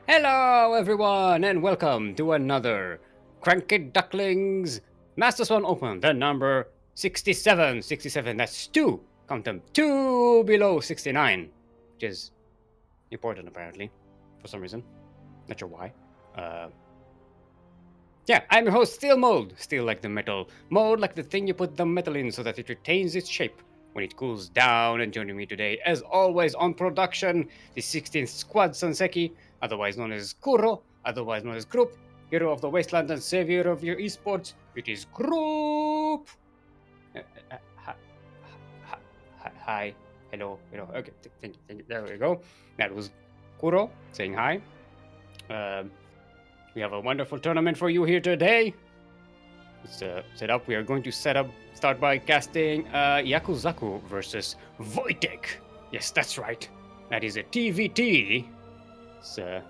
Hello, everyone, and welcome to another CranKy Ducklings Master Swan Open, the number 67. 67, that's two. Count them. Two below 69, which is important, apparently, for some reason. Not sure why. Yeah, I'm your host, Steelmold. Steel like the metal. Mold like the thing you put the metal in so that it retains its shape when it cools down. And joining me today, as always, on production, the 16th Squad Sanseki, otherwise known as Kuro, otherwise known as Group, hero of the wasteland and savior of your esports. It is Group. Hi. Hello. Okay, thank you. There we go. That was Kuro saying hi. We have a wonderful tournament for you here today. Let's set up. We are going to start by casting Yakuzaku versus Wojtek. Yes, that's right. That is a TVT. So,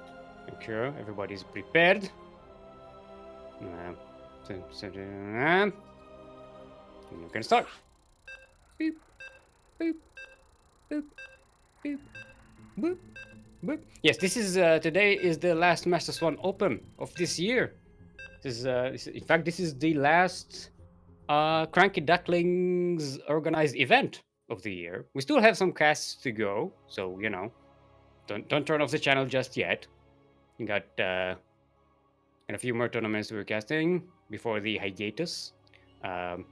make sure everybody's prepared. You can start. Beep, beep, boop, beep, boop. Yes, this is today is the last Master Swan Open of this year. This is in fact this is the last CranKy Ducklings organized event of the year. We still have some casts to go, so you know, don't turn off the channel just yet. We got and a few more tournaments we're casting before the hiatus. But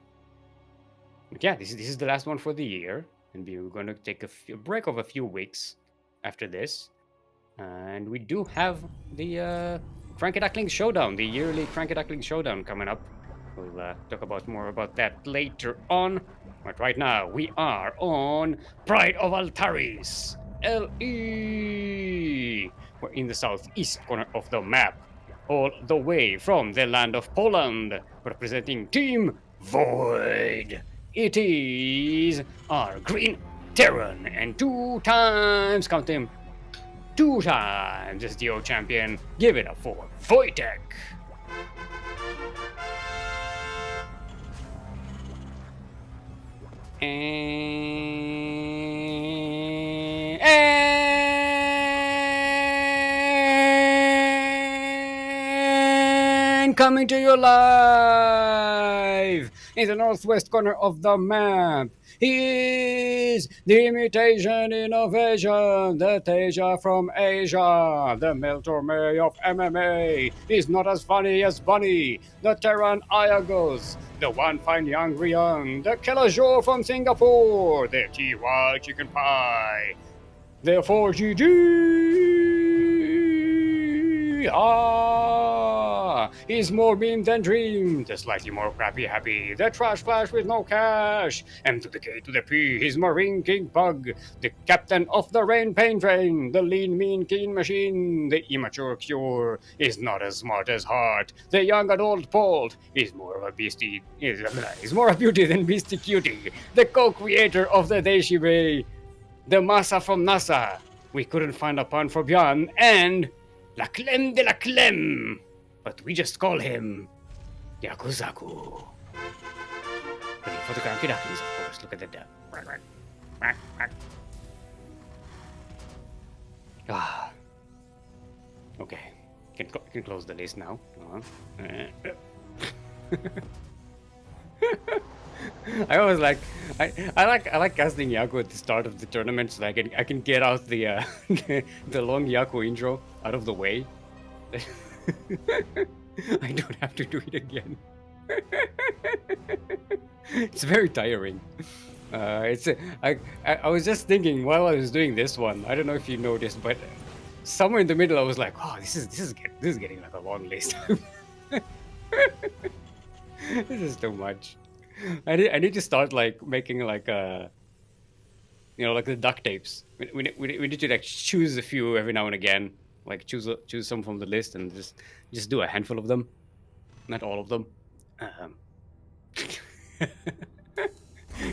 yeah, this is the last one for the year, and we're going to take a break of a few weeks after this. And we do have the CranKy Ducklings Showdown, the yearly CranKy Ducklings Showdown coming up. We'll talk more about that later on. But right now, we are on Pride of Altaris, LE. We're in the southeast corner of the map, all the way from the land of Poland, representing Team Void. It is our Green Terran, and 2 times, count them, 2 times as DO champion. Give it up for Wojtek. And coming to you live in the northwest corner of the map, he is the imitation innovation, the Teja from Asia, the Meltorme of MMA. He's not as funny as Bunny, the Terran Iagos, the one fine young Rian, the Kelajo from Singapore, the Tiwa chicken pie, the 4GG. He's more meme than dream, the slightly more crappy happy, the trash flash with no cash, M to the K to the P, he's Marine King Bug, the captain of the Rain Pain Train, the lean mean keen machine, the immature cure, is not as smart as heart, the young adult Bolt, is more of a beastie, is more a beauty than beastie cutie, the co-creator of the Deishibe, the Masa from NASA, we couldn't find a pun for Björn, and La Clem de la Clem, but we just call him Yakuzaku. Ready for the CranKy Ducklings, of course. Look at the duck. Okay. Can close the list now. I always like I like casting Yaku at the start of the tournament so that I can get out the the long Yaku intro out of the way. I don't have to do it again. It's very tiring. I was just thinking while I was doing this one. I don't know if you noticed, but somewhere in the middle I was like, oh, this is getting like a long list. This is too much. I need to start like making like a, like the duct tapes. We need to like choose a few every now and again. Like choose some from the list and just do a handful of them, not all of them.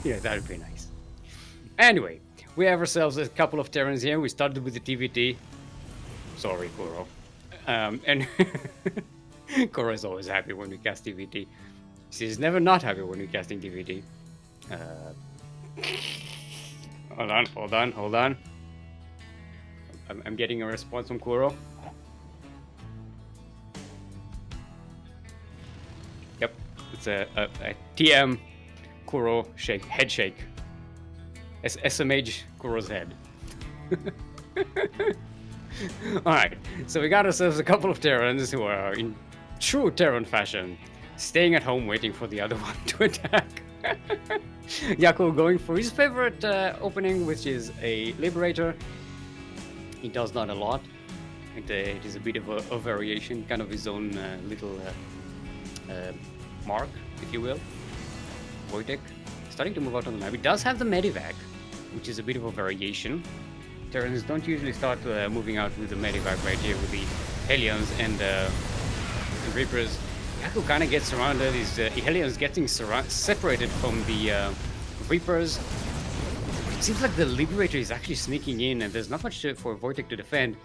Yeah, that would be nice. Anyway, we have ourselves a couple of Terrans here. We started with the TVT. Sorry, Kuro. And Kuro is always happy when we cast TVT. She's never not happy when we're casting TVT. Hold on. I'm getting a response from Kuro. Yep, it's a TM Kuro shake, head shake. SMH Kuro's head. Alright, so we got ourselves a couple of Terrans who are in true Terran fashion, staying at home waiting for the other one to attack. Yaku going for his favorite opening, which is a Liberator. He does not a lot. It is a bit of a variation, kind of his own little mark, if you will. Wojtek starting to move out on the map. It does have the Medivac, which is a bit of a variation. Terrans don't usually start moving out with the Medivac right here with the Hellions and Reapers. Yaku kind of gets surrounded. His Hellions getting separated from the Reapers. It seems like the Liberator is actually sneaking in, and there's not much for Wojtek to defend.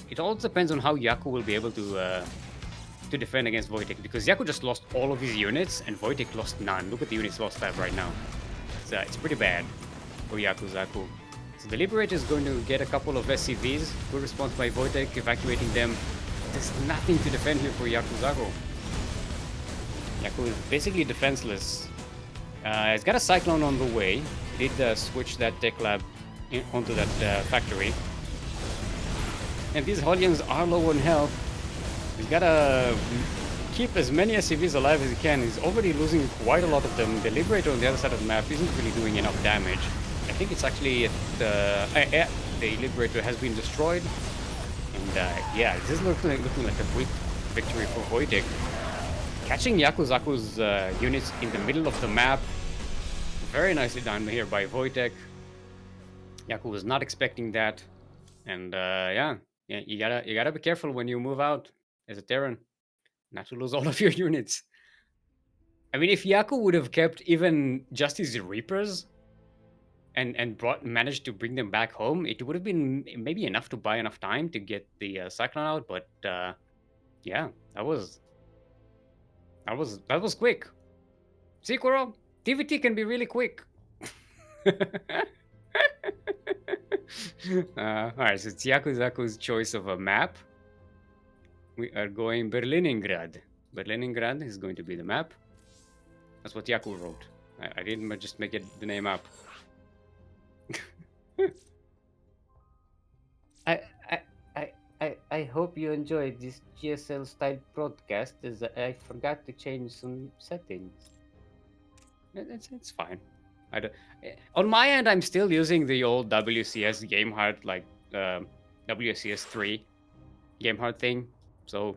It all depends on how Yaku will be able to defend against Wojtek, because Yaku just lost all of his units and Wojtek lost none. Look at the units lost have right now. It's pretty bad for Yakuzaku. So the Liberator is going to get a couple of SCVs. Good response by Wojtek, evacuating them. There's nothing to defend here for Yakuzaku. Yaku is basically defenseless. He's got a Cyclone on the way. Did switch that tech lab onto that factory. And these Hellions are low on health. He's got to keep as many SCVs alive as he can. He's already losing quite a lot of them. The Liberator on the other side of the map isn't really doing enough damage. I think it's actually the Liberator has been destroyed. And yeah, this is looking like a quick victory for Wojtek. Catching Yakuzaku's units in the middle of the map. Very nicely done here by Wojtek. Yaku was not expecting that. And yeah, you gotta be careful when you move out as a Terran, not to lose all of your units. I mean, if Yaku would have kept even just his Reapers and managed to bring them back home, it would have been maybe enough to buy enough time to get the Cyclone out. But yeah, that was quick. See, Kuro? TVT can be really quick. Alright, so it's Yakuzaku's choice of a map. We are going Berliningrad. Berliningrad is going to be the map. That's what Yaku wrote. I didn't just make the name up. I hope you enjoyed this GSL style broadcast, as I forgot to change some settings. It's fine. On my end, I'm still using the old WCS game heart, like WCS 3 game heart thing. So,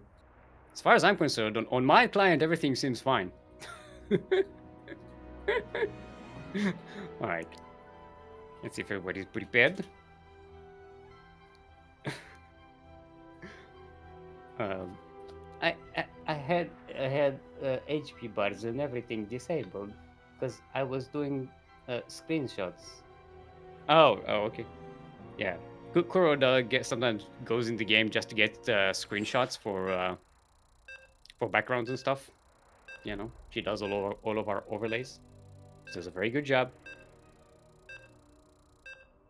as far as I'm concerned, on my client, everything seems fine. Alright. Let's see if everybody's prepared. I had HP bars and everything disabled because I was doing screenshots. Oh, okay. Yeah. Kuro sometimes goes in the game just to get screenshots for backgrounds and stuff. You know, she does all of our overlays. She does a very good job.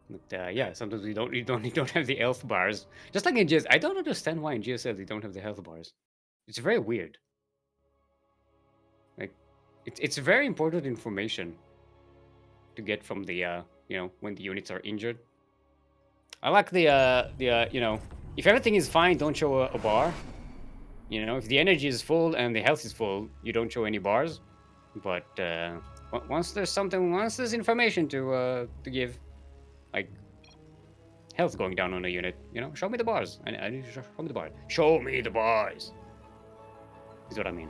But yeah, sometimes we don't have the health bars. Just like in GS, I don't understand why in GSL they don't have the health bars. It's very weird. Like, it's very important information to get from the you know, when the units are injured. I like the you know, if everything is fine, don't show a bar. You know, if the energy is full and the health is full, you don't show any bars. But once there's information to give, like health going down on a unit, you know, show me the bars. I need to show me the bars. Show me the bars. Is what I mean.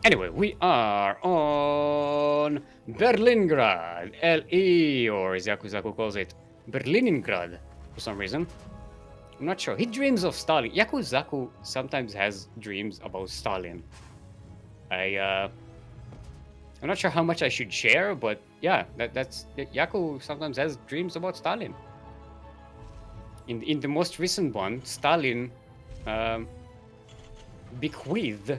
Anyway, we are on Berlingrad, LE, or as Yakuzaku calls it, Berliningrad, for some reason. I'm not sure. He dreams of Stalin. Yakuzaku sometimes has dreams about Stalin. I'm not sure how much I should share, but yeah, that's Yaku sometimes has dreams about Stalin. In the most recent one, Stalin bequeathed.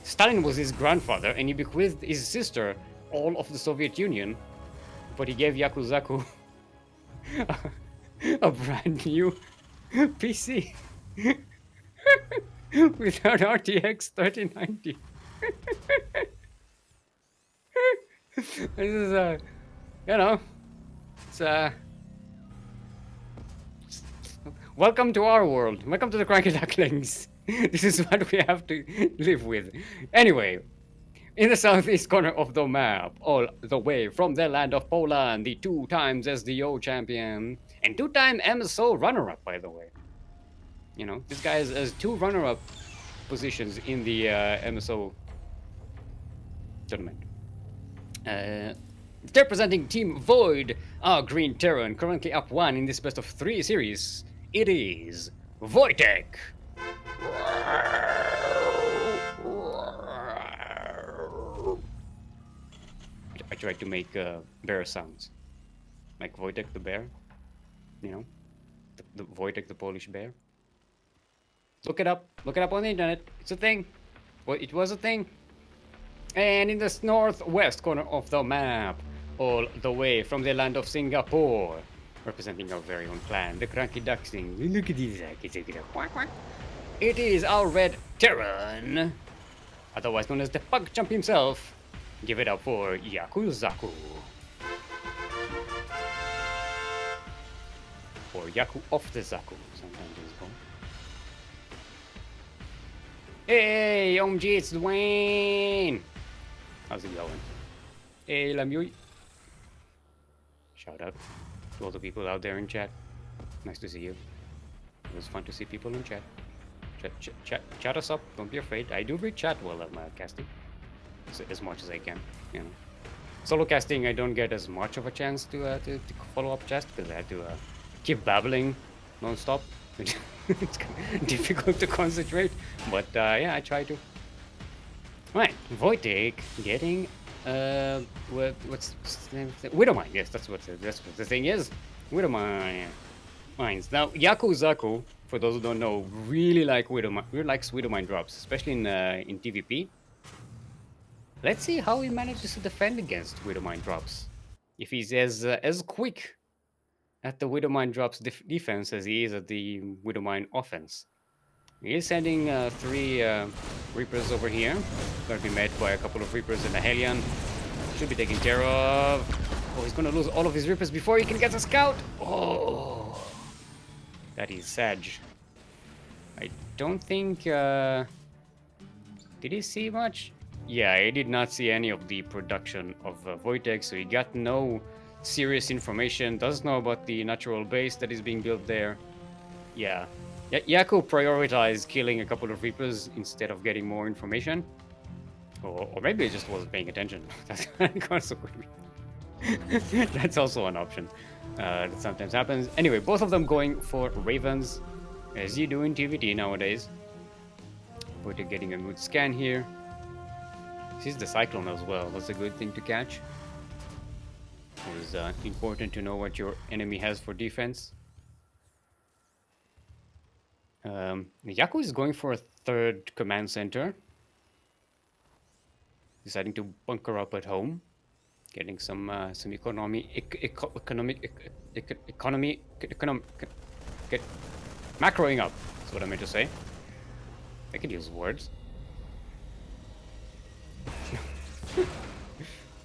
Stalin was his grandfather, and he bequeathed his sister all of the Soviet Union, but he gave Yakuzaku a brand new PC without RTX 3090. This is you know, it's welcome to our world. Welcome to the CranKy Ducklings. This is what we have to live with. Anyway, in the southeast corner of the map, all the way from the land of Poland, the 2 times SDO champion and 2-time MSO runner-up, by the way. You know, this guy has 2 runner-up positions in the MSO tournament. Representing Team Void, our Green Terran, currently up 1 in this best of 3 series. It is Wojtek. I tried to make bear sounds, like Wojtek the bear. You know, the Wojtek the Polish bear. Look it up. Look it up on the internet. It's a thing. Well, it was a thing. And in the northwest corner of the map, all the way from the land of Singapore, representing our very own clan, the CranKy Ducklings. Look at this. It is our Red Terran, otherwise known as the Pug Chump himself. Give it up for Yakuzaku. Or Yaku of the Zaku, sometimes it's called. Hey, OMG, it's Dwayne! How's it going? Hey, Lamui. Shout out to all the people out there in chat. Nice to see you. It was fun to see people in chat. Chat us up, don't be afraid. I do read chat while I'm casting. As much as I can, you know. Solo casting, I don't get as much of a chance to follow up chat because I have to keep babbling non-stop. It's kind of difficult to concentrate, but yeah, I try to. Right, Wojtek getting what's the name? Widowmine. Yes, that's what the thing is. Widowmine mines. Now Yakuzaku, for those who don't know, really likes Widowmine drops, especially in PvP. Let's see how he manages to defend against Widowmine drops. If he's as quick at the Widowmine drops defense as he is at the Widowmine offense. He is sending 3 Reapers over here. Gonna be met by a couple of Reapers and a Hellion. Should be taken care of. Oh, he's gonna lose all of his Reapers before he can get a scout. Oh, that is sad. I don't think. Did he see much? Yeah, I did not see any of the production of Wojtek, so he got no serious information. Doesn't know about the natural base that is being built there. Yeah. Yaku prioritized killing a couple of Reapers instead of getting more information. Or maybe he just wasn't paying attention. That's also could be. That's also an option. That sometimes happens. Anyway, both of them going for Ravens, as you do in TVT nowadays. Wojtek getting a good scan here. This is the Cyclone as well. That's a good thing to catch. It is important to know what your enemy has for defense. Yaku is going for a 3rd command center. Deciding to bunker up at home. Getting some macroing up. That's what I meant to say. I could use words.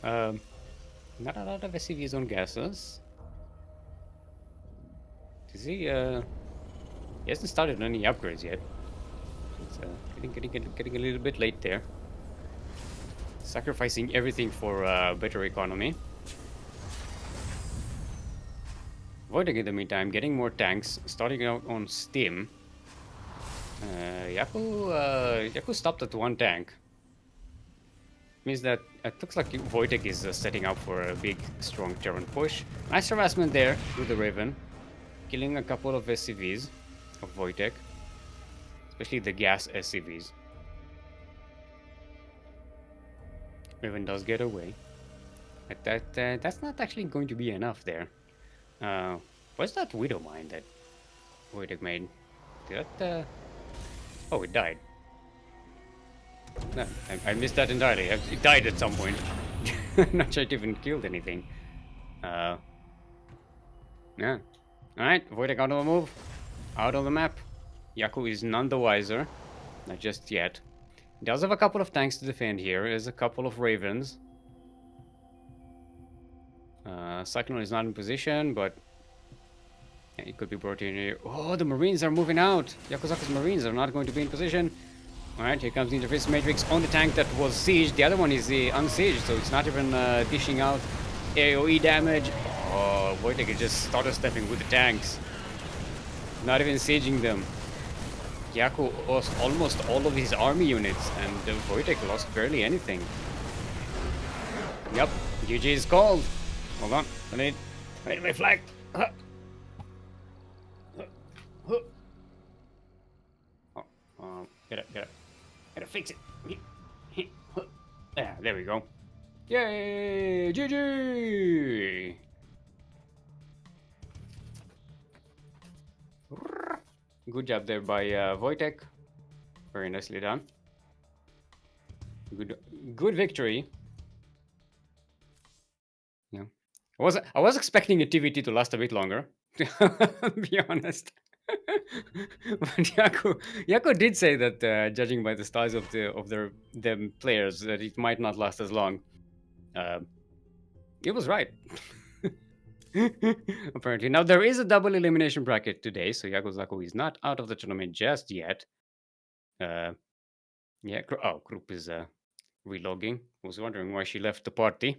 Not a lot of SCVs on gases. Does he? He hasn't started any upgrades yet. It's getting a little bit late there. Sacrificing everything for better economy. Wojtek in the meantime getting more tanks, starting out on Stim. Yaku stopped at 1 tank. Means that it looks like Wojtek is setting up for a big, strong Terran push. Nice harassment there with the Raven, killing a couple of SCVs of Wojtek, especially the gas SCVs. Raven does get away, but that's not actually going to be enough there. What's that Widow Mine that Wojtek made? Did that? Oh, it died. No, I missed that entirely. It died at some point. Not sure it even killed anything. Yeah. Alright, Wojtek on the move. out of the map. Yaku is none the wiser. Not just yet. He does have a couple of tanks to defend here. There's a couple of ravens. Cyclone is not in position, but it could be brought in here. Oh, the Marines are moving out. Yakuzaku's Marines are not going to be in position. Alright, here comes the interface matrix on the tank that was sieged. The other one is unsieged, so it's not even dishing out AoE damage. Oh, Wojtek is just started stepping with the tanks. Not even sieging them. Yaku lost almost all of his army units, and Wojtek lost barely anything. Yep, GG is called. Hold on, I need my flag. Gotta fix it. Yeah, there we go. Yay! GG! Good job there by Wojtek. Very nicely done. Good victory. Yeah. I was expecting activity to last a bit longer, to be honest. But Yaku did say that, judging by the styles of them players, that it might not last as long. It was right. Apparently. Now there is a double elimination bracket today, so Yakuzaku is not out of the tournament just yet. Yeah, group is relogging. Was wondering why she left the party.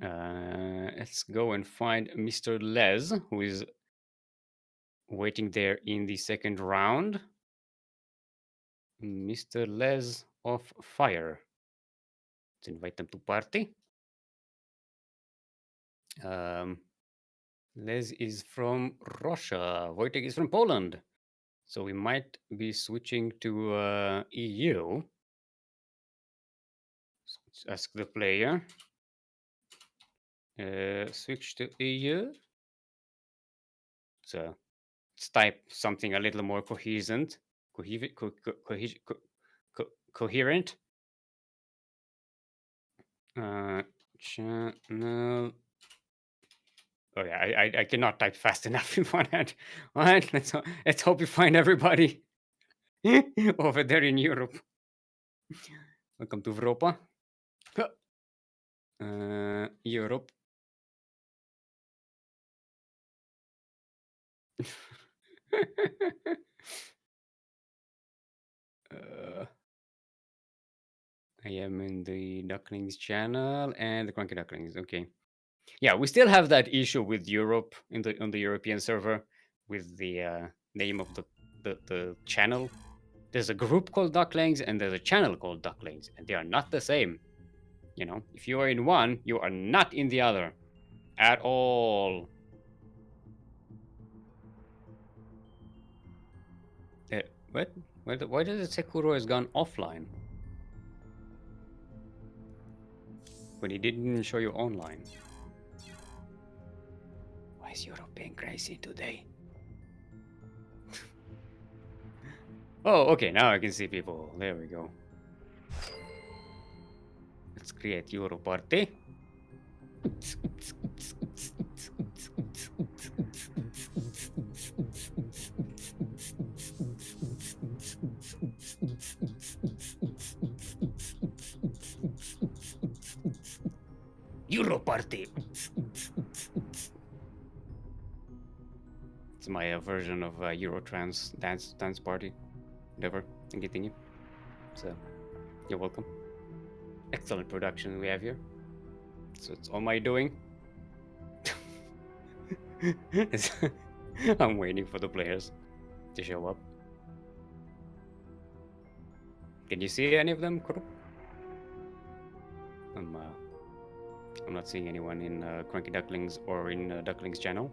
Let's go and find MrLEz, who is waiting there in the second round. MrLEz of Fire. Let's invite them to party. Les is from Russia. Wojtek is from Poland. So we might be switching to EU. So let's ask the player. Switch to EU. So let's type something a little more coherent. Coherent. Channel. Oh yeah, I cannot type fast enough in one hand. All right, let's hope we find everybody over there in Europe. Welcome to Europa. Europe. I am in the Ducklings channel and the CranKy Ducklings. Okay. Yeah, we still have that issue with Europe on the European server with the name of the channel. There's a group called Ducklings and there's a channel called Ducklings, and they are not the same. You know, if you are in one, you are not in the other at all. What? Why does it say Kuro has gone offline? When he didn't show you online. Why is Europe being crazy today? Oh, okay, now I can see people. There we go. Let's create Euro party. Euro party. It's my version of Euro trance dance party, whatever thingy. So you're welcome. Excellent production we have here. So it's all my doing. I'm waiting for the players to show up. Can you see any of them, Kuro? I'm not seeing anyone in CranKy Ducklings or in Ducklings channel.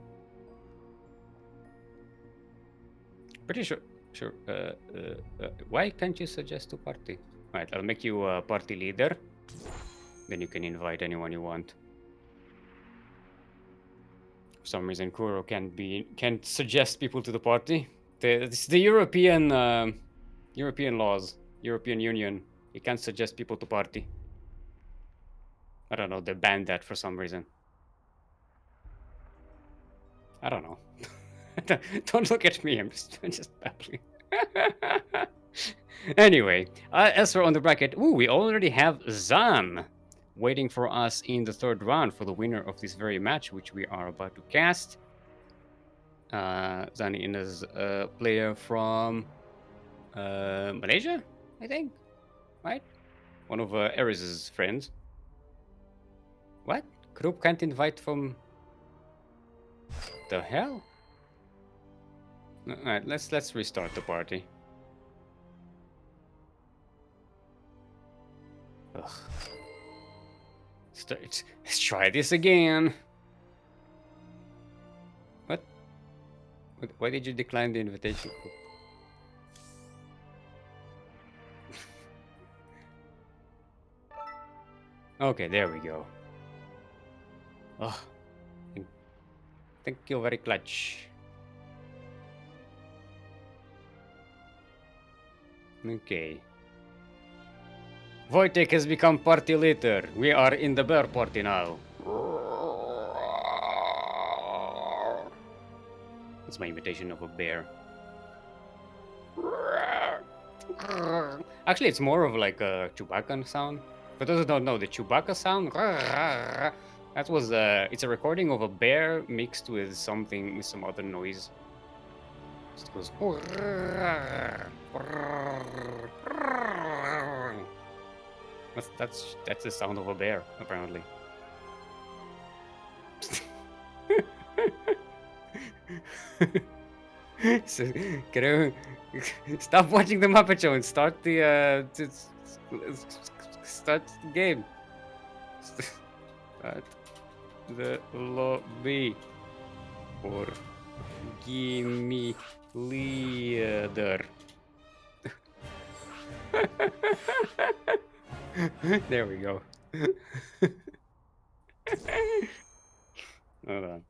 Pretty sure. Why can't you suggest to party? Alright, I'll make you a party leader. Then you can invite anyone you want. For some reason, Kuro can't suggest people to the party. It's the European laws, European Union. You can't suggest people to party. I don't know. They banned that for some reason. I don't know. Don't look at me. I'm just babbling. Anyway, elsewhere on the bracket, we already have Zan waiting for us in the third round for the winner of this very match, which we are about to cast. Zan is a player from Malaysia, I think, right? One of Eris's friends. What? Group can't invite from... The hell? Alright, let's restart the party. Ugh. Let's try this again. What? Why did you decline the invitation? Okay, there we go. Oh, thank you very much. Okay. Wojtek has become party leader. We are in the bear party now. It's my imitation of a bear. Actually, it's more of like a Chewbacca sound. For those who don't know, the Chewbacca sound, that was it's a recording of a bear mixed with something, with some other noise. It goes. That's the sound of a bear, apparently. So, stop watching the Muppet Show and start the start the game. Start the lobby or gimme leader. There we go. Hold on.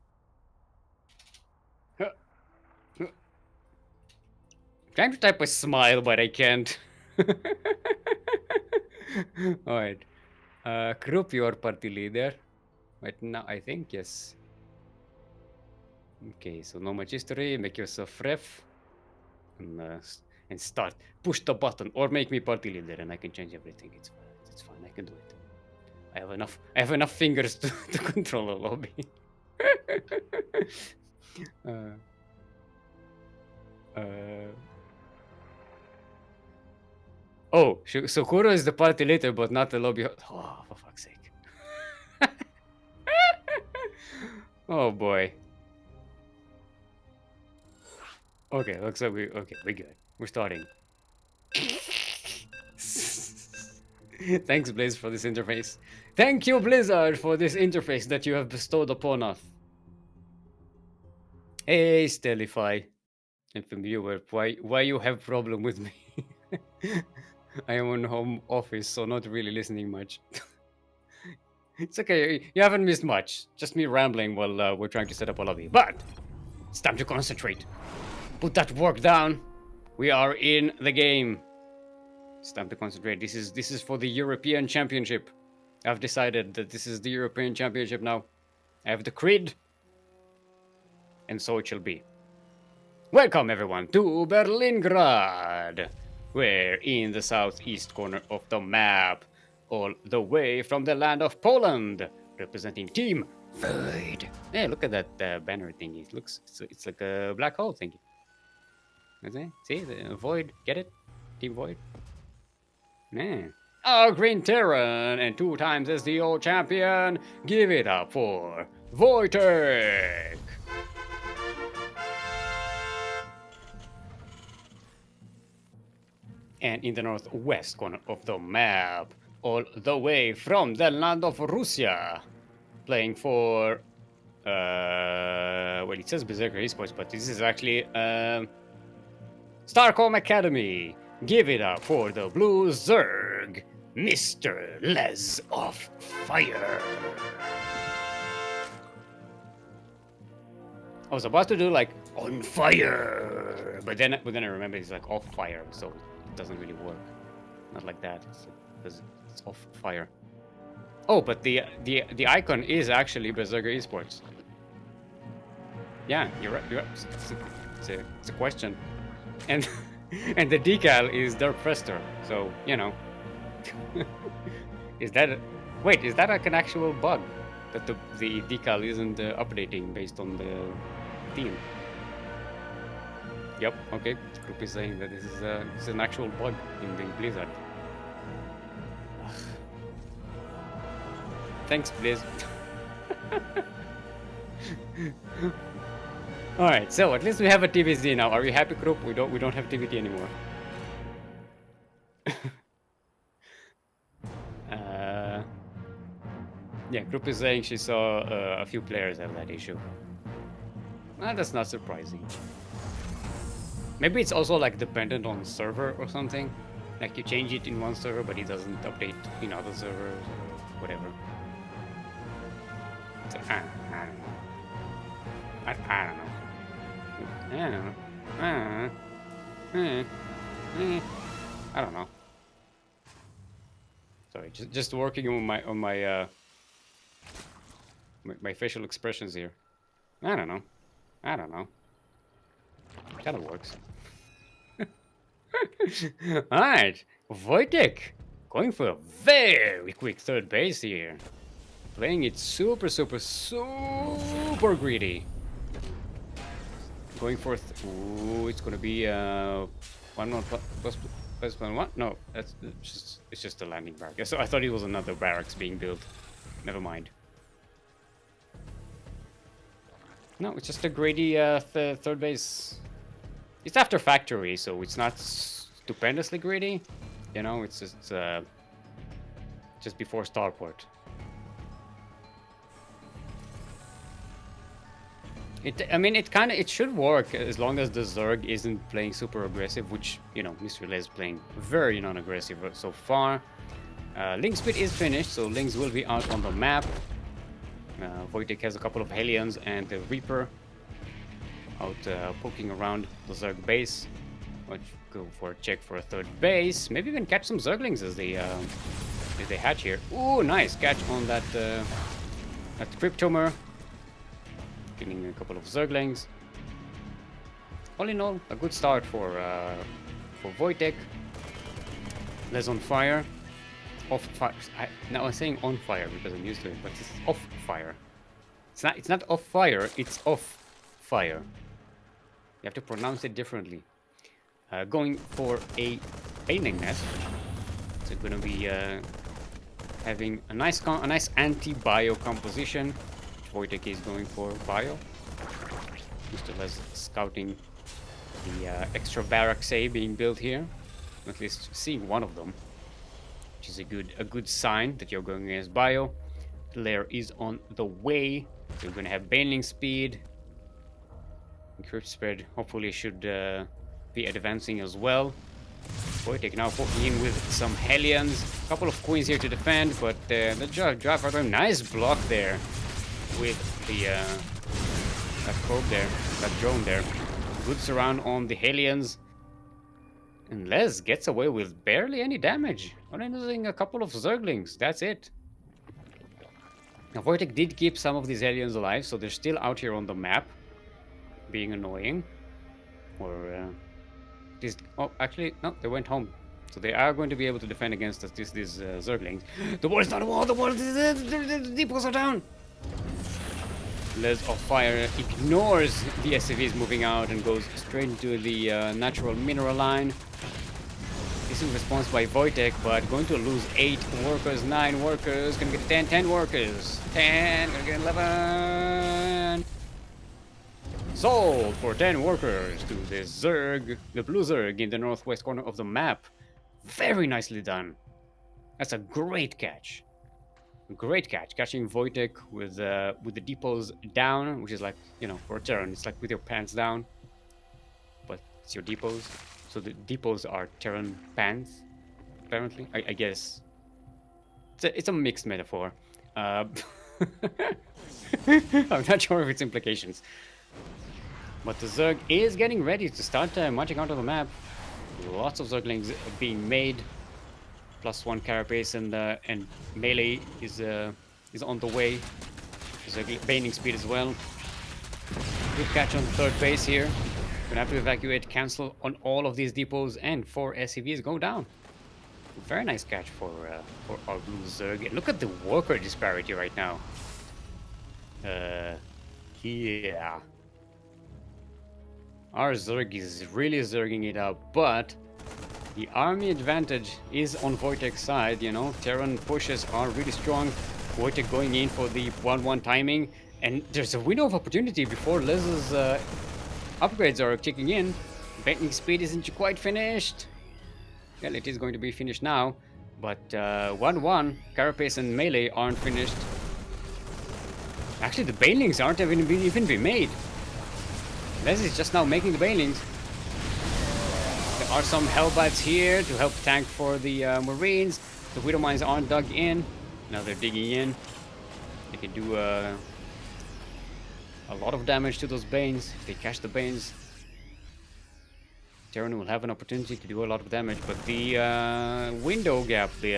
I'm trying to type a smile, but I can't. Alright. Group your party leader. Right now, I think, yes. Okay, so no much history. Make yourself ref. And start. Push the button or make me party leader and I can change everything. It's fine. I can do it. I have enough fingers to control a lobby. Oh, so Kuro is the party leader, but not the lobby. Oh, for fuck's sake. Oh boy. Okay, looks like we're good. We're starting. Thanks, Blizz, for this interface. Thank you, Blizzard, for this interface that you have bestowed upon us. Hey, Stellify. And from viewer, why you have problem with me? I am on home office, so not really listening much. It's okay, you haven't missed much. Just me rambling while we're trying to set up a lobby. But it's time to concentrate. Put that work down. We are in the game. It's time to concentrate. This is for the European Championship. I've decided that this is the European Championship now. I have the creed. And so it shall be. Welcome everyone to Berlingrad. We're in the southeast corner of the map. All the way from the land of Poland. Representing Team Void. Hey, look at that banner thingy. It looks, it's like a black hole thingy. See, the Void, get it? Team Void. Man. Our Green Terran and 2 times as the old champion. Give it up for Wojtek. And in the northwest corner of the map, all the way from the land of Russia, playing for, well, it says Berserker Esports, but this is actually StarCraft Academy. Give it up for the Blue Zerg, MrLEz of Fire. I was about to do like on fire, but then I remember it's like off fire, so it doesn't really work. Not like that. It's off fire. Oh, but the icon is actually Berserker Esports. Yeah, you're right. You're right. It's a question, and and the decal is Dark Prester. So you know, is that wait? Is that like an actual bug that the decal isn't updating based on the theme? Yep. Okay. The group is saying that this is an actual bug in the Blizzard. Thanks, Blizz. All right, so at least we have a TVZ now. Are you happy, group? We don't have TVT anymore. Yeah, group is saying she saw a few players have that issue. That's not surprising. Maybe it's also like dependent on server or something. Like you change it in one server, but it doesn't update in other servers or whatever. So, I don't know. I don't know. I don't know. Sorry, just working on my my facial expressions here. I don't know. Kind of works. All right, Wojtek going for a very quick third base here, playing it super super greedy. Going for ooh, it's gonna be one more plus one. No, it's just a landing barrack. So I thought it was another barracks being built. Never mind. No, it's just a greedy third base. It's after factory, so it's not stupendously greedy. You know, it's just before starport. I mean, it should work as long as the Zerg isn't playing super aggressive, which, you know, MrLEz is playing very non-aggressive so far. Link speed is finished, so Links will be out on the map. Wojtek has a couple of Hellions and the Reaper out poking around the Zerg base. Let's go for a check for a third base. Maybe even catch some Zerglings as they hatch here. Ooh, nice catch on that Cryptomer. Getting a couple of Zerglings. All in all, a good start for Wojtek. LEZ on fire. Off fire. Now I'm saying on fire because I'm used to it, but it's off fire. It's not off fire. It's off fire. You have to pronounce it differently. Going for a painting nest. So gonna be having a nice anti-bio composition. Wojtek is going for bio. MrLEz scouting the extra barracks being built here. At least seeing one of them, which is a good sign that you're going against bio. The lair is on the way. So you're gonna have baneling speed. Encrypt spread hopefully should be advancing as well. Wojtek now poking in with some Hellions. A couple of Queens here to defend, but the drive out. Nice block there with the that probe there, that drone there. Good surround on the Hellions. And LEZ gets away with barely any damage. Only losing a couple of Zerglings, that's it. Now Wojtek did keep some of these Hellions alive, so they're still out here on the map, being annoying. Or oh, actually, no, they went home. So they are going to be able to defend against us, these Zerglings. The wall is not a wall, the depots are down! LEZ of fire ignores the SCVs moving out and goes straight into the natural mineral line. Decent response by Wojtek, but going to lose 8 workers, 9 workers, gonna get 10 workers, 10, gonna get 11. Sold for 10 workers to the Zerg, the blue Zerg in the northwest corner of the map. Very nicely done. That's a great catch. Great catch, catching Wojtek with the depots down, which is like, you know, for a Terran, it's like with your pants down, but it's your depots. So the depots are Terran pants, apparently. I guess it's a mixed metaphor. I'm not sure of its implications. But the Zerg is getting ready to start marching onto the map. Lots of Zerglings being made. +1 carapace and melee is on the way. Zerg baning speed as well. Good catch on third base here. Gonna have to evacuate, cancel on all of these depots, and 4 SCVs go down. Very nice catch for our blue Zerg. And look at the worker disparity right now. Yeah. Our Zerg is really Zerging it up, but the army advantage is on Wojtek's side, you know. Terran pushes are really strong. Wojtek going in for the 1-1 timing. And there's a window of opportunity before LEZ's upgrades are kicking in. Bending speed isn't quite finished. Well, it is going to be finished now. But 1-1, Carapace and Melee aren't finished. Actually, the Banelings aren't even been made. LEZ is just now making the Banelings. There are some Hellbats here to help tank for the Marines. The Widow Mines aren't dug in. Now they're digging in. They can do a lot of damage to those Banes. If they catch the Banes, Terran will have an opportunity to do a lot of damage. But the window gap, the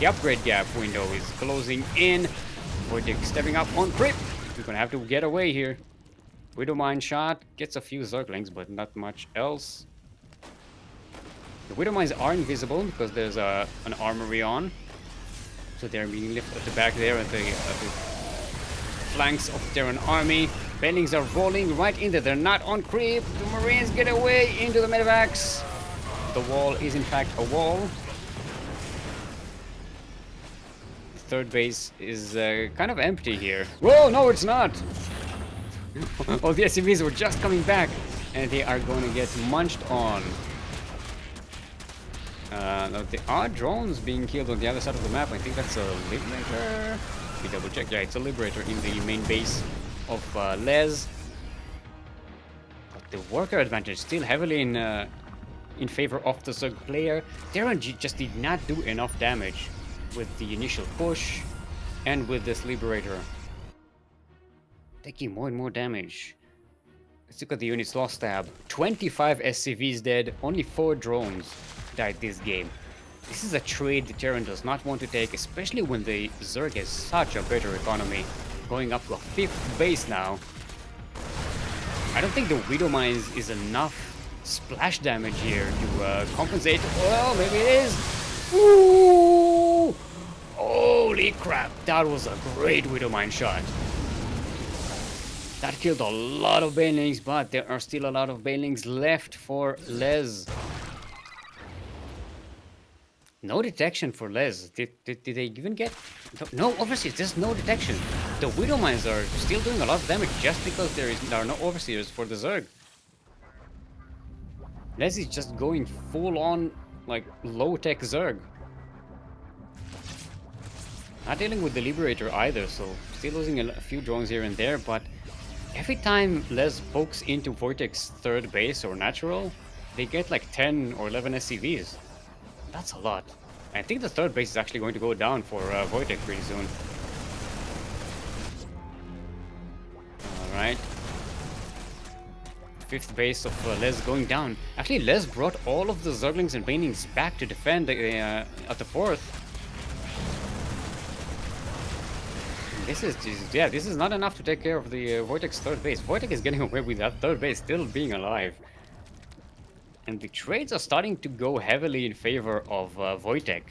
upgrade gap window is closing in. Wojtek stepping up on creep. We're gonna have to get away here. Widow Mine shot gets a few Zerglings, but not much else. The Widow Mines are invisible because there's an armory on. So they're being lifted at the back there at the flanks of the Terran army. Bendings are rolling right in there. They're not on creep. The Marines get away into the medevacs. The wall is in fact a wall. The third base is kind of empty here. Whoa, no, it's not. All the SCVs were just coming back, and they are going to get munched on. Now there are drones being killed on the other side of the map. I think that's a Liberator. Let me double check. Yeah, it's a Liberator in the main base of LEZ. But the worker advantage still heavily in favor of the Zerg player. Terran just did not do enough damage with the initial push and with this Liberator. Taking more and more damage. Let's look at the units lost tab. 25 SCVs dead, only 4 drones died this game. This is a trade the Terran does not want to take, especially when the Zerg has such a better economy. Going up to a 5th base now. I don't think the Widow Mines is enough splash damage here to compensate. Well, maybe it is. Ooh! Holy crap, that was a great Widow Mine shot. That killed a lot of Banelings, but there are still a lot of Banelings left for LEZ. No detection for LEZ. Did they even get... No overseers, there's no detection. The Widow Mines are still doing a lot of damage just because there are no overseers for the Zerg. LEZ is just going full on, like, low-tech Zerg. Not dealing with the Liberator either, so still losing a few drones here and there, but every time LEZ pokes into Wojtek's third base or natural, they get like 10 or 11 SCVs. That's a lot. I think the third base is actually going to go down for Wojtek pretty soon. Alright. 5th base of LEZ going down. Actually, LEZ brought all of the Zerglings and Banelings back to defend at the 4th. This is not enough to take care of the Wojtek's third base. Wojtek is getting away with that third base still being alive. And the trades are starting to go heavily in favor of Wojtek.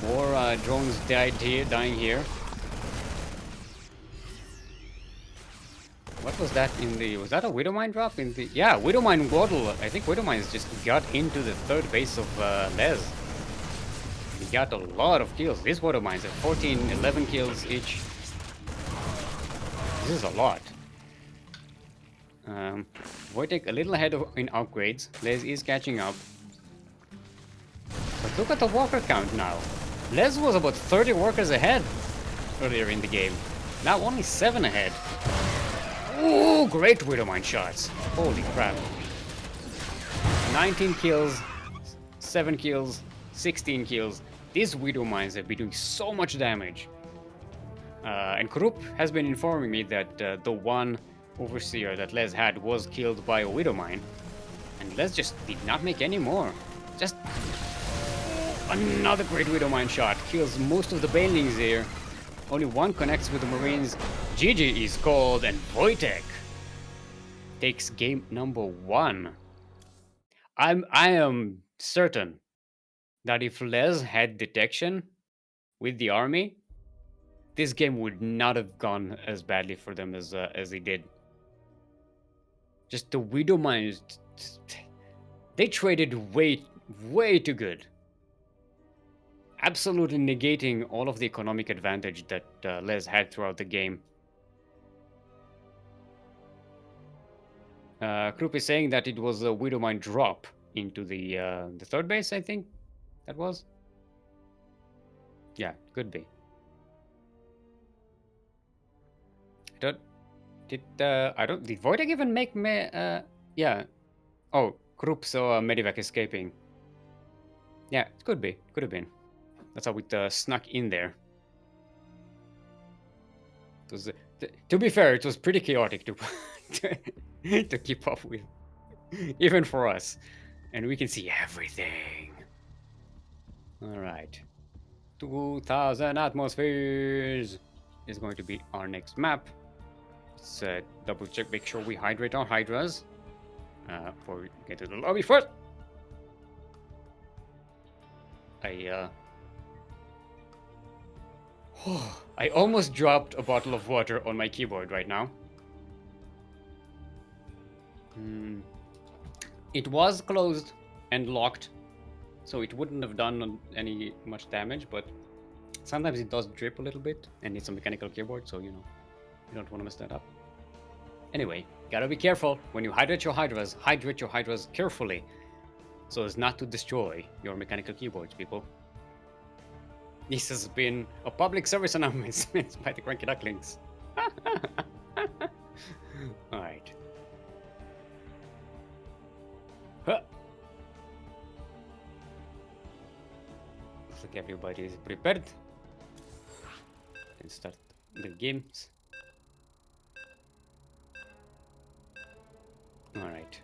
More drones dying here. What was that in the... Was that a Widow Mine drop in the... Yeah, Widow Mine Waddle. I think Widow Mines just got into the third base of LEZ. He got a lot of kills. These Widow Mines at 14, 11 kills each. This is a lot. Wojtek a little ahead in upgrades. LEZ is catching up. But look at the walker count now. LEZ was about 30 workers ahead earlier in the game. Now only 7 ahead. Ooh, great Widow Mine shots. Holy crap. 19 kills, 7 kills, 16 kills. These Widow Mines have been doing so much damage. And Krupp has been informing me that the one Overseer that LEZ had was killed by a Widow Mine. And LEZ just did not make any more. Just another great Widow Mine shot. Kills most of the Banelings here. Only one connects with the Marines. GG is called, and Wojtek takes game number 1. I am certain that if Les had detection with the army, this game would not have gone as badly for them as they did. Just the Widow Mines, they traded way too good. Absolutely negating all of the economic advantage that Les had throughout the game. Krupp is saying that it was a Widow Mine drop into the third base, I think that was. Yeah, could be. Did Wojtek even make me? Yeah. Oh, Krupp saw Medivac escaping. Yeah, it could be. Could have been. That's how it snuck in there. It was, to be fair, it was pretty chaotic to to keep up with, even for us. And we can see everything. All right. 2000 atmospheres is going to be our next map. Let's double check, make sure we hydrate our hydras before we get to the lobby first. I almost dropped a bottle of water on my keyboard right now. It was closed and locked, so it wouldn't have done any much damage, but sometimes it does drip a little bit, and it's a mechanical keyboard, so you know, you don't want to mess that up. Anyway, gotta be careful when you hydrate your hydras carefully, so as not to destroy your mechanical keyboards, people. This has been a public service announcement by the CranKy Ducklings. Alright. Huh. Looks like everybody is prepared. Let's start the games. Alright.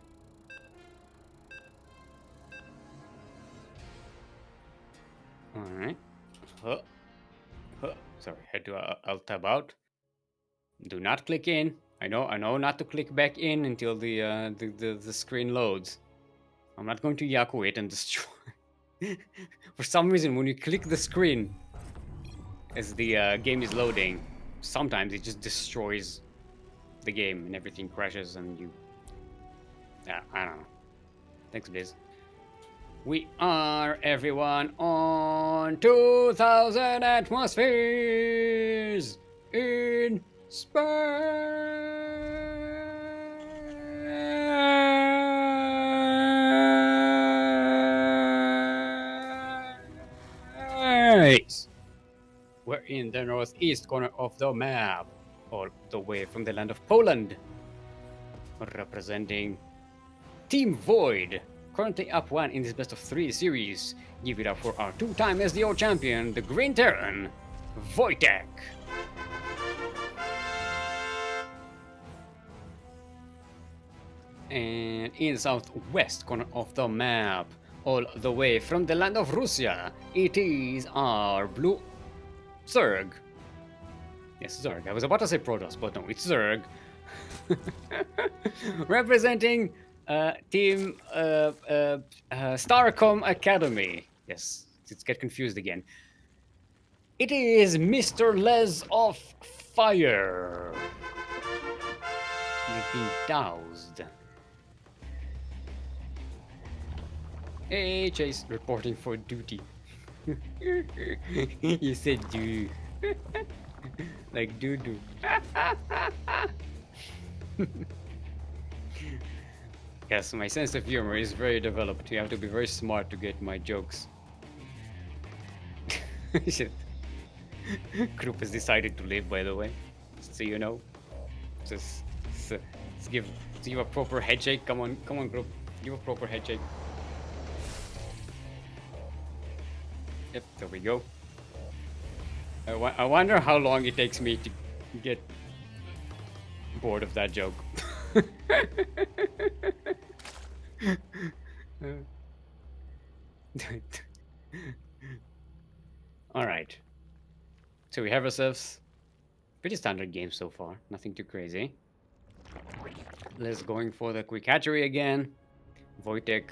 Alright. Sorry, had to alt tab out. Do not click in. I know not to click back in until the screen loads. I'm not going to Yaku it and destroy. For some reason, when you click the screen as the game is loading, sometimes it just destroys the game and everything crashes and you. Yeah, I don't know. Thanks, Biz. We are, everyone, on 2000 atmospheres in space. We're in the northeast corner of the map, all the way from the land of Poland, representing Team Void. Currently up 1 in this best of 3 series. Give it up for our 2-time SDO champion, the Green Terran, Wojtek. And in southwest corner of the map, all the way from the land of Russia, it is our blue Zerg. Yes, Zerg. I was about to say Protoss, but no, it's Zerg. Representing Team Starcom Academy. Yes, let's get confused again. It is MrLEz of Fire. You've been doused. Hey, Chase, reporting for duty. You said do. Like doo-doo. Yes, my sense of humor is very developed. You have to be very smart to get my jokes. Shit. Group has decided to live, by the way. So you know. Just give a proper headshake. Come on, group. Give a proper headshake. Yep, there we go. I wonder how long it takes me to get bored of that joke. All right. So we have ourselves pretty standard game so far. Nothing too crazy. Let's going for the quick hatchery again. Wojtek.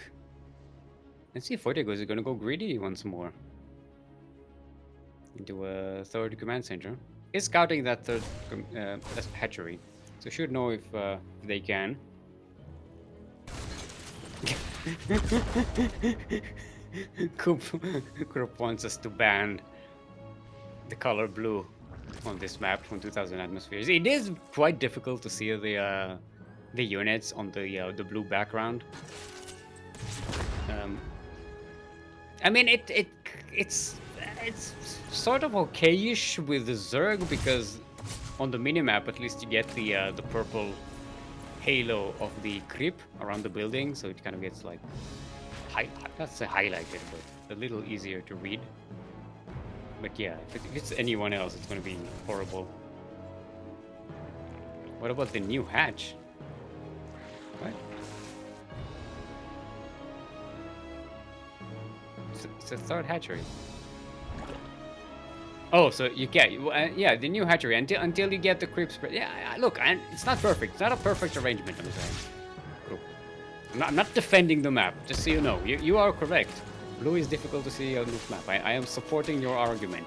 Let's see if Wojtek is going to go greedy once more. Into a third command center. Is scouting that third hatchery. So should know if they can. Coop wants us to ban the color blue on this map from 2000 atmospheres. It is quite difficult to see the units on the blue background. I mean, it's sort of okay-ish with the Zerg because on the minimap at least you get the purple halo of the creep around the building, so it kind of gets like not say highlighted, but a little easier to read. But yeah, if it's anyone else, it's going to be horrible. What about the new hatch? What? It's a third hatchery. Oh, so you get yeah, the new hatchery until you get the creep spread. Yeah, look, it's not perfect. It's not a perfect arrangement. I'm saying. Cool. I'm not defending the map. Just so you know, you are correct. Blue is difficult to see on this map. I am supporting your argument.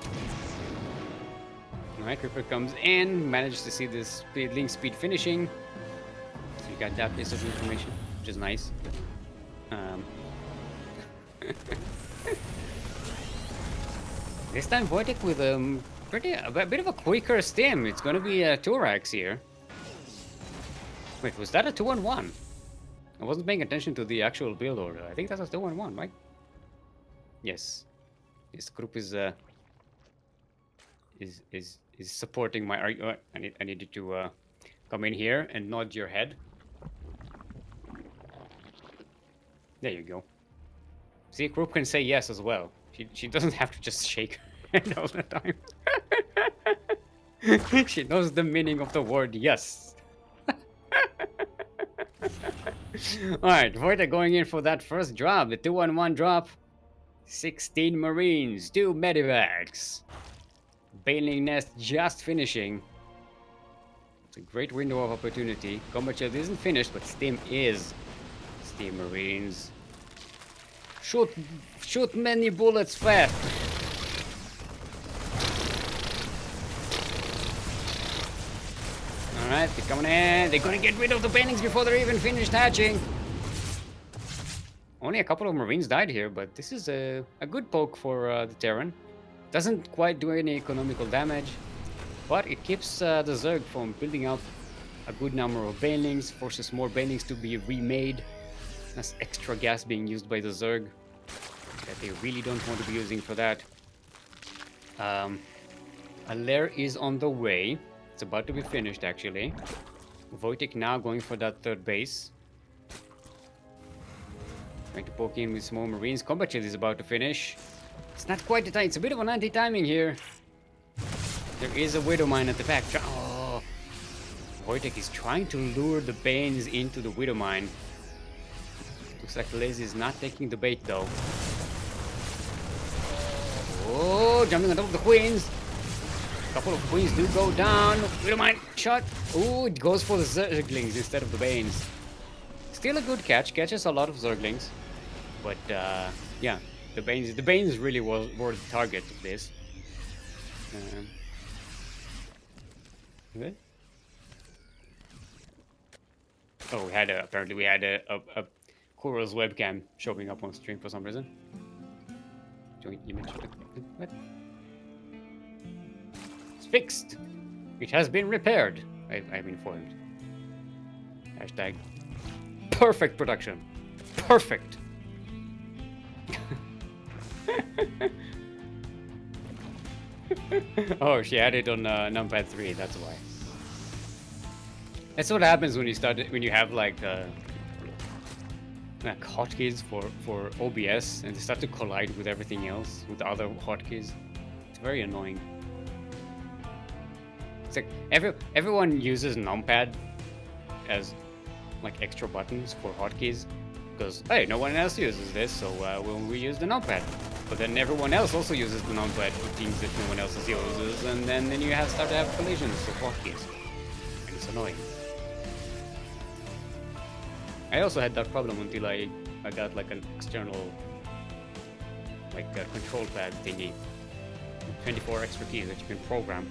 Alright, Creeper comes in, manages to see this link speed finishing. So you got that piece of information, which is nice. This time Wojtek with a bit of a quicker stim. It's gonna be a 2-rax here. Wait, was that a 2-on-1? I wasn't paying attention to the actual build order. I think that's a 2-on-1, right? Yes. This group is supporting my argument. I needed to come in here and nod your head. There you go. See, group can say yes as well. She doesn't have to just shake her head all the time. She knows the meaning of the word yes. Alright, Wojtek going in for that first drop, the 2-on-1 drop. 16 Marines, 2 Medivacs. Baneling Nest just finishing. It's a great window of opportunity. Combat Shield isn't finished, but Stim is. Steam Marines. Shoot many bullets fast. Alright, they're coming in. They're gonna get rid of the banelings before they're even finished hatching. Only a couple of Marines died here, but this is a good poke for the Terran. Doesn't quite do any economical damage, but it keeps the Zerg from building up a good number of banelings, forces more banelings to be remade. That's extra gas being used by the Zerg that they really don't want to be using for that. A lair is on the way. It's about to be finished, actually. Wojtek now going for that third base. Trying to poke in with small Marines. Combat Shield is about to finish. It's not quite the time. It's a bit of an anti-timing here. There is a Widow Mine at the back. Oh. Wojtek is trying to lure the Banes into the Widow Mine. Looks like MrLEz is not taking the bait, though. Oh, jumping on top of the Queens. A couple of Queens do go down. Widow Mine shot. Oh, it goes for the Zerglings instead of the Banes. Still a good catch. Catches a lot of Zerglings. But, yeah. The Banes really were the target of this. Okay. Oh, apparently we had a Coral's webcam showing up on stream for some reason. Joint image. What? It's fixed. It has been repaired. I'm informed. Hashtag perfect production. Perfect. Oh, she had it on numpad 3. That's why. That's what happens when you have like hotkeys for OBS and they start to collide with everything else, with other hotkeys. It's very annoying. It's like everyone uses numpad as like extra buttons for hotkeys because hey, no one else uses this, so we use the numpad. But then everyone else also uses the numpad for things that no one else uses, and then you start to have collisions of hotkeys. And it's annoying. I also had that problem until I got like an external like control pad thingy. 24 extra keys that you can program.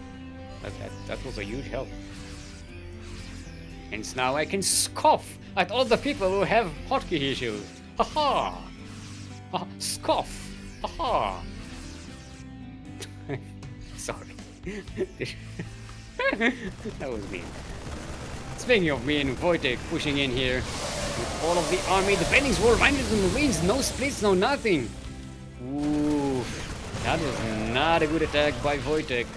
That was a huge help. And now I can scoff at all the people who have hotkey issues. Haha! Scoff! Haha! Sorry. That was mean. Speaking of me and Wojtek pushing in here with all of the army, the Bennings were reminded of the Marines, no splits, no nothing. Oof, that was not a good attack by Wojtek.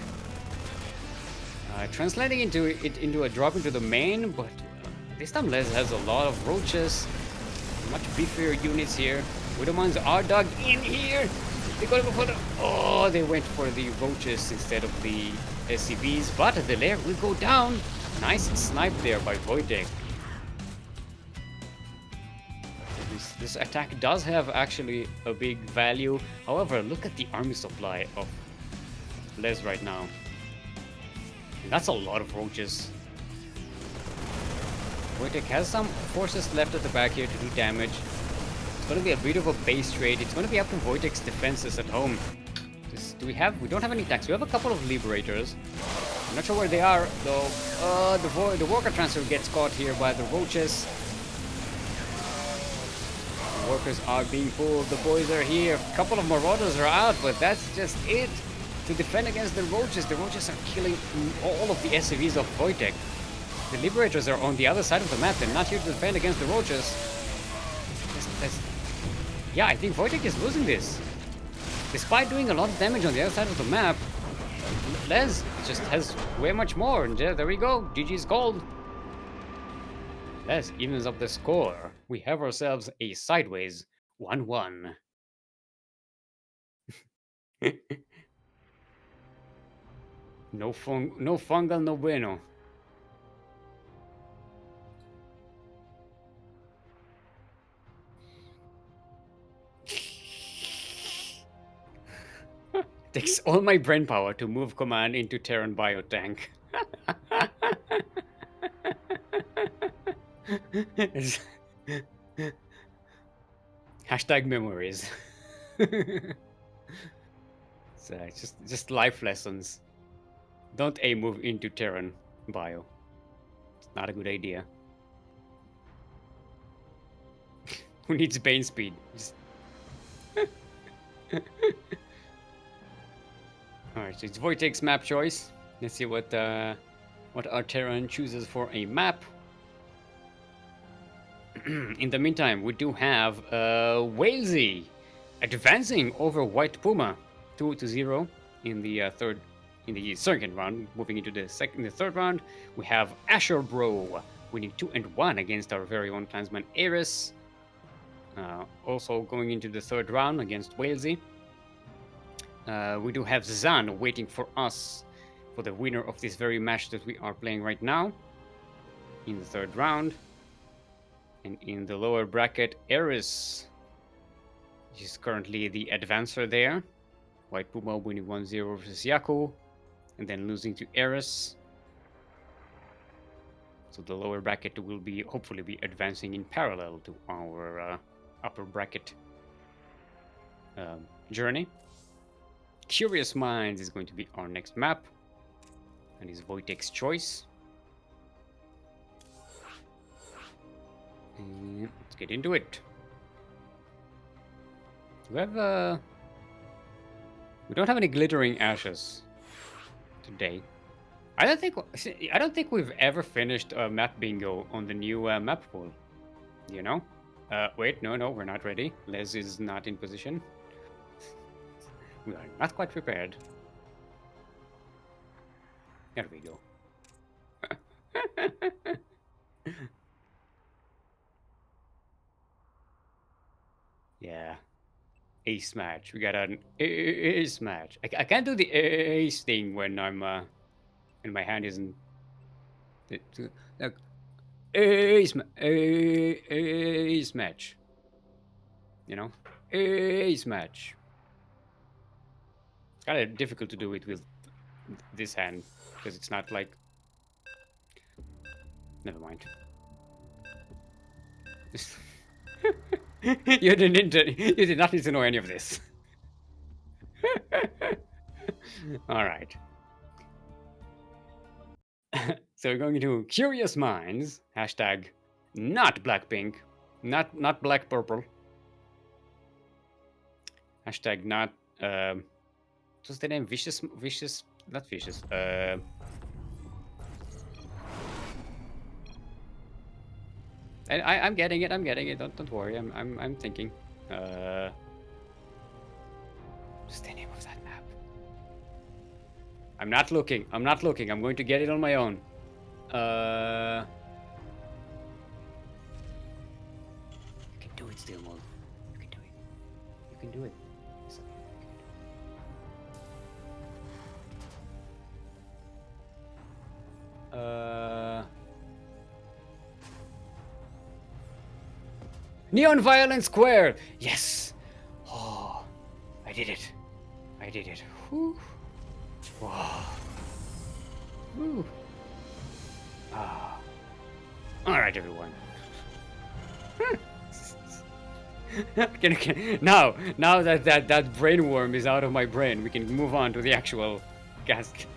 Translating into a drop into the main, but this time Les has a lot of roaches, much beefier units here. Widowmans are dug in here. They gotta go for the... Oh, they went for the roaches instead of the SCVs, but the lair will go down. Nice snipe there by Wojtek. This attack does have actually a big value. However, look at the army supply of Les right now. And that's a lot of roaches. Wojtek has some forces left at the back here to do damage. It's going to be a bit of a base trade. It's going to be up to Wojtek's defenses at home. We don't have any tanks. We have a couple of liberators. I'm not sure where they are though. The worker transfer gets caught here by the roaches. The workers are being pulled. The boys are here. A couple of marauders are out, but that's just it. To defend against the roaches are killing all of the SCVs of Wojtek. The liberators are on the other side of the map. They're not here to defend against the roaches. Yeah, I think Wojtek is losing this. Despite doing a lot of damage on the other side of the map, Les just has way much more. And there we go. GG's gold. Les evens up the score. We have ourselves a sideways 1-1. No fungal, no bueno. Takes all my brain power to move command into Terran Biotank. Hashtag memories. So it's just life lessons. Don't move into Terran Bio. It's not a good idea. Who needs Bane speed? Alright, so it's Wojtek's map choice. Let's see what our Terran chooses for a map. In the meantime, we do have Walesey advancing over White Puma 2-0 in the second round. Moving into the third round, we have AsherBro winning 2-1 against our very own clansman Ares. Also going into the third round against Walesey. We do have Zan waiting for us for the winner of this very match that we are playing right now in the third round. And in the lower bracket, Ares is currently the advancer there. White Puma winning 1-0 versus Yaku, and then losing to Ares. So the lower bracket will hopefully be advancing in parallel to our upper bracket journey. Curious Minds is going to be our next map, and is Wojtek's choice. And let's get into it. We don't have any glittering ashes today. I don't think we've ever finished a map bingo on the new map pool. You know? Wait, no, we're not ready. Les is not in position. We are not quite prepared. There we go. Yeah. Ace match. We got an ace match. I can't do the ace thing when I'm and my hand isn't like ace match. You know? Ace match. Kind of difficult to do it with this hand because it's not like. Never mind. You did not need to know any of this. All right. So we're going to Curious Minds. Hashtag not Blackpink. Not Black Purple. Hashtag not what's the name? Vicious not vicious. I'm getting it, don't worry, I'm thinking. What's the name of that map? I'm not looking, I'm going to get it on my own. You can do it, Steelmold. You can do it. You can do it. Neon Violent Square! Yes! Oh, I did it. I did it. Whew. Wow. Whew. Ah. Alright, everyone. Now that brainworm is out of my brain, we can move on to the actual cast.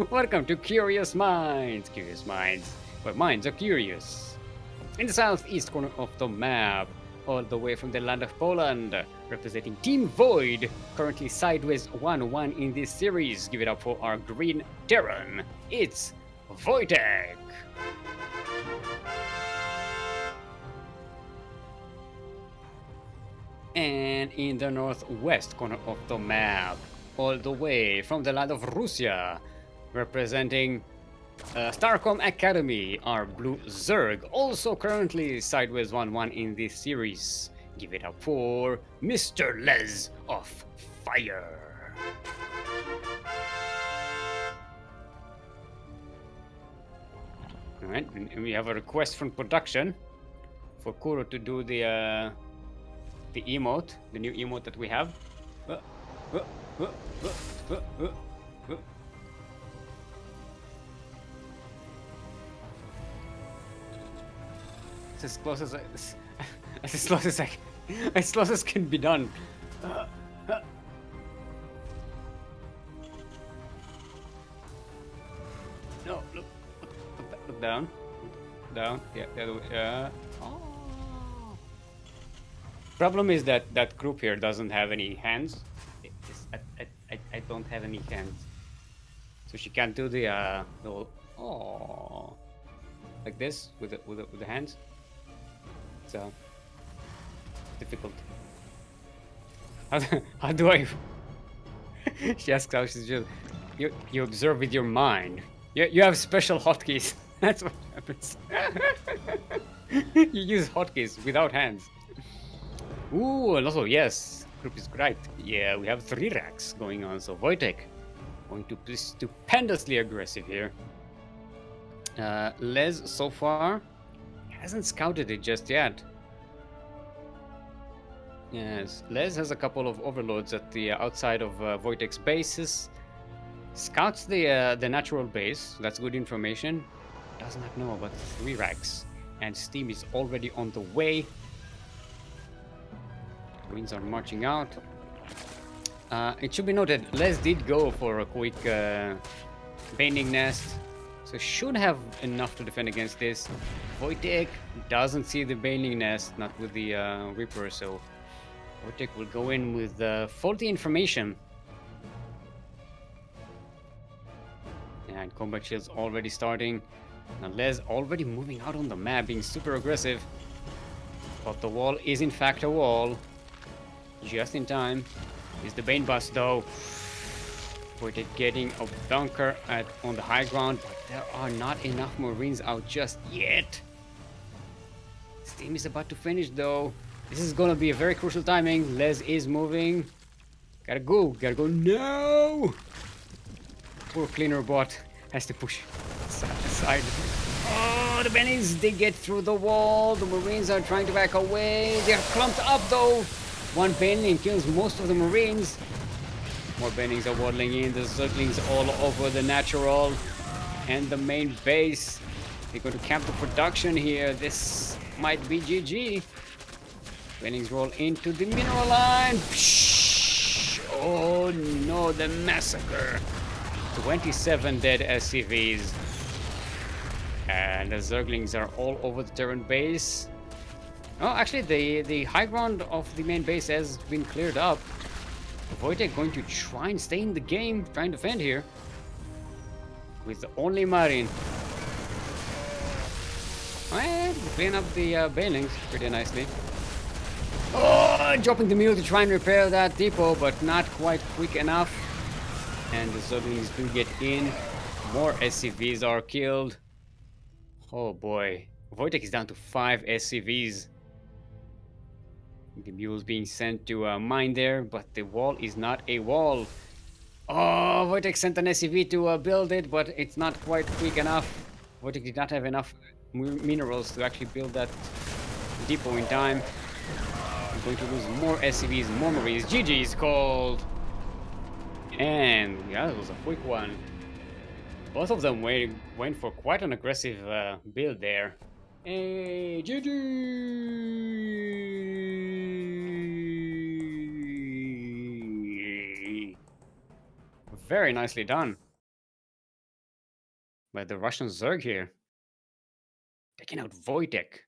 Welcome to Curious Minds. Curious Minds, where minds are curious. In the southeast corner of the map, all the way from the land of Poland, representing Team Void, currently sideways 1-1 in this series. Give it up for our green Terran. It's Wojtek. And in the northwest corner of the map, all the way from the land of Russia, representing Starcom Academy, our blue Zerg, also currently sideways 1-1 in this series. Give it up for MrLEz of Fire. Alright, and we have a request from production for Kuro to do the emote, the new emote that we have. As close as as close as can be done. No, look down, yeah, the other way. Oh. Problem is that that group here doesn't have any hands. I don't have any hands, so she can't do the oh, like this with the hands. So difficult. How do I? She asks how she's just. You observe with your mind. You have special hotkeys. That's what happens. You use hotkeys without hands. Ooh, and also yes, group is great. Yeah, we have 3 racks going on. So Wojtek going to be stupendously aggressive here. Les so far hasn't scouted it just yet. Yes, Les has a couple of overloads at the outside of Wojtek's bases. Scouts the natural base. That's good information. Does not know about 3 racks, and Steam is already on the way. Winds are marching out. It should be noted, Les did go for a quick Baning Nest, so should have enough to defend against this. Wojtek doesn't see the Baning Nest, not with the Reaper, so Wojtek will go in with faulty information. And combat shield's already starting. Now Les already moving out on the map, being super aggressive. But the wall is in fact a wall. Just in time. Is the Bane Bust though. Wojtek getting a bunker on the high ground, but there are not enough Marines out just yet. Steam is about to finish though. This is gonna be a very crucial timing. Les is moving. Gotta go now! Poor cleaner bot has to push aside. Oh, the Bennies, they get through the wall. The Marines are trying to back away. They're clumped up though. One Benny kills most of the Marines. More Bennings are waddling in. The Zerglings all over the natural and the main base. They're going to camp the production here. This might be GG. Bennings roll into the mineral line. Psh! Oh no, the massacre. 27 dead SCVs. And the Zerglings are all over the Terran base. Oh, actually, the high ground of the main base has been cleared up. Wojtek going to try and stay in the game, try and defend here. With the only Marine. Well, clean up the bailings pretty nicely. Oh, dropping the mule to try and repair that depot, but not quite quick enough. And the Zerglings do get in. More SCVs are killed. Oh boy. Wojtek is down to 5 SCVs. The mule's being sent to mine there, but the wall is not a wall. Oh, Wojtek sent an SCV to build it, but it's not quite quick enough. Wojtek did not have enough minerals to actually build that depot in time. I'm going to lose more SCVs, more Marines. GG is called. And yeah, it was a quick one. Both of them went for quite an aggressive build there. Hey, GG! Very nicely done by the Russian Zerg here. Taking out Wojtek.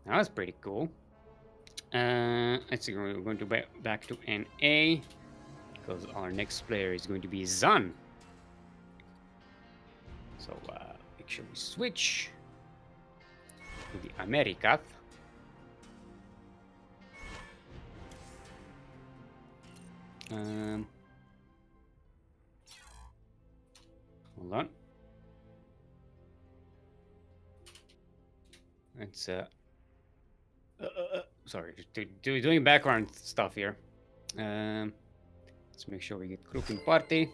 That was pretty cool. Let's see, we're going to back to NA because our next player is going to be Zan. So make sure we switch to the Americas. Hold on. Let's sorry, doing background stuff here. Let's make sure we get group in party.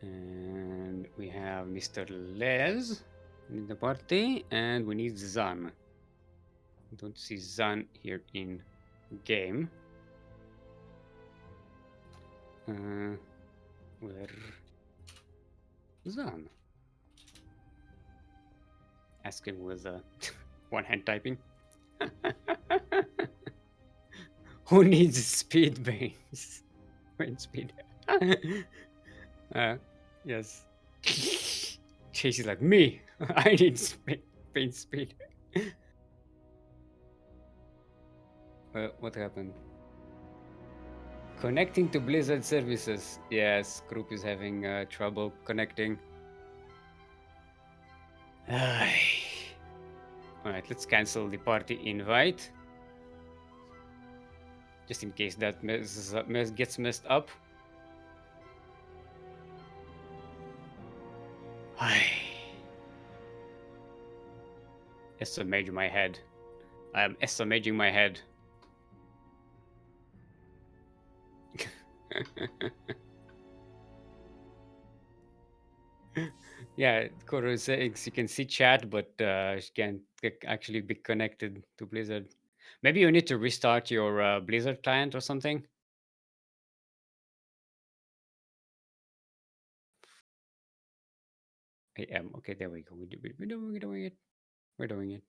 And we have MrLEz in the party, and we need Zan. I don't see Zan here in game. Where Zan? Asking with one hand typing. Who needs speed base? Brain speed. Yes. Chase is like me. I need brain speed. What happened? Connecting to Blizzard services. Yes, group is having trouble connecting. Alright, let's cancel the party invite. Just in case that gets messed up. Estimating my head. I am estimating my head. Yeah, Koro is saying you can see chat, but she can't actually be connected to Blizzard. Maybe you need to restart your Blizzard client or something. I am. Okay, there we go. We're doing it. We're doing it.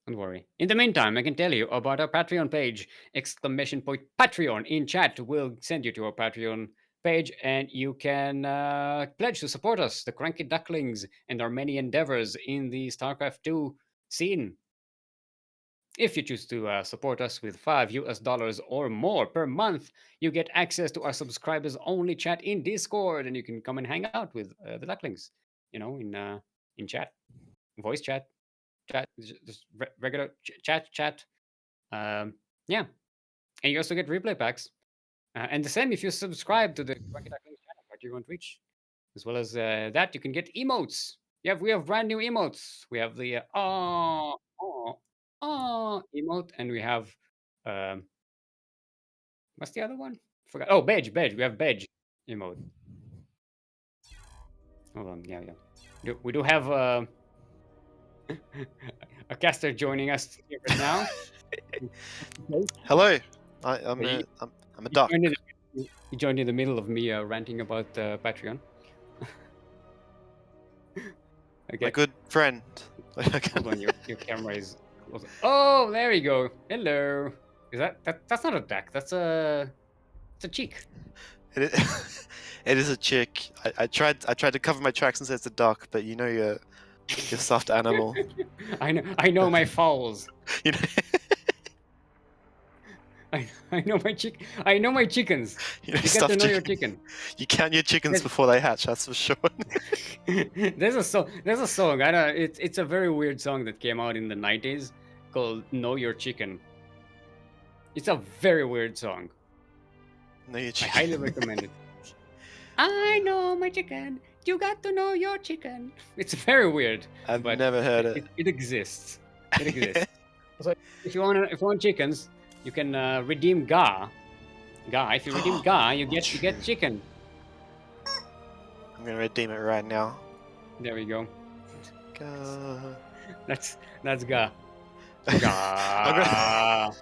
Don't worry. In the meantime, I can tell you about our Patreon page. Exclamation point Patreon in chat will send you to our Patreon page, and you can pledge to support us, the CranKy Ducklings, and our many endeavors in the StarCraft 2 scene. If you choose to support us with $5 or more per month, you get access to our subscribers only chat in Discord, and you can come and hang out with the Ducklings, you know, in chat, voice chat, just regular chat. Yeah, and you also get replay packs, and the same if you subscribe to the CranKy Ducklings channel Patreon on Twitch, as well as that you can get emotes. We have brand new emotes. We have the emote, and we have what's the other one? Forgot. Oh, badge. We have badge emote. Hold on. Yeah. We do have a caster joining us here right now. Hello. I'm Hey, a duck. You joined in the middle of me ranting about Patreon. Okay. My good friend. Hold on, your camera is close. Oh, there you go. Hello. Is that's not a duck? It's a cheek. It is a chick. I tried to cover my tracks and say it's a duck, but you know you're stuffed animal. I know my fowls. You know. I know my I know my chickens. You know, You get to know your chicken. chicken. You count your chickens Yes. before they hatch. That's for sure. There's a song. I don't. It's a very weird song that came out in the 90s called "Know Your Chicken." It's a very weird song. Know your I chicken. highly recommend it. I know my chicken. You got to know your chicken. It's very weird. I've but never heard it. It exists. It exists. So if you want chickens, you can redeem Ga. Ga. If you redeem Ga, you get chicken. I'm gonna redeem it right now. There we go. Go. That's Ga. Ga.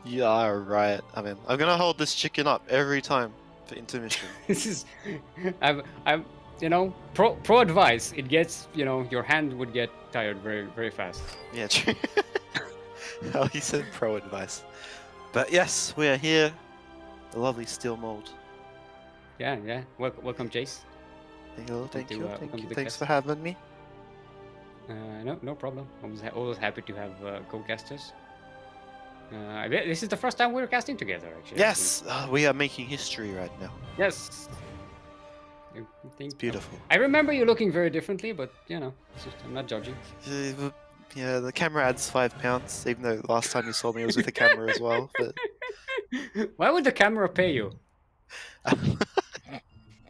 You are right. I mean, I'm gonna hold this chicken up every time for intermission. This is, I'm, pro advice. It gets, your hand would get tired very, very fast. Yeah, true. Oh, he said pro advice. But yes, we are here. The lovely Steelmold. Yeah. Welcome, Chase. Thank you. welcome to Thanks the for having me. No problem. Always happy to have co-casters. This is the first time we're casting together, actually. Yes, we are making history right now. Yes. It's beautiful. I remember you looking very differently, but I'm not judging. Yeah, the camera adds 5 pounds, even though last time you saw me was with a camera as well. But why would the camera pay you?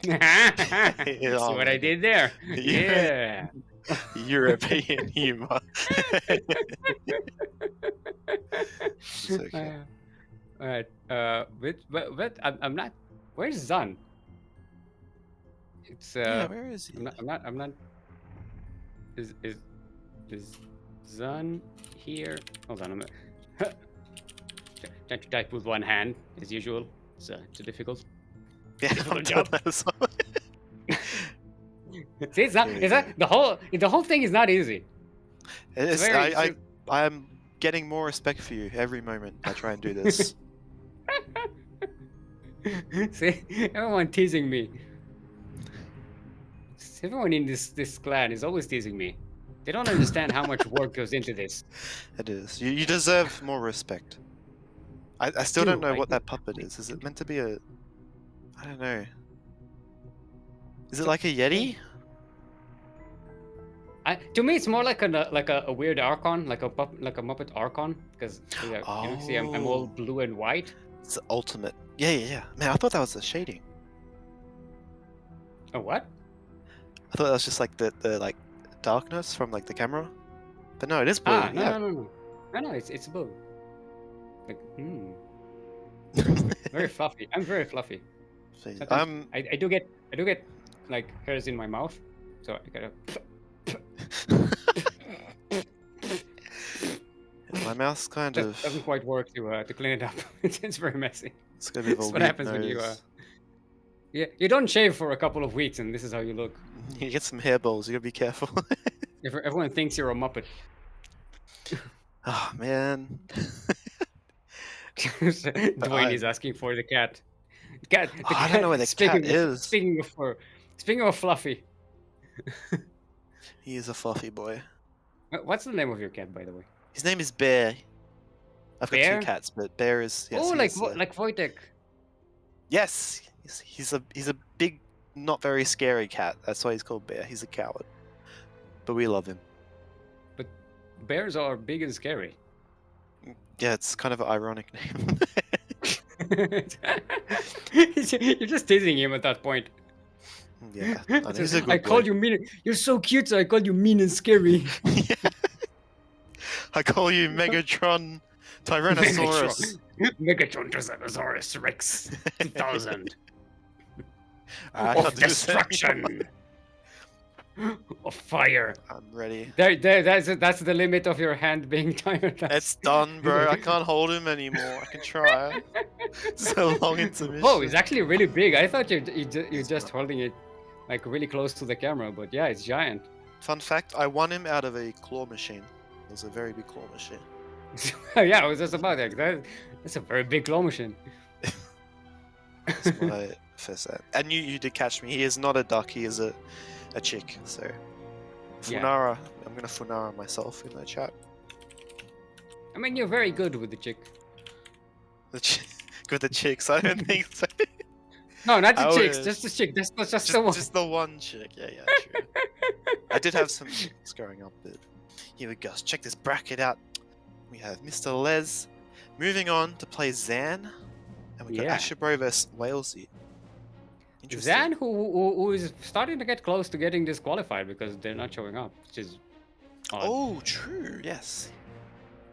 See what I did there? Yeah. European humor. Okay. All right. But I'm not. Where's Zan? It's yeah, where is he? I'm not. Is Zan here? Hold on a minute. Trying to type with one hand as usual. It's too difficult. Yeah, difficult job. That See, it's not. Is that the whole thing is not easy. I am getting more respect for you every moment I try and do this. See, everyone teasing me. Everyone in this clan is always teasing me. They don't understand how much work goes into this. It is. You deserve more respect. I still don't know what that puppet is. Is it meant to be a... I don't know. Is it like a Yeti? To me, it's more like a weird Archon, like a Muppet Archon, because see, I'm all blue and white. It's the ultimate. Yeah. Man, I thought that was the shading. A what? I thought that was just like the like darkness from like the camera. But no, it is blue. No, it's blue. Like, very fluffy. I'm very fluffy. I do get like hairs in my mouth, so I gotta. My mouth's kind of doesn't quite work to clean it up. It's very messy. It's gonna be That's what happens when you you don't shave for a couple of weeks and this is how you look. You get some hairballs. You gotta be careful. Everyone thinks you're a Muppet. Oh man. Dwayne is asking for the cat. Cat. I don't know where the cat is. Speaking of Fluffy. He is a fluffy boy. What's the name of your cat, by the way? His name is Bear. I've got 2 cats, but Bear is... Yes, like Wojtek. Yes! He's a big, not very scary cat. That's why he's called Bear. He's a coward. But we love him. But bears are big and scary. Yeah, it's kind of an ironic name. You're just teasing him at that point. Yeah, he's a good I called you mean. You're so cute, so I called you mean and scary. Yeah. I call you Megatron Tyrannosaurus. Megatron Tyrannosaurus Rex 2000. Of destruction. Of fire. I'm ready. That's the limit of your hand being tired. It's done, bro. I can't hold him anymore. I can try. So long intermission. Whoa, it's actually really big. I thought you're It's just not. holding it like really close to the camera, but yeah, it's giant. Fun fact, I won him out of a claw machine. It was a very big claw machine. Yeah, I was just about that. That's a very big claw machine. That's my first set. And you did catch me. He is not a duck, he is a chick. So Yeah. Funara. I'm gonna Funara myself in the chat. I mean, you're very good with the chick. With the chicks, I don't think so. No, not the I chicks, was- just the chick. That's just the one. Just the one chick. Yeah, true. I did have some chicks growing up, but here we go. Let's check this bracket out. We have MrLEz moving on to play Zan, and we got Yeah. AsherBro versus Walesey. Interesting. Zan, who is starting to get close to getting disqualified because they're not showing up, which is odd. Oh, true. Yes.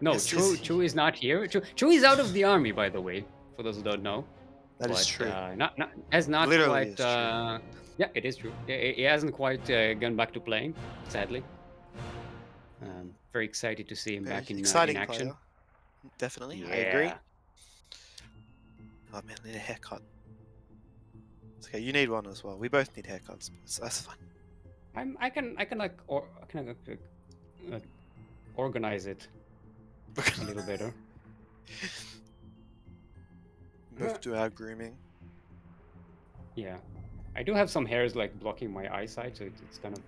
No, Yes, Chu is not here. Chu is out of the army, by the way, for those who don't know. That is But, true. Has not Literally quite. is true. Yeah, it is true. He hasn't quite gone back to playing, sadly. Very excited to see him Very back in exciting action. player. Definitely, I agree. Yeah. Oh man, I need a haircut. It's okay, you need one as well. We both need haircuts. So that's fine. I can organize it a little better. Both do our grooming. Yeah, I do have some hairs like blocking my eyesight, so it's kind of.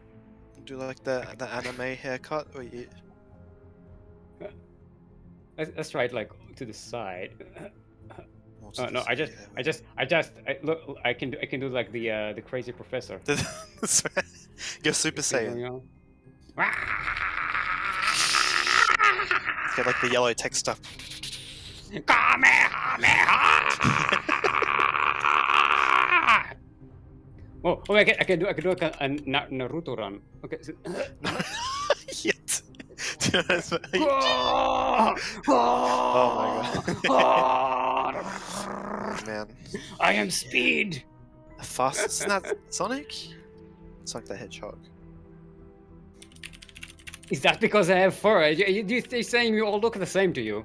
Do like the anime haircut, or you? Let's try it like to the side. More to No, the I side, just look. I can do like the crazy professor. That's right. Go Super Saiyan. Get like the yellow text stuff. Oh, I can do like a Naruto run. Okay. Yet. Oh my god. Oh man. I am speed. The fastest. Isn't that Sonic? Sonic the Hedgehog. Is that because I have fur? You're saying you all look the same to you?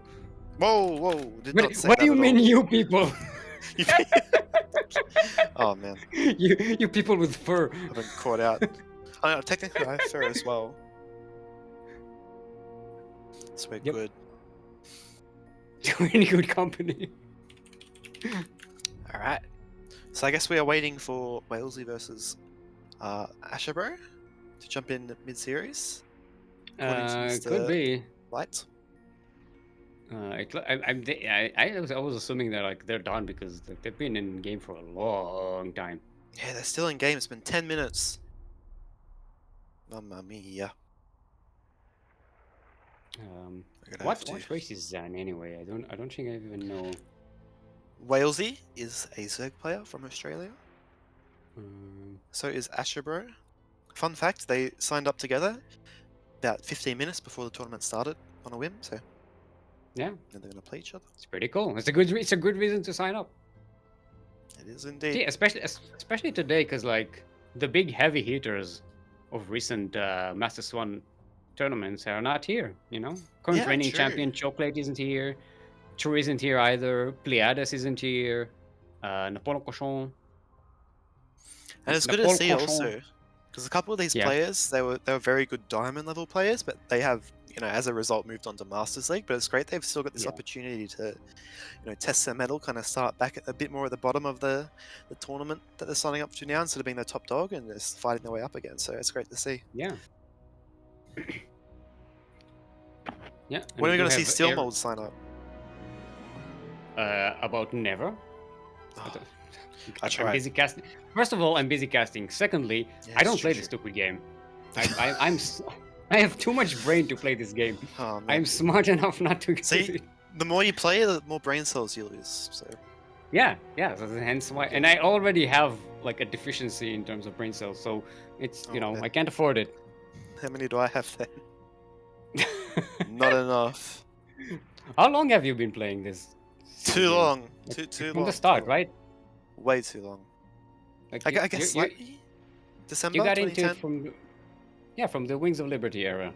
Whoa. Did not say What that do you at mean, all. you people? Oh man. You people with fur. I've been caught out. I know, technically I have fur as well. So we're Yep. good. You're in good company. Alright. So I guess we are waiting for Walesey versus AsherBro to jump in mid-series. Could be. Light. I was assuming that like they're done because they've been in game for a long time. Yeah, they're still in game. It's been 10 minutes. Mamma mia. What race is Zan anyway? I don't think I even know. Walesey is a Zerg player from Australia. Um, So is AsherBro. Fun fact, they signed up together about 15 minutes before the tournament started on a whim, so yeah, and they're going to play each other. it's pretty cool. It's a good reason to sign up. It is indeed. Yeah, especially today, because like the big heavy hitters of recent Master Swan tournaments are not here. You know, current Yeah, reigning true. champion Chocolate isn't here. True isn't here either. Pleiades isn't here. Napoleon Cochon. And it's good to Napoleon see Cochon. also, because a couple of these Yeah. players, they were very good diamond level players, but they have, as a result, moved on to Masters League. But it's great they've still got this Yeah. opportunity to, test their mettle, kind of start back a bit more at the bottom of the tournament that they're signing up to now, instead of being the top dog and just fighting their way up again. So it's great to see. Yeah. Yeah. When are we going going to see Steelmold sign up? About never. Oh, I'm tried. busy casting. First of all, I'm busy casting. Secondly, yeah, I don't it's play true. this stupid game. I have too much brain to play this game. Oh, man. I'm smart enough not to. See? The more you play, the more brain cells you lose. So Yeah. So hence why. And I already have like a deficiency in terms of brain cells, so it's man. I can't afford it. how many do I have then? Not enough. How long have you been playing this? Too game? long. Like, Too from long. the start, too long. right? Way too long. Like I guess slightly. December you got into 2010. it from Yeah, from the Wings of Liberty era.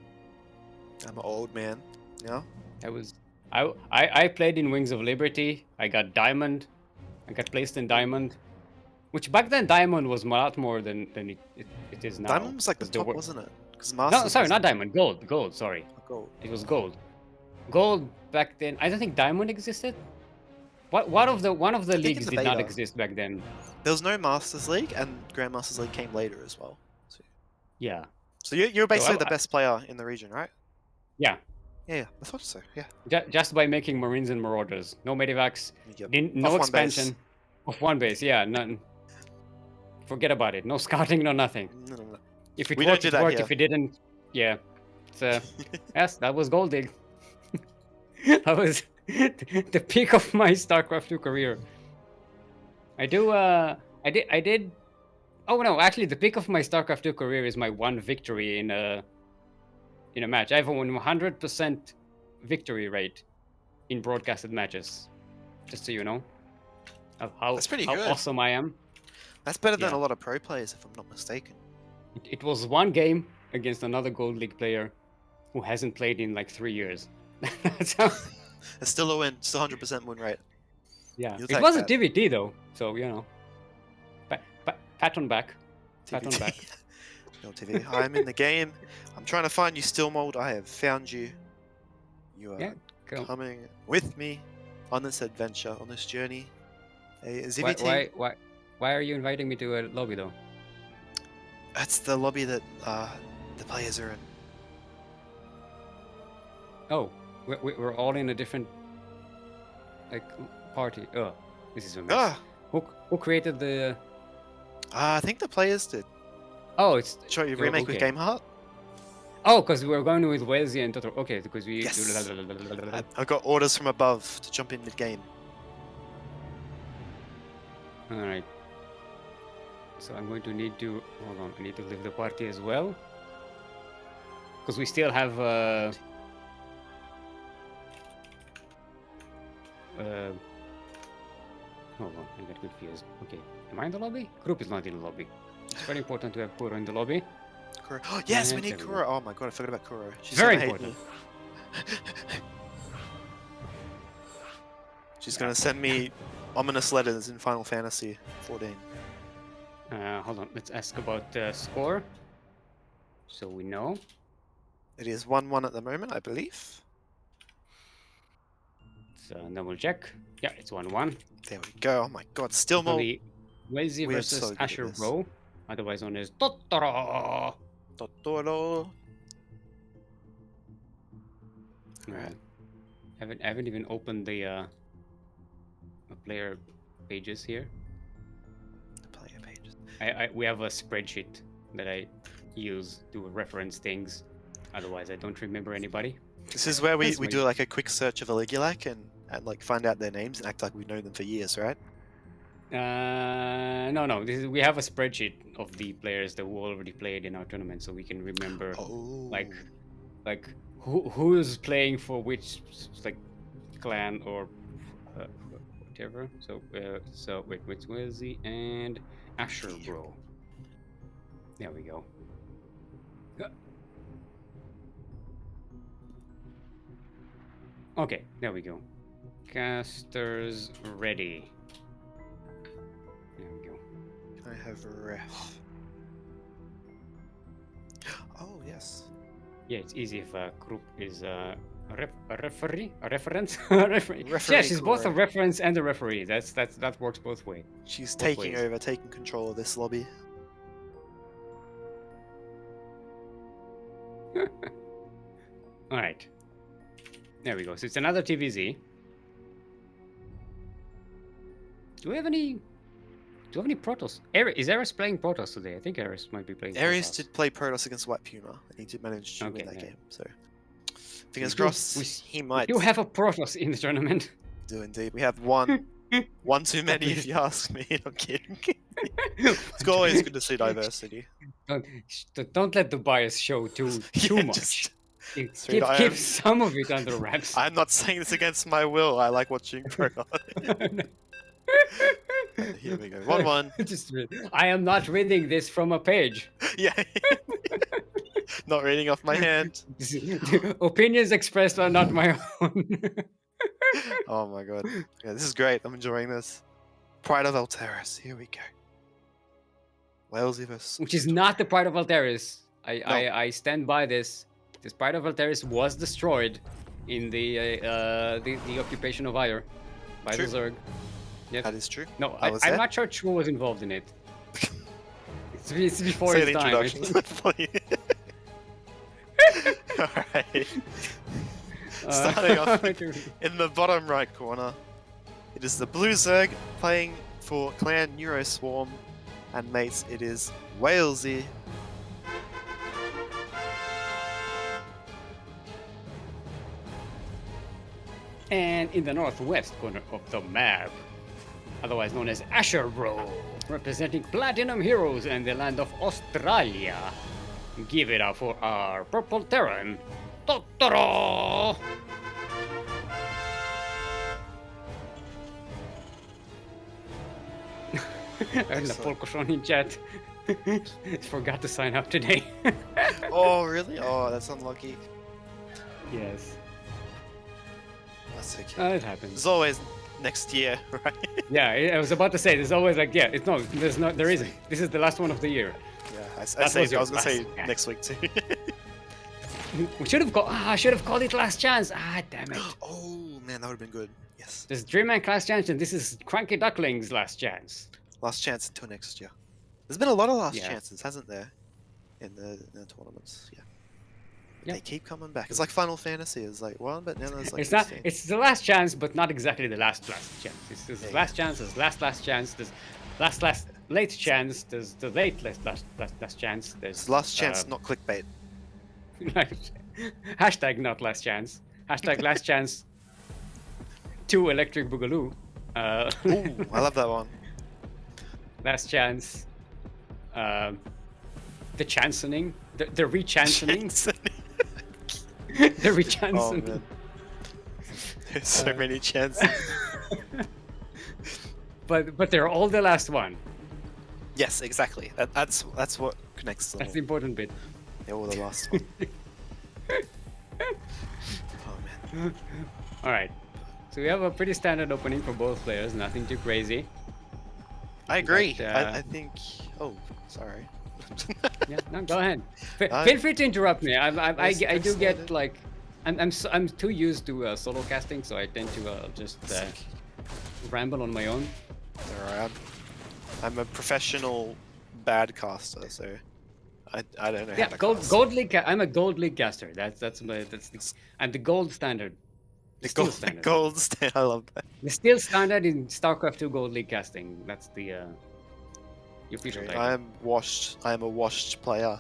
I'm an old man. Yeah. I was I played in Wings of Liberty. I got Diamond. I got placed in Diamond. Which back then Diamond was a lot more than it is now. Diamond was like the 'cause there top, were- wasn't it? Because No, Masters. sorry, was not Diamond. Gold. Gold, sorry. gold. It was gold. Gold back then. I don't think Diamond existed. One of the think in leagues the did not beta. exist back then. There was no Masters League, and Grandmasters League came later as well. Yeah. So you're basically the I- best player in the region, right? Yeah. Yeah, I thought so. Yeah. Just by making Marines and Marauders. No Medivacs. Yep. No Off one base. expansion. Of one base, yeah. None. Forget about it. No scouting, no nothing. No. If it We don't worked, do it that worked. here. If it didn't, yeah. It's, yes, that was gold dig. That was the peak of my StarCraft 2 career. I did. Oh no, actually, the peak of my StarCraft 2 career is my one victory in a match. I have a 100% victory rate in broadcasted matches. Just so you know, of how That's pretty how good. awesome I am. That's better than Yeah. a lot of pro players, if I'm not mistaken. It was one game against another Gold League player who hasn't played in like 3 years. That's how. It's still a win. Still 100% win rate. Yeah, You'll it take was a that. TVT though, so you know. Pat on back. Pat on TVT. back. No TV. I'm in the game. I'm trying to find you, Steelmold. I have found you. You are Yeah, go. coming with me on this adventure, on this journey. A Why, ZVT. why are you inviting me to a lobby though? That's the lobby that the players are in. Oh, we're all in a different like party. Oh, this is a mess. Ah, Who created the? I think the players did. Oh, it's Show you Oh, remake with okay. Game Heart. oh, because we're going with Walesey and Totoro. Okay, because we. Yes. I got orders from above to jump in mid-game. All right. So I'm going to need to hold on. I need to leave the party as well, because we still have. Hold on, I got confused. Okay, am I in the lobby? Group is not in the lobby. It's very important to have Kuro in the lobby. Kuro. Oh, yes, we And need there we Kuro. Oh my god, I forgot about Kuro. She's Very gonna hate important. me. She's gonna send me ominous letters in Final Fantasy 14. Hold on, let's ask about the score, so we know. It is 1-1 at the moment, I believe. So double check. Yeah, it's 1-1. There we go. Oh my god, still more. Only Walesey We are versus so good at this. AsherBro, otherwise known as Totoro. Totoro. Alright. Haven't even opened the player pages here. The player pages. We have a spreadsheet that I use to reference things. Otherwise, I don't remember anybody. This is where we That's do weird. like a quick search of a Ligulac and like find out their names and act like we've known them for years, right? No. We have a spreadsheet of the players that who already played in our tournament, so we can remember Oh. like who's playing for which like clan or whatever. So wait, where's the and AsherBro? There we go. Okay, there we go. Casters ready. There we go. Can I have a ref? Oh yes. Yeah, it's easy if a group is a referee, a reference. Referee. Yeah, Referee, she's both a correct. reference and a referee. That works both ways. She's Both taking ways. over, taking control of this lobby. All right. There we go. So it's another TVZ. Do we have any Protoss? Is Eris playing Protoss today? I think Eris might be playing Ares Protoss. did play Protoss against White Puma, and he did manage to Okay, win that yeah. game. So, fingers do- crossed, we he might You have a Protoss in the tournament. do indeed. We have one too many, if you ask me. I'm kidding. It's always good to see diversity. Don't let the bias show too Yeah, much. just- Keep Sweet, I am- some of it under wraps. I'm not saying this against my will. I like watching Protoss. Here we go. 1-1. I am not reading this from a page. Yeah. Not reading off my hand. Opinions expressed are not my own. Oh my god. Yeah, this is great. I'm enjoying this. Pride of Alteris. Here we go. Walesey versus. Which is not the Pride of Alteris. No. I stand by this. This Pride of Alteris was destroyed in the occupation of Ire by True. the Zerg. Yep. That is true. No, I was I'm there. not sure True was involved in it. It's before Say his the time. I introduction. think. Alright. Starting off in the bottom right corner, it is the Blue Zerg playing for Clan Neuroswarm, and mates, it is Walesey. And in the northwest corner of the map, otherwise known as AsherBro, representing Platinum Heroes and the land of Australia. Give it up for our Purple Terran, Totoro! And the Polkoshon in chat forgot to sign up today. Oh, really? Oh, that's unlucky. Yes. That's okay. It happens. There's always next year, right? Yeah, I was about to say, there's always like, yeah, it's no, there's no, there isn't. This is the last one of the year. Yeah, I was was your gonna say last- next week too. We should have called, I should have called it Last Chance. Damn it. Oh man, that would have been good. Yes. There's Dreamman Last Chance, and this is CranKy Ducklings Last Chance. Last chance until next year. There's been a lot of last Yeah. chances, hasn't there? In the tournaments, yeah. But Yeah. they keep coming back. It's like Final Fantasy. It's like one, but now there's like. It's not, 16. it's the last chance, but not exactly the last chance. There's Yeah, last chance, there's last chance, there's last late chance, there's the late last chance, there's It's last chance, not clickbait. hashtag not last chance, hashtag last chance 2 Electric Boogaloo, Ooh, I love that one. last chance, the chancening, the re-chancening, the Oh re-chancening. man. There's so many chances. But they're all the last one. Yes, exactly. That's what connects them. That's all. the important bit. They're all the last one. Oh man. All right. So we have a pretty standard opening for both players. Nothing too crazy. I agree. But, I think. Oh, sorry. Yeah. No, go ahead. I- Feel free to interrupt me. I Yes, do yes, get David. like, I'm too used to solo casting, so I tend to just ramble on my own. Alright. I'm a professional bad caster, so I don't know how Yeah, to gold cast. league. I'm a gold league caster. I'm the gold standard. The steel gold, standard. gold stand. I love that. The steel standard in StarCraft 2 gold league casting. That's the official title. I am a washed player.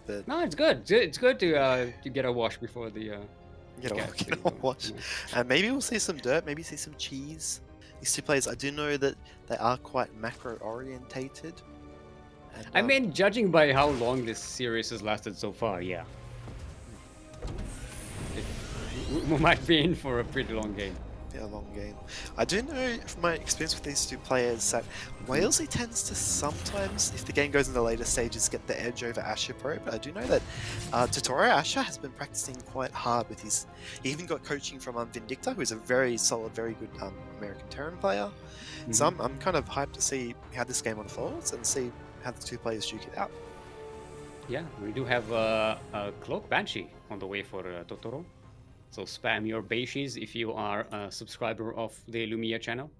But No, it's good. It's good to get a wash before the. get casting. a wash. And maybe we'll see some dirt. Maybe see some cheese. These two players, I do know that they are quite macro orientated. And, I mean, judging by how long this series has lasted so far, yeah. We might be in for a pretty long game. yeah, long game. I do know from my experience with these two players that Walesey tends to sometimes, if the game goes in the later stages, get the edge over AsherBro. But I do know that Totoro Asher has been practicing quite hard with his. He even got coaching from Vindicta, who is a very solid, very good American Terran player. So I'm kind of hyped to see how this game unfolds and see how the two players duke it out. Yeah, we do have a Cloak Banshee on the way for Totoro. So spam your Banshees if you are a subscriber of the Lumia channel.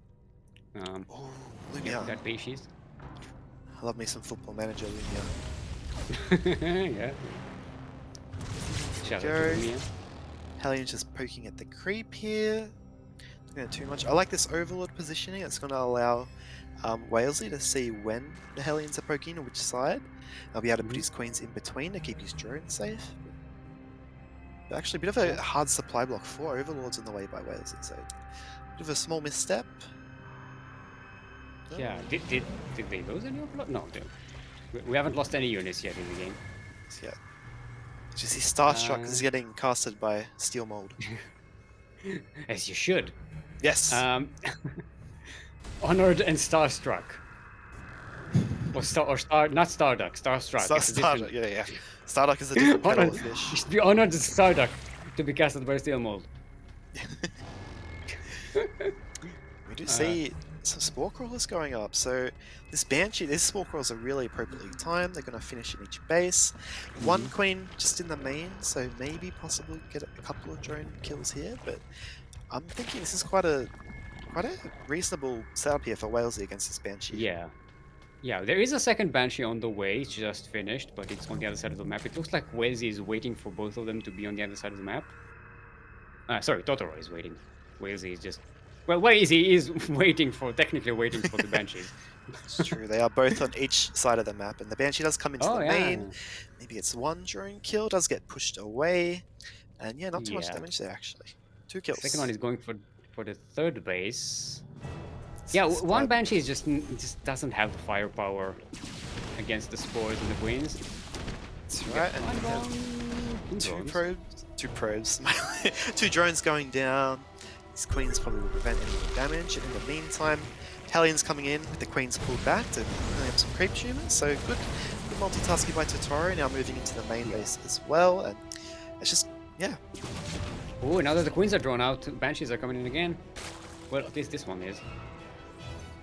Oh, Yeah, Lumia. got Banshees. I love me some Football Manager Lumia. Yeah. Shout out to Go. Lumia. Hellions just poking at the creep here. Not going too much. I like this Overlord positioning. It's going to allow Walesey to see when the Hellions are poking or which side. I'll be able to put his queens in between to keep his drone safe. But actually, a bit of a hard supply block for Overlords in the way by Walesey. So, bit of a small misstep. Yeah, did they lose any overload? No, we haven't lost any units yet in the game. Yeah. Just he's starstruck because he's getting casted by Steelmold. As you should. Yes. Honored and starstruck. Not Starduck, Starstruck. It's a different. Starduck, yeah. Starduck is a different kettle Honored, of you fish. should be honored as Starduck to be casted by Steelmold. We do see some spore crawlers going up. So this Banshee, these spore crawlers are really appropriately timed. They're going to finish in each base. One queen just in the main, so maybe possibly get a couple of drone kills here. But I'm thinking this is quite a reasonable setup here for Walesey against this Banshee. Yeah. Yeah, there is a second Banshee on the way. It's just finished, but it's on the other side of the map. It looks like Walesey is waiting for both of them to be on the other side of the map. Sorry, Totoro is waiting. Walesey is just... Well, Walesey is technically waiting for the Banshees. It's true, they are both on each side of the map, and the Banshee does come into the main. Yeah. Maybe it's one drone kill, does get pushed away. And yeah, not too much Yeah. damage there, actually. 2 kills. Second one is going for the third base. It's Yeah, just one bad. Banshee just doesn't have the firepower against the spores and the queens. That's right. And we have Two two probes, 2 drones going down. These queens probably will prevent any more damage. And in the meantime, Talian's coming in with the queens pulled back to clean up some creep tumors. So good multitasking by Totoro. Now moving into the main base as well. And it's just, yeah. Oh, now that the queens are drawn out, Banshees are coming in again. Well, at least this one is.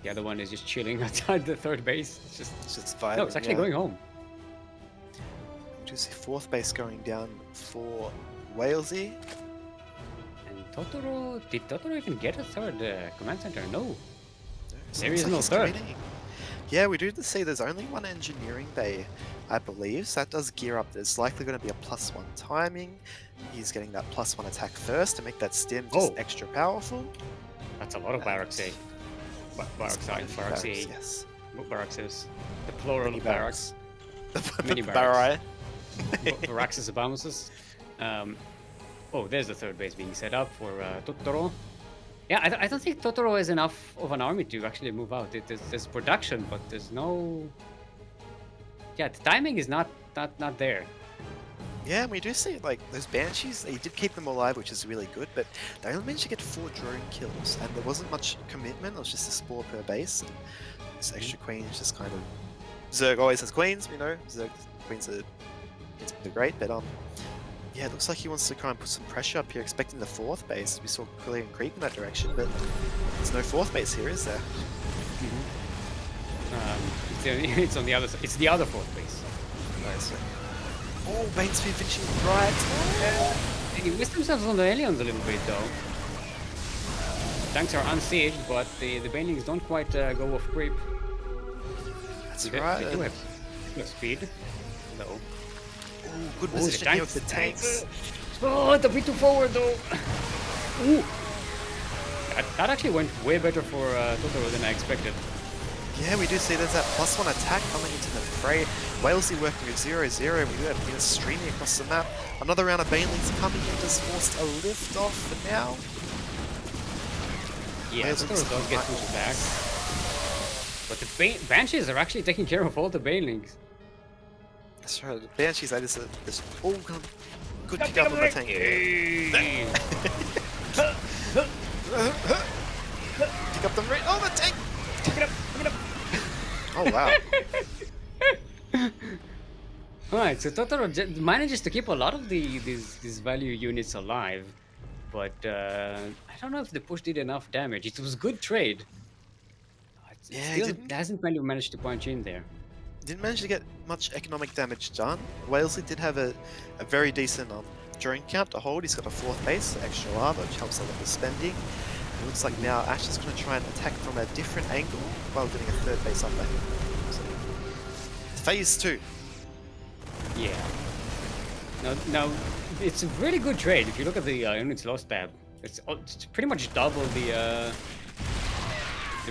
The other one is just chilling outside the third base. It's just vibing. No, it's actually going home. We do see 4th base going down for Walesey. And Totoro... Did Totoro even get a third command center? No. There Looks is like no he's third. committing. Yeah, we do see there's only one engineering bay, I believe, so that does gear up. There's likely going to be a +1 timing. He's getting that +1 attack first to make that stem just extra powerful. That's a lot of barracks A. Barracks A. Yes. Barracks is the plural Mini of barracks. Mini Mini barracks. Barracks Abamuses. Oh, there's the third base being set up for Totoro. Yeah, I don't think Totoro has enough of an army to actually move out. There's production, but there's no... Yeah, the timing is not there. Yeah, we do see like those Banshees, they did keep them alive, which is really good, but they only managed to get 4 drone kills, and there wasn't much commitment. It was just a spore per base, and this extra queen is just kind of... Zerg always has queens, we know. Zerg queens are great, but yeah, it looks like he wants to kind of put some pressure up here, expecting the 4th base. We saw Quillian creep in that direction, but there's no 4th base here, is there? It's on the other side. It's the other 4th base. Nice. Oh, Bainspeed finishing right. They missed themselves on the aliens a little bit, though. Tanks are unsieged, but the banelings don't quite go off creep. That's right. They do have speed, though. Ooh, good position here with the tanks. Oh, it's a bit too forward, though. Ooh. That actually went way better for Totoro than I expected. Yeah, we do see there's that +1 attack coming into the fray. Walesey working with 0-0. We do have units streaming across the map. Another round of banelings coming in, just forced a lift off for now. Yeah, Totoro does get pushed back. But the Banshees are actually taking care of all the banelings. That's right, the Banshees, they just all good pick up on the tank. Hey. Pick up the red. Oh, the tank! Pick it up, pick it up. Oh, wow. Alright, so Totoro manages to keep a lot of these value units alive, but I don't know if the push did enough damage. It was good trade. Yeah, Still hasn't really managed to punch in there. Didn't manage to get much economic damage done. Walesey did have a very decent drone count to hold. He's got a 4th base, so extra lava, which helps a lot with spending. It looks like now Ash is going to try and attack from a different angle while getting a 3rd base up there. So, phase 2. Yeah. Now, it's a really good trade. If you look at the units lost tab, it's pretty much double the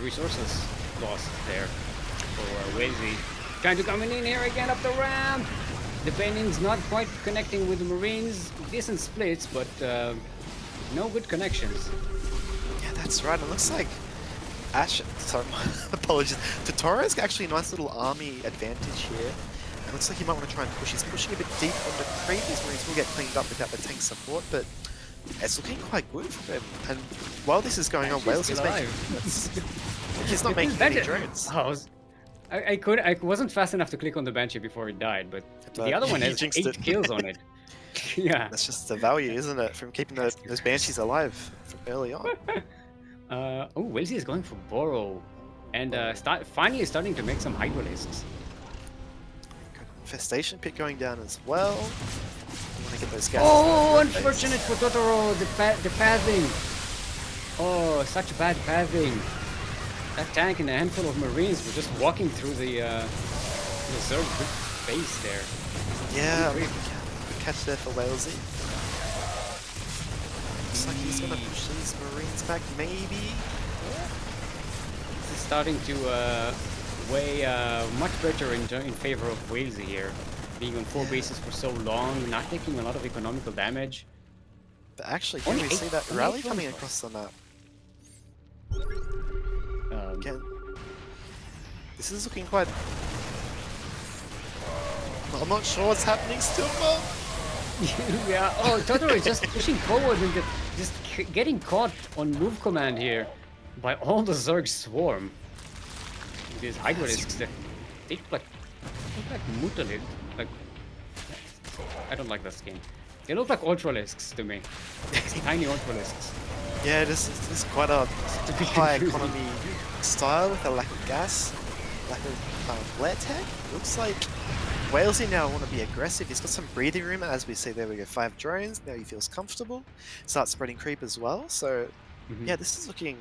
resources lost there for Walesey. Trying to come in here again up the ramp. The Banelings not quite connecting with the Marines. Decent splits, but no good connections. Yeah, that's right. It looks like Ash, sorry, apologies. Totoro's actually a nice little army advantage here. It looks like he might want to try and push. He's pushing a bit deep on the creep. His Marines will get cleaned up without the tank support, but it's looking quite good for him. And while this is going on, Wales is making... He's not making any drones. I wasn't fast enough to click on the Banshee before it died, but the other one you has jinxed 8 it. kills on it. Yeah. That's just the value, isn't it, from keeping those banshees alive from early on. Oh, Walesey is going for Burrow, and finally starting to make some Hydralisks. Infestation pit going down as well. You want to get those guys. Oh, unfortunate for Totoro, the pathing. Oh, such bad pathing. That tank and a handful of Marines were just walking through the Zerg base there. Yeah, good catch there for Walesey. Looks like he's going to push these Marines back, maybe. This is starting to weigh much better in favor of Walesey here. Being on 4 bases for so long, not taking a lot of economical damage. But actually, here we see that rally coming across the map. Again, this is looking quite... I'm not sure what's happening still, but... Yeah, oh, Totoro is just pushing forward and just getting caught on move command here by all the Zerg swarm. These Hydralisks, they look like Mutalid. Like, I don't like that skin. They look like Ultralisks to me. Tiny Ultralisks. Yeah, this is quite a high economy style with a lack of gas, lack of flare tech. Looks like Walesey now want to be aggressive. He's got some breathing room, as we see. There we go, 5 drones. Now he feels comfortable. Starts spreading creep as well. So yeah, this is looking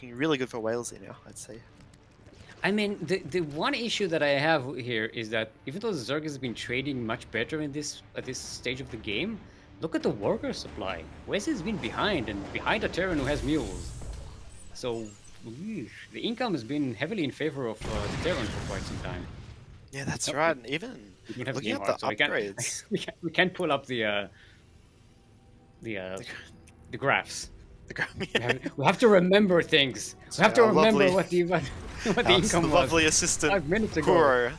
really good for Walesey now, I'd say. I mean, the one issue that I have here is that even though Zerg has been trading much better in at this stage of the game, look at the worker supply. Walesey's been behind, and behind a Terran who has mules. So the income has been heavily in favor of the Terran for quite some time. Yeah, that's right. And even looking at the upgrades, we can't pull up the graphs. We have to remember things. We have to remember what the income was. Lovely assistant 5 minutes ago. Kuro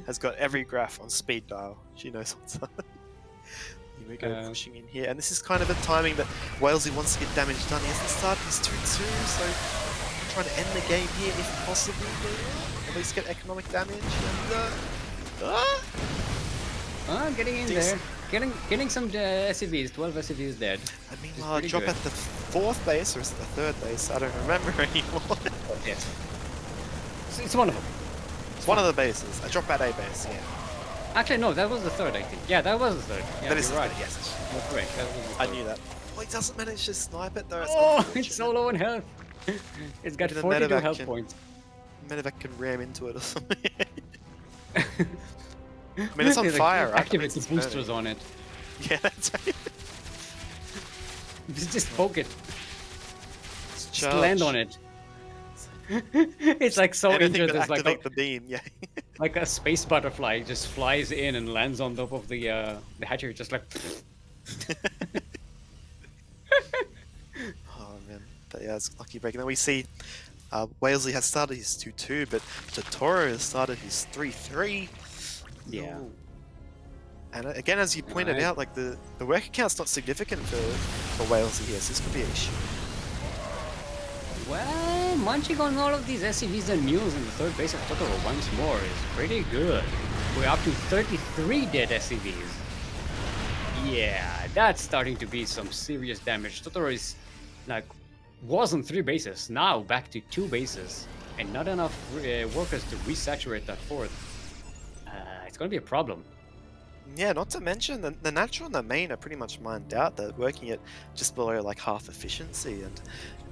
has got every graph on speed dial. She knows what's up. Here we go, pushing in here, and this is kind of a timing that Walesey wants to get damage done. He hasn't started his 2-2, so trying to end the game here if possible. At least get economic damage. And getting in there, getting some SCVs. 12 SCVs dead. And meanwhile, I drop at the 4th base, or is it the 3rd base? I don't remember anymore. Yes. It's one of them. It's one of the bases. I drop at a base, yeah. Actually, no, that was the 3rd, I think. Yeah, that was the 3rd. Yeah, that is right. Yes. That's correct. That was the 3rd. I knew that. Oh, he doesn't manage to snipe it though. It's so low in health. It's got 42 health points. Medevac can ram into it or something. I mean, it's on fire, right? Activate the boosters on it. Yeah, that's right. Just poke it. Just land on it. It's like so injured. There's like the beam, yeah. like a space butterfly just flies in and lands on top of the hatchery, just like. Oh man, but yeah, it's lucky break. And then we see Walesey has started his 2-2, but Totoro has started his 3-3. Yeah. Ooh. And again, as you pointed out, like the worker count's not significant for Walesey here, so this could be an issue. Well, munching on all of these SCVs and mules in the 3rd base of Totoro once more is pretty good. We're up to 33 dead SCVs. Yeah, that's starting to be some serious damage. Totoro is like was on 3 bases, now back to 2 bases, and not enough workers to resaturate that 4th. It's gonna be a problem. Yeah, not to mention the natural and the main are pretty much mined out. They're working at just below like half efficiency, and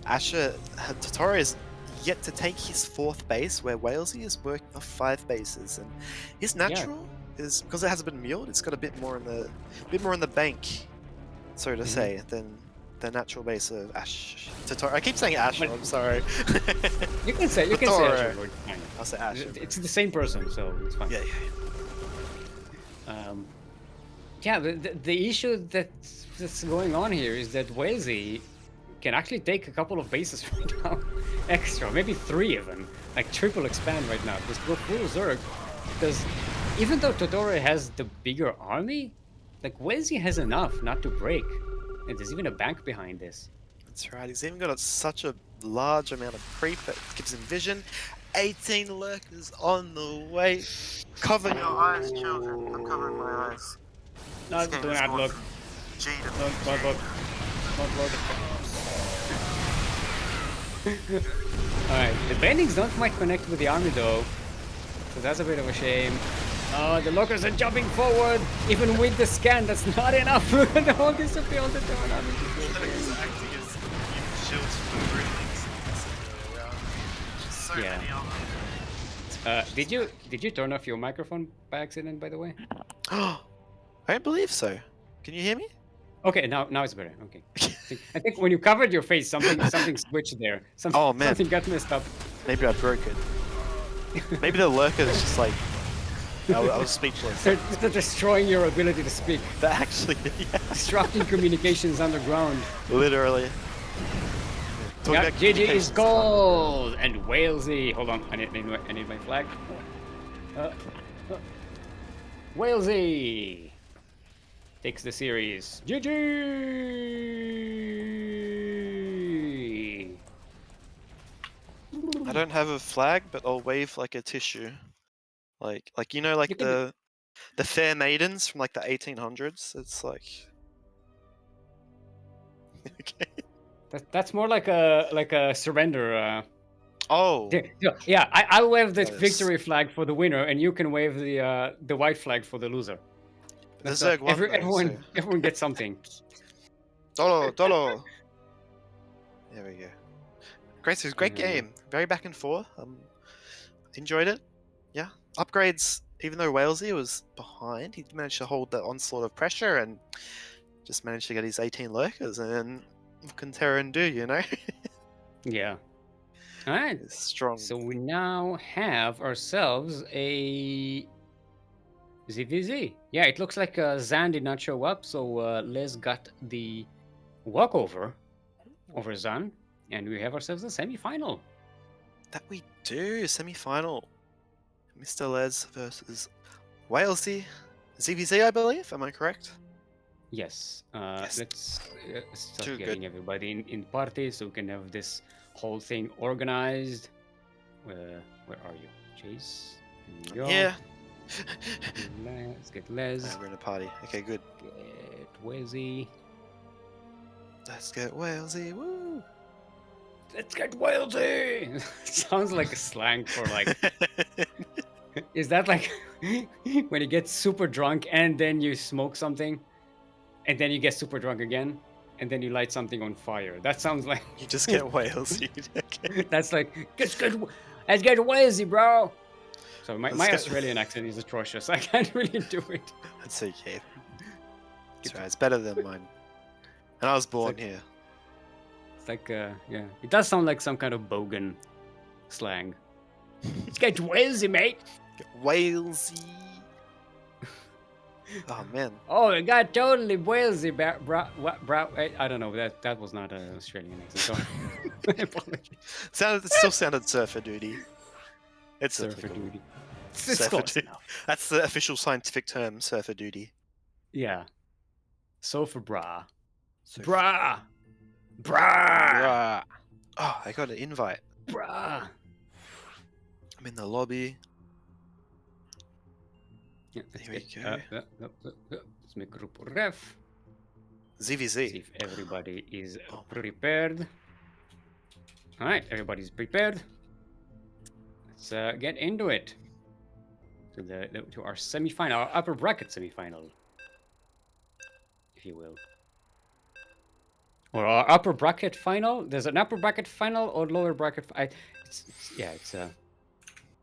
Totoro is yet to take his 4th base, where Walesey is working off 5 bases, and his natural is, because it hasn't been milled, it's got a bit more in the bank, so to say, than the natural base of Totoro. I keep saying Asher. I'm sorry. You can say Asher. I'll say Asher. It's the same person, so it's fine. Yeah. The issue that's going on here is that Walesey can actually take a couple of bases right now, extra, maybe 3 of them, like triple expand right now. Just go full Zerg, because even though Totoro has the bigger army, like Walesey has enough not to break, and there's even a bank behind this. That's right. He's even got such a large amount of creep that gives him vision. 18 lurkers on the way. Cover your eyes, children. I'm covering my eyes. No, This game do has not gone look. from G to Don't look. Don't look. Alright, the bendings don't quite connect with the army though. So that's a bit of a shame. Oh, the lockers are jumping forward. Even with the scan, that's not enough. The whole disappear on the turn. It's acting as even shields for the Ducklings. So Yeah. many of them. Did you turn off your microphone by accident, by the way? I don't believe so. Can you hear me? Okay, now it's better. Okay. I think when you covered your face, something switched there. Oh, man. Something got messed up. Maybe I broke it. Maybe the lurker is just like. I was speechless. They're destroying your ability to speak. That actually, yeah. Disrupting communications underground. Literally. Talking Yeah, about GG is communications. gold! And Walesey. Hold on, I need my flag. Walesey takes the series. GG! I don't have a flag, but I'll wave like a tissue. Like you know, like You can the fair maidens from like the 1800s. It's like. Okay. That's more like a surrender. Oh. Yeah, I'll wave the That is- victory flag for the winner, and you can wave the white flag for the loser. The That's Zerg won though, everyone gets something. Dolo. There we go. Great, it was a great Yeah. game. Very back and forth. Enjoyed it. Yeah. Upgrades. Even though Walesey was behind, he managed to hold the onslaught of pressure and just managed to get his 18 lurkers. And then what can Terran do? You know, Yeah. All right. it's strong. So we now have ourselves a ZVZ. Yeah, it looks like Zan did not show up, so Les got the walkover over Zan, and we have ourselves a semi-final. That we do. Semi-final. MrLEz versus Walesey. ZVZ, I believe. Am I correct? Yes. Yes. Let's start Too getting everybody in party so we can have this whole thing organized. Where are you? Chase. There you go. Yeah. Let's get Les. We're in a party. Okay, good. Get Walesey. Let's get Walesey. Woo! Let's get Walesey! Sounds like a slang for like. Is that like when you get super drunk and then you smoke something, and then you get super drunk again, and then you light something on fire? That sounds like You just get Walesey. Okay. that's like let's get Walesey, bro. So my Let's get- Australian accent is atrocious. I can't really do it. That's okay. It's right. It's better than mine. And I was born like- here. It's like yeah, it does sound like some kind of bogan slang. Let's get Walesey, mate. Walesey. Oh man. Oh, it got totally Walesey, I don't know. That was not an Australian accent. Sorry. Apologies. It still sounded surfer duty. It's Surfer applicable. duty. It's Surfer close duty. enough. That's the official scientific term, surfer duty. Yeah. Surfer bra. Surfer- Bra. Bra. Rah. Oh, I got an invite. Bra. I'm in the lobby. Yeah, let's Here we get, go. let's make group ref. See ZVZ. if everybody is Oh. prepared. All right, everybody's prepared. Let's get into it. To our semi-final, our upper bracket semi-final, if you will, or our upper bracket final. There's an upper bracket final or lower bracket.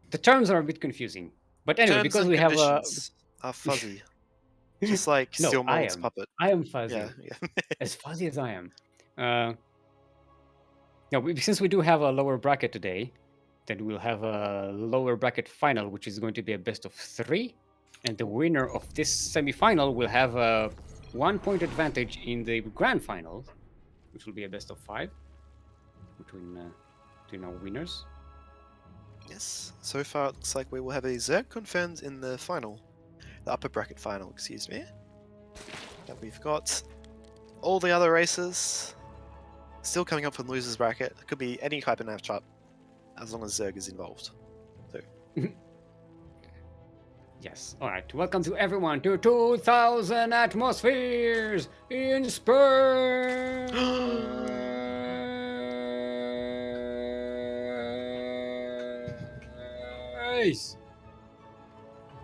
The terms are a bit confusing. But anyway, Terms because and we have conditions are fuzzy. Just like No, Steelmold's puppet. I am fuzzy. Yeah. As fuzzy as I am. Since we do have a lower bracket today, then we'll have a lower bracket final, which is going to be a best of 3, and the winner of this semi-final will have a 1-point advantage in the grand final, which will be a best of 5 between our winners. Yes. So far, it looks like we will have a Zerg confirmed in the final. The upper bracket final, excuse me. But we've got all the other races still coming up from losers bracket. It could be any type of matchup. as long as Zerg is involved. So. Yes. All right. Welcome to everyone to 2000 atmospheres in space.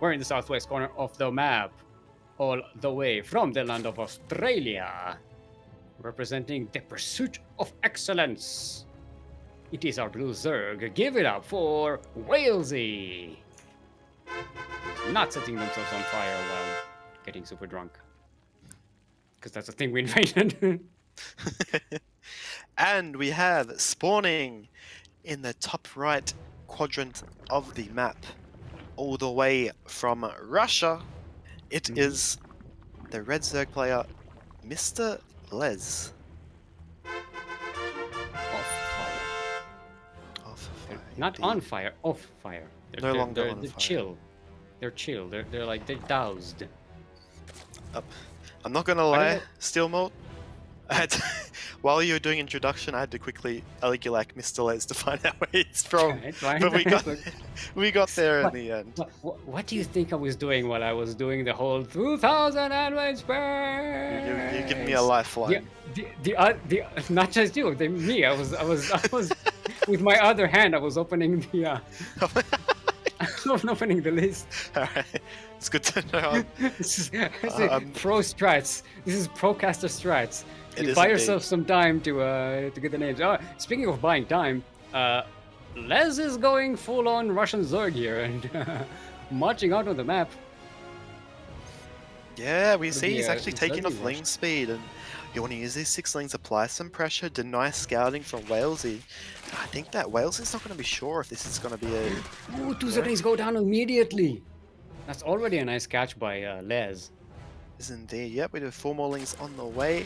We're in the southwest corner of the map, all the way from the land of Australia, representing the pursuit of excellence. It is our blue Zerg. Give it up for Walesey. Not setting themselves on fire while getting super drunk. Because that's a thing we invented. And we have spawning in the top right quadrant of the map, all the way from Russia. It is the red Zerg player, MrLEz. Off fire. Off They're fire. not indeed. on fire, off fire. No longer on they're fire. chill. They're chill. They're like, they're doused. I'm not gonna lie, Steelmold. While you were doing introduction, I had to quickly like MrLEz to find out where he's from. It's fine. But we got there in What- the end. What do you think I was doing while I was doing the whole 2000 advent space? You give me a lifeline. Not just you, me. I was with my other hand. I was opening the I was opening the list. Alright, it's good to know. This is pro strats. This is procaster strats. It You is buy indeed. yourself some time to get the names. Oh, speaking of buying time, Les is going full on Russian Zerg here and marching out on the map. Yeah, we It'll see be he's a actually taking off Zergy lane rush. speed, and you want to use these 6 lanes, apply some pressure, deny scouting from Walesey. I think that Walesey's not going to be sure if this is going to be a... Ooh, 2 Zerglings go down immediately. That's already a nice catch by Les. Isn't there? Yep, we have 4 more lanes on the way.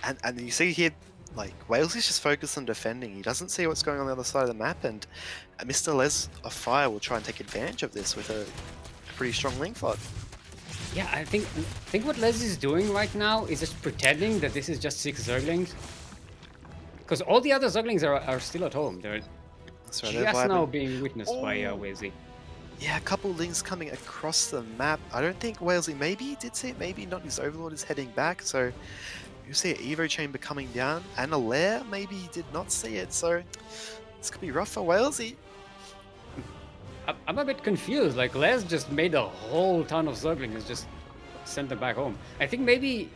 And you see here, like, Walesey's just focused on defending. He doesn't see what's going on the other side of the map, and MrLEz of Fire will try and take advantage of this with a pretty strong link flood. Yeah, I think what Les is doing right now is just pretending that this is just 6 Zerglings. Because all the other Zerglings are still at home. They're That's right, they're just vibing. now being witnessed by Oh. Walesey. Yeah, a couple links coming across the map. I don't think Walesey, maybe he did see it, maybe not. His Overlord is heading back, so you see an Evo Chamber coming down, and a lair, maybe he did not see it, so this could be rough for Walesey. I'm a bit confused. Like, Les just made a whole ton of Zerglings and just sent them back home. I think maybe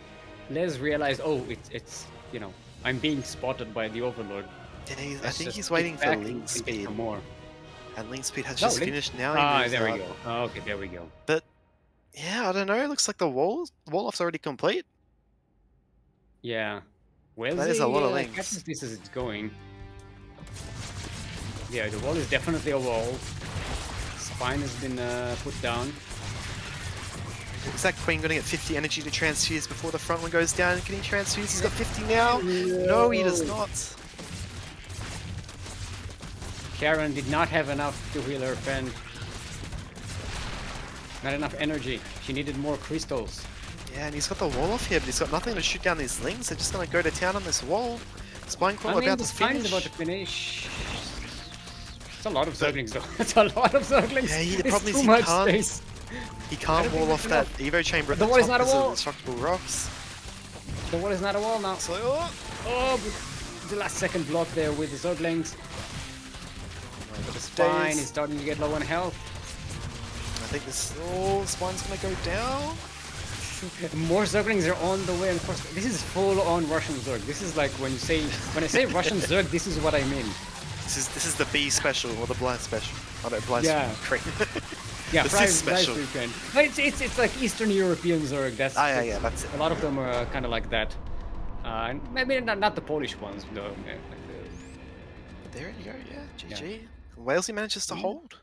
Les realized, oh, it's you know, I'm being spotted by the Overlord. Yeah, I Let's think just he's kick waiting for back link and get speed, some more. and link speed has No, just Link- finished now. He Ah, moves there we out. go. Oh, okay, there we go. But yeah, I don't know. Looks like the wall-off's already complete. Yeah. Walesey That is a lot of links. catches this as it's going. Yeah, the wall is definitely a wall. Spine has been put down. Is that Queen going to get 50 energy to transfuse before the front one goes down? Can he transfuse? He's got 50 now. No, he does not. Karen did not have enough to heal her friend. Not enough energy. She needed more crystals. Yeah, and he's got the wall off here, but he's got nothing to shoot down these links. They're just going to go to town on this wall. Spine I Crawler mean, about the to spine finish. is about to finish. It's a lot of Zerglings, though. It's a lot of Zerglings. Yeah, the It's problem is too he much can't- space. He can't I don't wall think off we that Evo Chamber at The the wall is top not a because of wall. the destructible rocks. The wall is not a wall now. So, Oh, but the last second block there with the Zerglings. But the spine is starting to get low on health. I think this Spine's going to go down. More Zerglings are on the way. And of course, this is full-on Russian Zerg. This is like when I say Russian Zerg, this is what I mean. This is the B special or the blind special. Oh no, blind Yeah. cream. Yeah, This prize is special. weekend. But it's like Eastern European Zerg. That's yeah, that's it. a lot of them are kind of like that. And maybe not the Polish ones though. There you go, yeah, GG. Walesey manages to hold.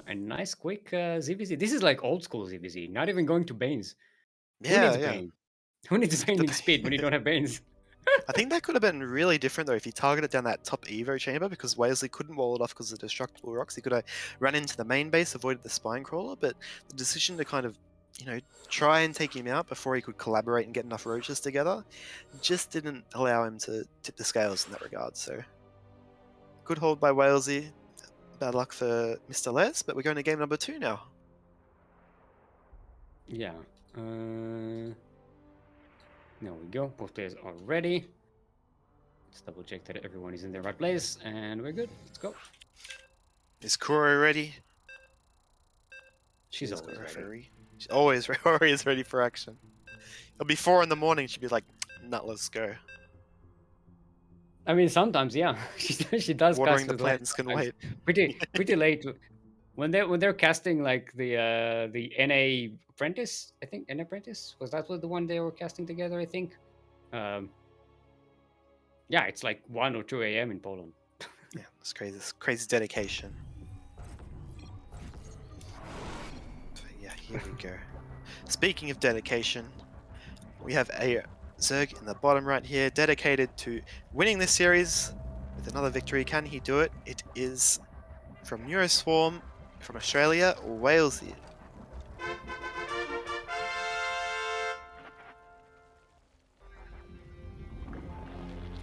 A nice quick ZVZ. This is like old school ZVZ. Not even going to Banes. Who Yeah, needs yeah. Bane? Who needs Bane in speed when you don't have Banes? I think that could have been really different though if he targeted down that top Evo chamber because Walesey couldn't wall it off because of the destructible rocks. He could have run into the main base, avoided the spine crawler, but the decision to kind of, try and take him out before he could collaborate and get enough roaches together just didn't allow him to tip the scales in that regard. So Good hold by Walesey. Bad luck for MrLEz, but we're going to game number 2 now. Yeah. There we go. Both players are ready. Let's double check that everyone is in the right place, and we're good. Let's go. Is Kuro ready? She's got always a ready. referee. She's always ready for action. It'll be 4 in the morning. She'd be like, "Nut, let's go." I mean, sometimes, yeah, she does Watering cast the with light plants can sometimes. wait. Pretty late when they're casting like the NA Apprentice. I think NA Apprentice was that was the one they were casting together. I think. Yeah, it's like 1 or 2 a.m. in Poland. Yeah, it's crazy. It's crazy dedication. But yeah, here we go. Speaking of dedication, we have a Zerg in the bottom right here, dedicated to winning this series with another victory. Can he do it? It is from Neuroswarm, from Australia, Walesey.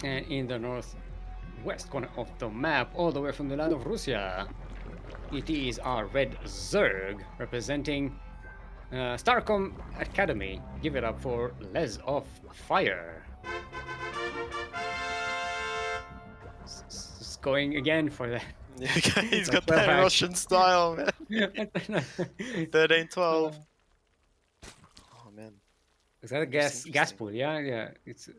And in the northwest corner of the map, all the way from the land of Russia, it is our red Zerg representing Starcom Academy. Give it up for Les of Fire. It's going again for that. He's got that Russian style, man. 13-12. Oh man. Is that a gas pool? Yeah, yeah. It's.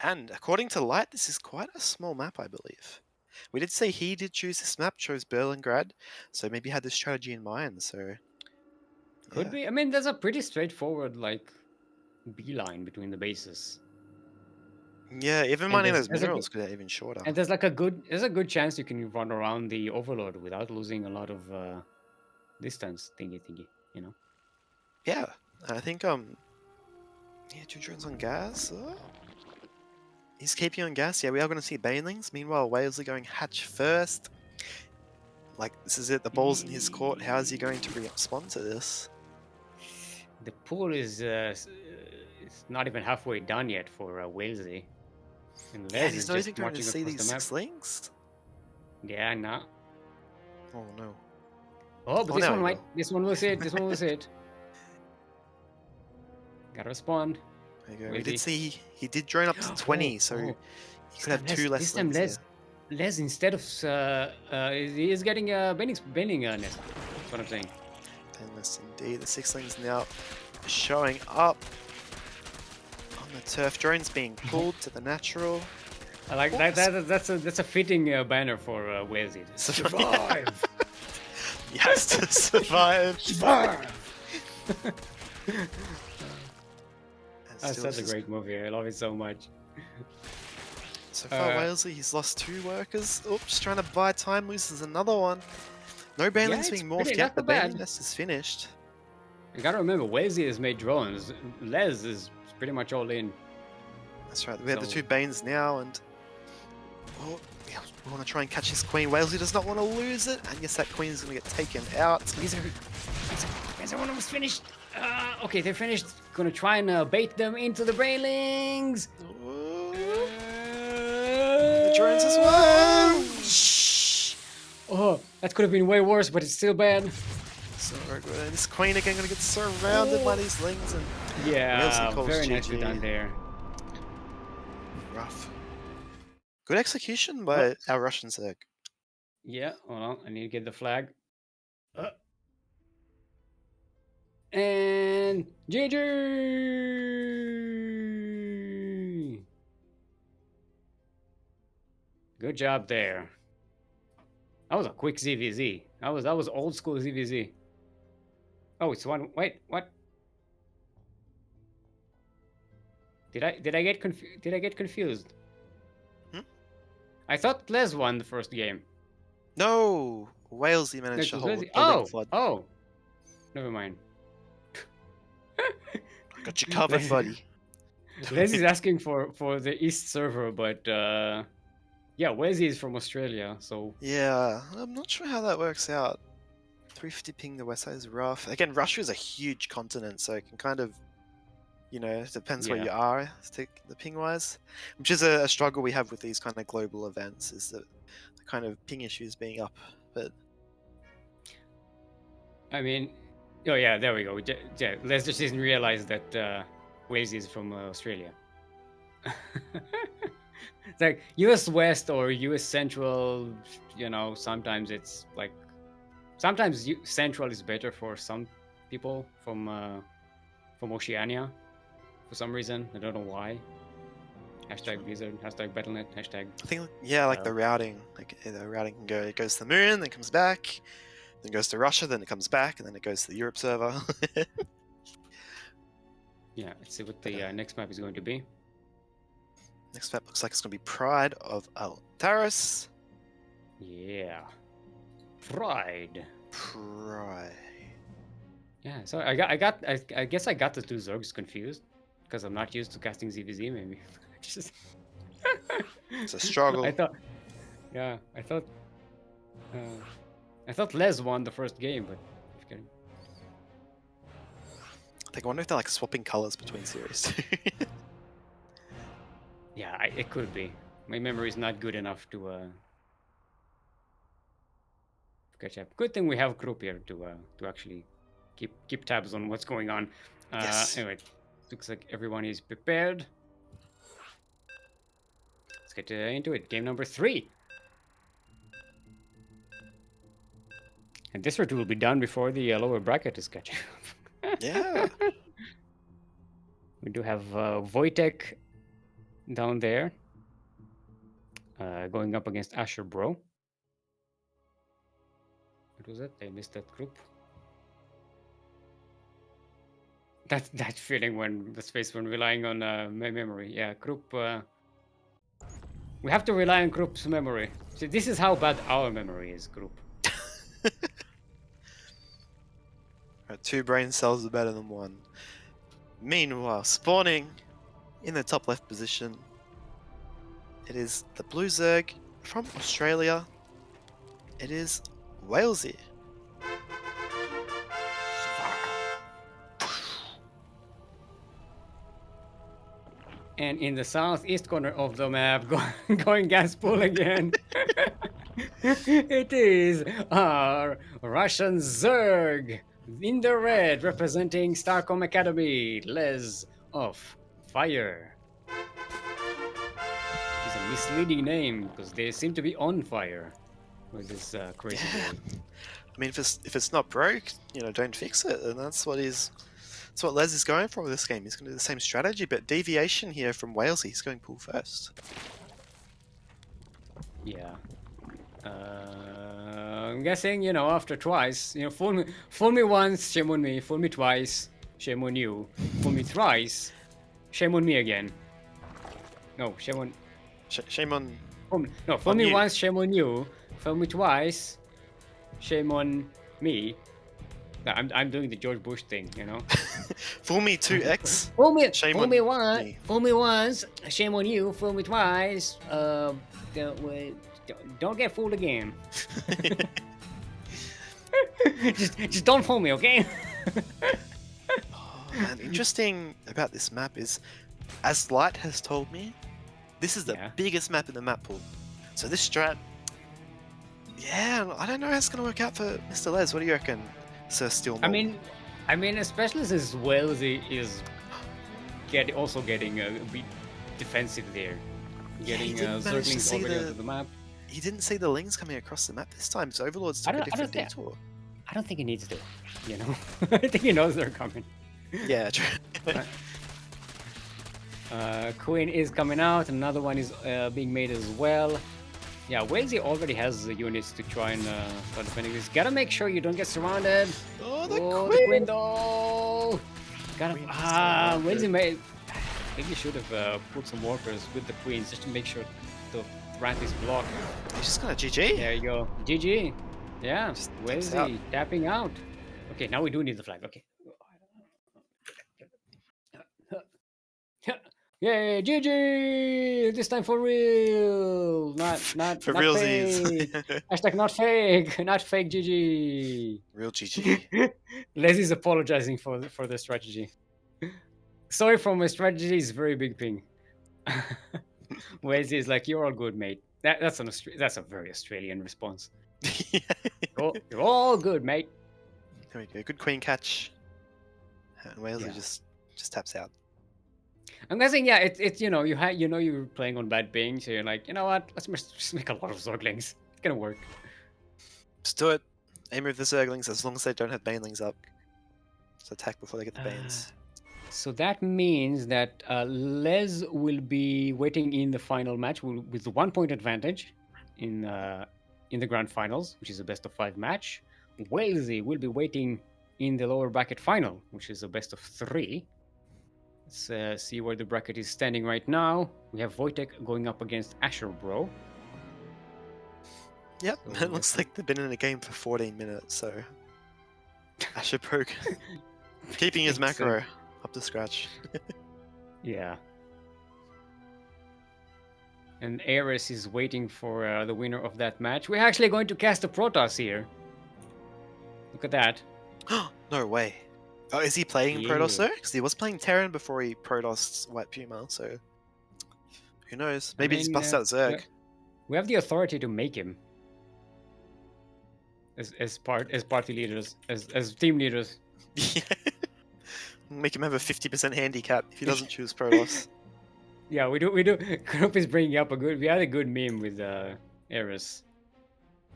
And according to Light, this is quite a small map, I believe. We did say he did choose this map, chose Berlingrad, so maybe he had this strategy in mind. So Could be. I mean, there's a pretty straightforward like beeline between the bases. Yeah, even mining those minerals could get even shorter. And there's a good chance you can run around the Overlord without losing a lot of distance thingy, you know. Yeah, I think yeah, 2 drones on gas. He's keeping on gas. Yeah, we are going to see Banelings. Meanwhile, Walesey going hatch first. Like, this is it. The ball's in his court. How is he going to respond to this? The pool is it's not even halfway done yet for Walesey. And yeah, he's not even going to see these 6 links. Yeah, no. Oh no. Oh, but this one might. This one was it. This one was it. Gotta respond. There you go. We did see he did drone up to 20, so he could have 2 less links. This time Les instead of he is getting bending nest. That's what I'm saying. Painless indeed. The 6lings now showing up on the turf. Drones being pulled to the natural. I like that. That's a fitting banner for Walesey. Survive. He has to survive. Survive. That's such a great movie. I love it so much. So far, Walesey, he's lost 2 workers. Oops, trying to buy time, loses another one. No banelings being morphed yet. The baneling nest is finished. You gotta remember, Walesey has made drones. Les is pretty much all in. That's right. We have the 2 banes now, and we want to try and catch his queen. Walesey does not want to lose it, and yes, that queen is going to get taken out. Is everyone almost finished? Okay, they're finished. Gonna try and bait them into the banelings. The drones as well. Oh, that could have been way worse, but it's still bad. So good. And this queen again going to get surrounded by these lings, and yeah, very nicely done there. Rough. Good execution by our Russian Zerg. Yeah, hold on. I need to get the flag. And GG! Good job there. That was a quick ZVZ. That was old school ZVZ. Oh, it's one. Wait, what? Did I get confused? I thought Les won the first game. No, Walesey managed to hold the link flood. Oh, never mind. I got you covered, buddy. Les is asking for the East server, but yeah, Walesey is from Australia, so yeah, I'm not sure how that works out. 350 ping the west side is rough. Again, Russia is a huge continent, so it can kind of, you know, it depends where you are, the ping wise, which is a struggle we have with these kind of global events. Is that kind of ping issues being up, but I mean, oh yeah, there we go. Yeah, let's just didn't realize that Walesey is from Australia. It's like US West or US Central, you know, sometimes it's like sometimes Central is better for some people from Oceania for some reason. I don't know why. Hashtag Blizzard, hashtag Battle.net, hashtag. I think like the routing, the routing can go. It goes to the moon, then comes back, then goes to Russia, then it comes back, and then it goes to the Europe server. Yeah, let's see what the next map is going to be. Next map looks like it's going to be Pride of Altaris. Yeah, Pride. Yeah, so I guess I got the two Zergs confused because I'm not used to casting ZVZ. Maybe just it's a struggle. I thought Les won the first game, but just kidding. I wonder if they're like swapping colors between series. Yeah, it could be. My memory is not good enough to catch up. Good thing we have group here to actually keep tabs on what's going on. Yes. Anyway, looks like everyone is prepared. Let's get into it. Game number 3. And this route will be done before the lower bracket is catching up. Yeah. We do have Wojtek down there going up against AsherBro. What was it? I missed that group. That feeling when the space when relying on my memory. Yeah, group. We have to rely on group's memory. See, this is how bad our memory is, group. Two brain cells are better than one. Meanwhile, spawning in the top left position, it is the blue Zerg from Australia. It is Walesey. And in the southeast corner of the map, going gas pool again. It is our Russian Zerg in the red, representing Starcom Academy, Les of Fire. It's a misleading name because they seem to be on fire with this crazy game. I mean, if it's not broke, don't fix it, and that's what Les is going for with this game. He's going to do the same strategy, but deviation here from Walesey. He's going pool first. Yeah. I'm guessing, after twice, fool me once, shame on me. Fool me twice, shame on you. Fool me thrice, shame on me again. No, shame on. Shame on. Fool me once, shame on you. Fool me twice, shame on me. No, I'm doing the George Bush thing, Fool me 2x. Fool me once. Fool me once, shame on you. Fool me twice. Don't get fooled again. just don't fool me, okay? And interesting about this map is, as Light has told me, this is the biggest map in the map pool. So this strat, I don't know how it's going to work out for MrLEz. What do you reckon, Sir Steelmold? I mean, especially since Walesey is also getting a bit defensive there. Getting Zerglings over onto the map. He didn't see the Lings coming across the map this time, so Overlords took a different detour. I don't think he needs to, I think he knows they're coming. Yeah, true. Queen is coming out, another one is being made as well. Yeah, Walesey already has the units to try and start defending this. Gotta make sure you don't get surrounded. Oh, the Queen though! Walesey maybe should have put some workers with the Queens just to make sure the ramp is blocked. He's just gonna GG. There you go. GG. Yeah, Walesey tapping out. Okay, now we do need the flag. Okay. Yay, GG! This time for real! Not for not realsies. fake. Hashtag not fake. Not fake GG. Real GG. Les is apologizing for the strategy. Sorry for my strategy, is very big ping. Walesey is like, you're all good, mate. That's a very Australian response. Yeah. You're all good, mate. There we go. Good queen catch. And Walesey Yeah. just taps out. I'm guessing, yeah, it's you're playing on bad ping, so you're like, you know what? Just make a lot of Zerglings. It's gonna work. Just do it. Aim with the Zerglings as long as they don't have banelings up. Just attack before they get the banes. So that means that Les will be waiting in the final match with 1 point advantage in the grand finals, which is a best of 5 match. Walesey will be waiting in the lower bracket final, which is a best of 3. Let's see where the bracket is standing right now. We have Wojtek going up against AsherBro. Yep, So it looks like they've been in a game for 14 minutes, so AsherBro keeping his macro up to scratch. Yeah. And Ares is waiting for the winner of that match. We're actually going to cast a Protoss here. Look at that. No way. Oh, is he playing Yeah. Protoss though? Because he was playing Terran before he Protossed White Puma, so who knows? Maybe he's bust out Zerg. We have the authority to make him as party leaders, as team leaders. Yeah. Make him have a 50% handicap if he doesn't choose Protoss. Yeah, we do. Krupp is bringing up we had a good meme with Ares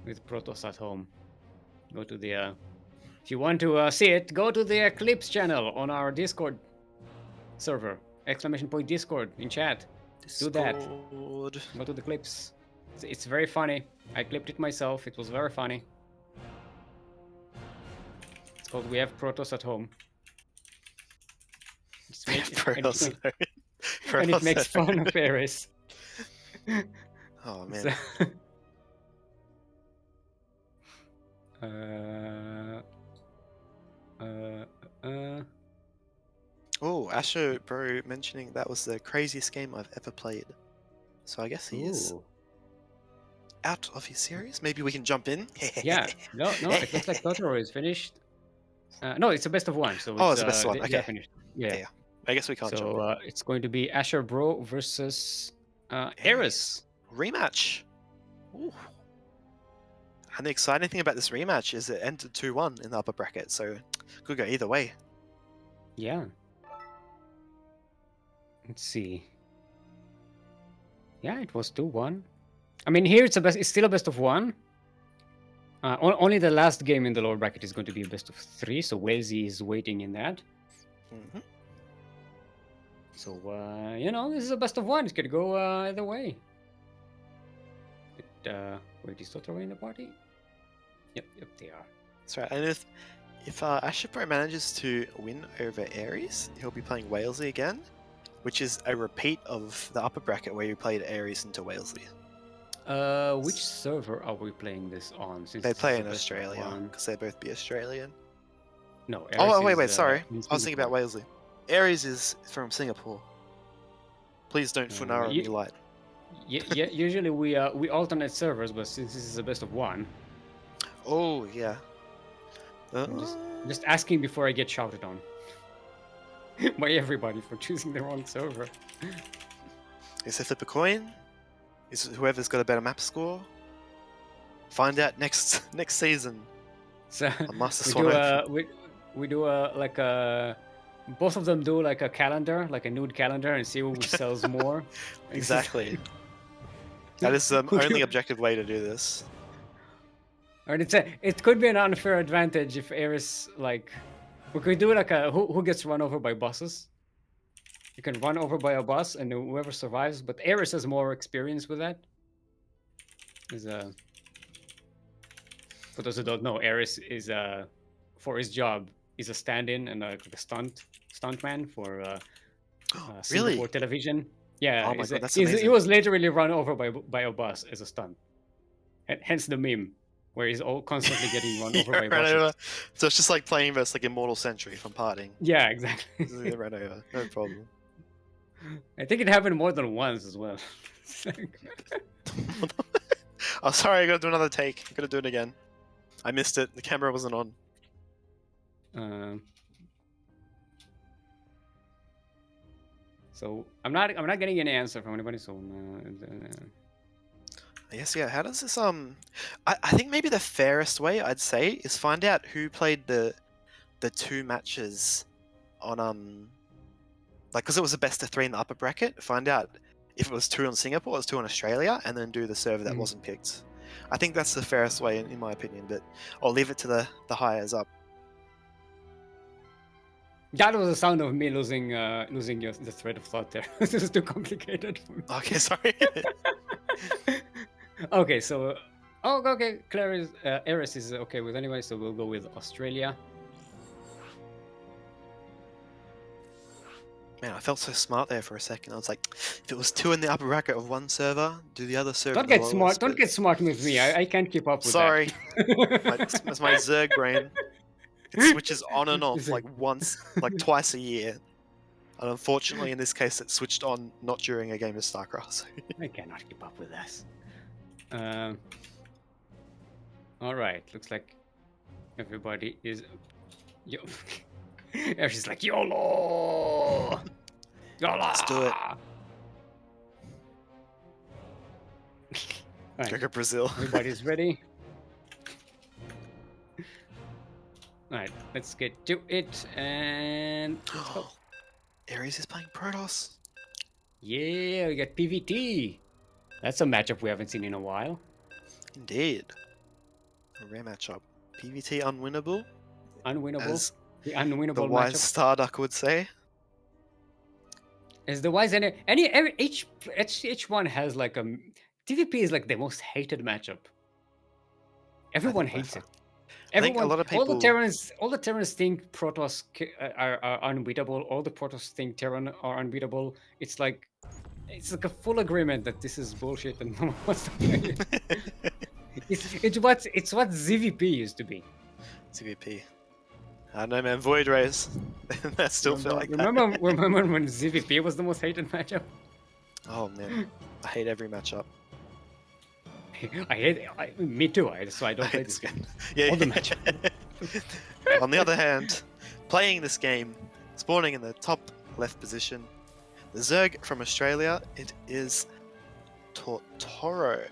with Protoss at home. Go to the if you want to see it, go to the Clips channel on our Discord server. !Discord in chat. Do that. Go to the clips. It's very funny. I clipped it myself. It was very funny. It's called We Have Protoss at Home. And it makes fun of Ares. Oh man. Oh, AsherBro mentioning that was the craziest game I've ever played. So I guess he is out of his series. Maybe we can jump in. Yeah. No. It looks like Totoro is finished. No, it's a best of 1. So it's a best of 1. Okay. Finished. Yeah. I guess we can't jump in. So it's going to be AsherBro versus Ares. Rematch. Ooh. And the exciting thing about this rematch is it ended 2-1 in the upper bracket, so could go either way. Yeah. Let's see. Yeah, it was 2-1. I mean, here it's still a best of 1. Only the last game in the lower bracket is going to be a best of 3, so Walesey is waiting in that. Mm-hmm. So this is a best of 1. It could go either way. Wait, is Totoro in the party? Yep, they are. That's right. And if AsherBro manages to win over Ares, he'll be playing Walesey again, which is a repeat of the upper bracket where you played Ares into Walesey. Which server are we playing this on? Since they play in Australia, because they both be Australian. No. Ares wait, sorry. I was thinking about Walesey. Ares is from Singapore. Please don't Funara me light. Yeah, usually we alternate servers, but since this is a best of 1. Oh yeah. I'm just asking before I get shouted on by everybody for choosing the wrong server. Is it flip a coin? Is it whoever's got a better map score? Find out next season. So Master Swan Open. we do both of them do like a calendar, like a nude calendar, and see which sells more. Exactly. That is the only objective way to do this. Or it could be an unfair advantage if Ares we could do like a who gets run over by buses. You can run over by a bus and whoever survives, but Ares has more experience with that. For those who don't know, Ares is for his job is a stand-in and a stuntman for really? Singapore television. Yeah, oh my God, that's amazing. He was literally run over by a bus as a stunt. Hence the meme where he's constantly getting run over by buses. Over. So it's just like playing versus like Immortal Century from partying. Yeah, exactly. Run over, no problem. I think it happened more than once as well. Oh, sorry, I gotta do another take. I gotta do it again. I missed it. The camera wasn't on. So I'm not getting any answer from anybody. So Yes, yeah. How does this I think maybe the fairest way I'd say is find out who played the 2 matches on like because it was a best of 3 in the upper bracket. Find out if it was 2 on Singapore, or it was 2 on Australia, and then do the server that Mhm. wasn't picked. I think that's the fairest way in my opinion, but I'll leave it to the hires up. That was the sound of me losing the thread of thought there. This is too complicated for me. Okay, sorry. Okay, so okay, Claire is Eris is okay with anyway, so we'll go with Australia. Man, I felt so smart there for a second. I was like, if it was 2 in the upper bracket of one server, do the other server Don't the get smart. lowest, Don't but- get smart with me. I can't keep up with Sorry. that. It's my Zerg brain. It switches on and off like twice a year. And unfortunately, in this case, it switched on not during a game of StarCraft. So. I cannot keep up with this. All right, looks like everybody is. She's like YOLO. YOLO. Let's do it. Right, Go Brazil. everybody's ready. All right, let's get to it and let's go. Ares is playing Protoss. Yeah, we got PVT. That's a matchup we haven't seen in a while. Indeed. A rare matchup. PvT unwinnable, Unwinnable. as The the unwinnable wise matchup. Starduck would say. Is the wise each one has like a TVP is like the most hated matchup. Everyone by hates it. far. I think Everyone, a lot of all people. the Terrans think Protoss are unbeatable. All the Protoss think Terran are unbeatable. It's like a full agreement that this is bullshit and no one wants to play it. It's what ZVP used to be. CVP. I don't know, man. Void Rays. That still feel like remember that. when ZVP was the most hated matchup? Oh man, I hate every matchup. I hate it. Me too. So I don't play hate this this game. Yeah. All the matchup. On the other hand, playing this game, spawning in the top left position, the Zerg from Australia, it is Totoro.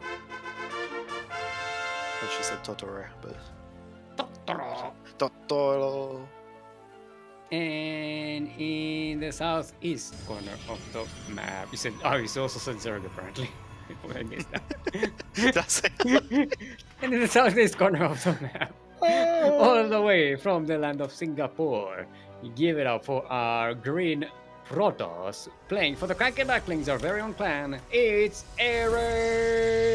I should have said Totoro, but Totoro. And in the southeast corner of the map, you also said Zerg apparently. I missed that. Did I say- And in the southeast corner of the map, all the way from the land of Singapore, you give it up for our green Protoss playing for the CranKy Ducklings, our very own clan. It's Ares!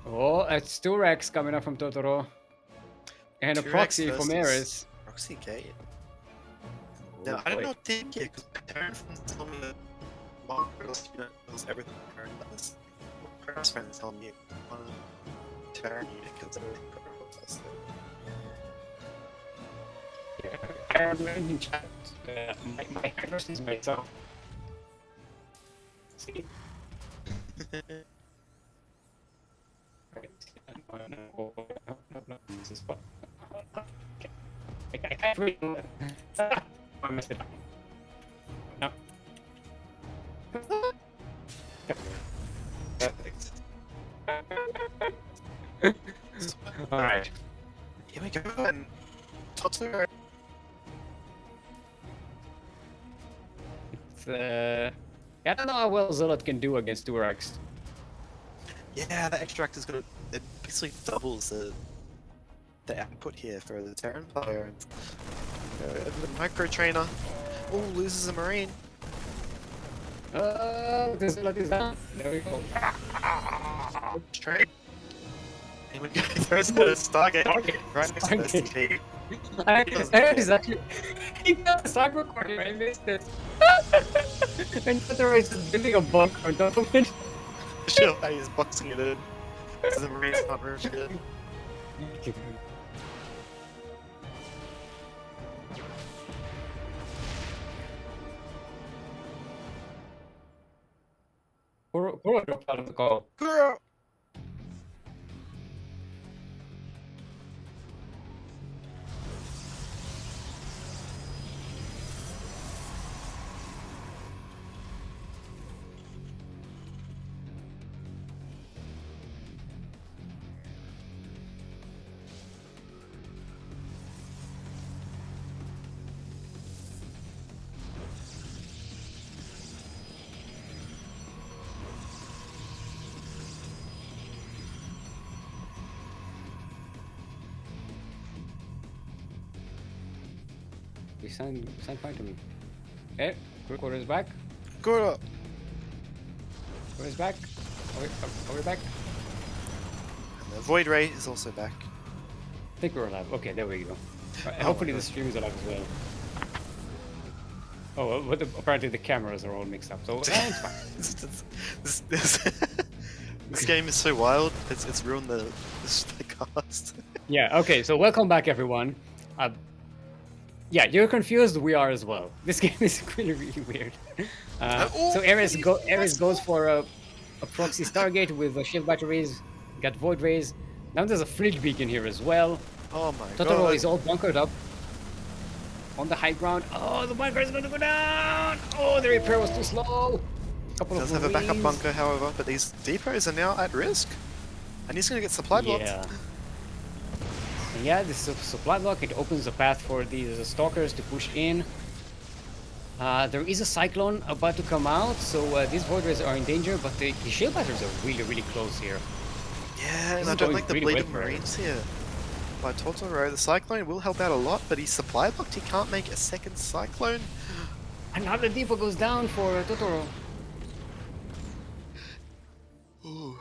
Oh, it's 2Rex coming up from Totoro. And a 2Rex proxy from versus Ares. Proxy Gate. Now, I don't know think yet, because my parents tell me that Marcos knows everything Karen does. My parents' friends tell me one of the Terran unit kills everything Karen does. Karen in chat. My address is myself. See? No, this is fun. Okay. I can't read. I messed it up. No. Perfect. Alright. Here we go, and Totoro. I don't know how well Zealot can do against 2Rex. Yeah, the extract is gonna. It basically doubles the output here for the Terran player. And, the micro trainer. Oh, loses a marine. The Zealot is down. There we go. Trade. And we go throws the Stargate right next to the STP. That is actually. He got the cyber corner. I missed it. And Totoro is just building a bunker on top of it. Sure, he's boxing it in. So the marine's not roofing it. Kuro dropped out of the call. Girl! You sound fine to me. Hey, quarter is back. Good up. Quarter is back. Are we back? And the Void Ray is also back. I think we're alive. Okay, there we go. Oh Hopefully my the God. stream is alive as well. Oh, well, apparently the cameras are all mixed up, so it's fine. This game is so wild. It's ruined the cast. Yeah, okay, so welcome back everyone. Yeah, you're confused, we are as well. This game is really, really weird. So Ares goes for a proxy Stargate with shield batteries, got Void Rays. Now there's a Fridge Beacon here as well. Oh my Totoro god. is all bunkered up on the high ground. Oh, the bunker is going to go down! Oh, the repair was too slow! Does have a backup bunker, however, but these depots are now at risk. And he's going to get supply blocked. Yeah. And yeah, this is a supply block. It opens a path for these stalkers to push in. There is a cyclone about to come out, so these Void Rays are in danger, but the shield batteries are really, really close here. Yeah, and This I is don't going like the really bleeding well for marines here. By Totoro, the cyclone will help out a lot, but he's supply blocked. He can't make a second cyclone. Another depot goes down for Totoro. Ooh.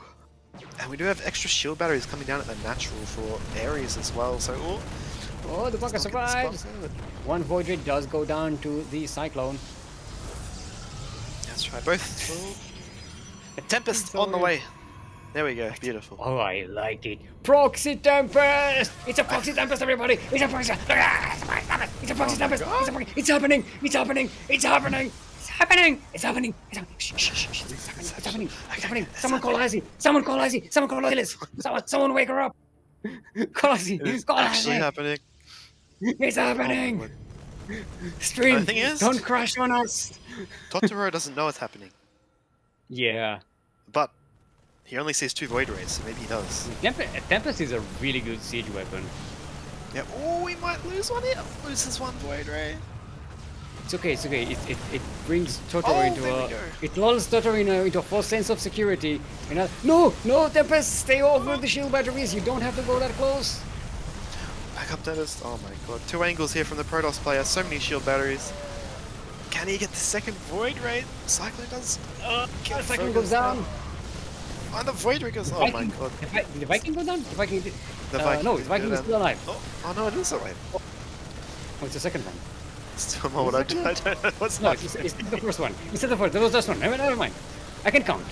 And we do have extra shield batteries coming down at the natural for Ares as well, so... Oh, the bunker survives! One Void Ray does go down to the cyclone. That's right, both... A Tempest on the way. There we go, beautiful. Oh, I like it. Proxy Tempest! It's a Proxy Tempest, everybody! It's a Proxy... It's a Proxy Tempest! It's happening! It's happening! It's happening! It's happening! It's happening! It's happening! Shh, shh, shh, shh. It's happening! It's happening! Someone call Ozzy! Someone call Ozzy! Someone call Ozzy! Someone wake her up! Call Ozzy! It's Call actually Ozzy! happening. It's happening! Oh, Stream! the thing is- Don't crash on us! Totoro doesn't know it's happening, Yeah. but he only sees 2 Void Rays, so maybe he does. Tempest is a really good siege weapon. Yeah, oh, we might lose one here. Loses one Void Ray. It's okay, it's okay. It brings Totoro Oh, into there we a... go. It lulls Totoro into a false sense of security. No, Tempest, stay over the shield batteries. You don't have to go that close. Backup Tempest. Oh my god. 2 angles here from the Protoss player. So many shield batteries. Can he get the second Void Ray? Cyclone does. The second goes down. And the Void Ray goes. Oh my god. Did the Viking go down? The Viking did... The Viking no, did the Viking go is down. still alive. Oh no, it is alive. Oh, it's the second one. Still more what I don't know what's No, happening. it's the first one. It's the first. There was just one. Never mind. I can count.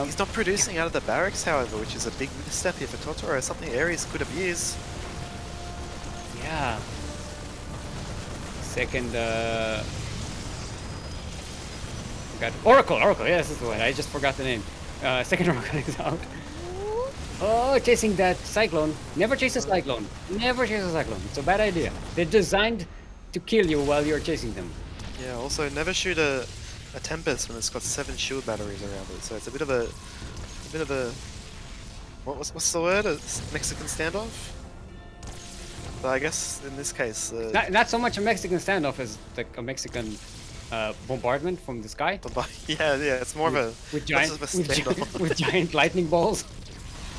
He's not producing out of the barracks, however, which is a big misstep here for Totoro. Something Ares could abuse. Yeah. Second, got Oracle, yes, that's the one. I just forgot the name. Second Oracle is out. Oh, chasing that Cyclone. Never chase a Cyclone. Never chase a Cyclone. It's a bad idea. They're designed to kill you while you're chasing them. Yeah, also never shoot a Tempest when it's got 7 shield batteries around it. So it's a bit of a what's the word? A Mexican standoff? But I guess in this case, Not so much a Mexican standoff as like a Mexican bombardment from the sky. yeah, it's more of a With giant, less of a standoff. with giant lightning balls.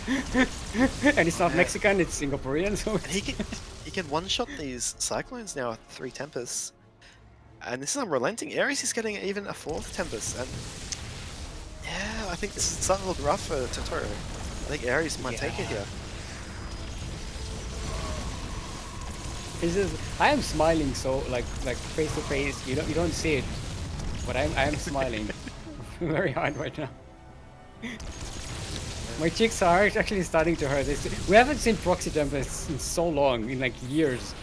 And it's not Mexican, it's Singaporean. So And he can one-shot these Cyclones now with 3 Tempests. And this is unrelenting. Ares is getting even a 4th Tempest. And yeah, I think this is starting to look rough for Totoro. I think Ares might take it here. I am smiling so like face to face. You don't see it, but I am smiling very hard right now. My cheeks are actually starting to hurt. We haven't seen Proxy Tempests in so long, in like years,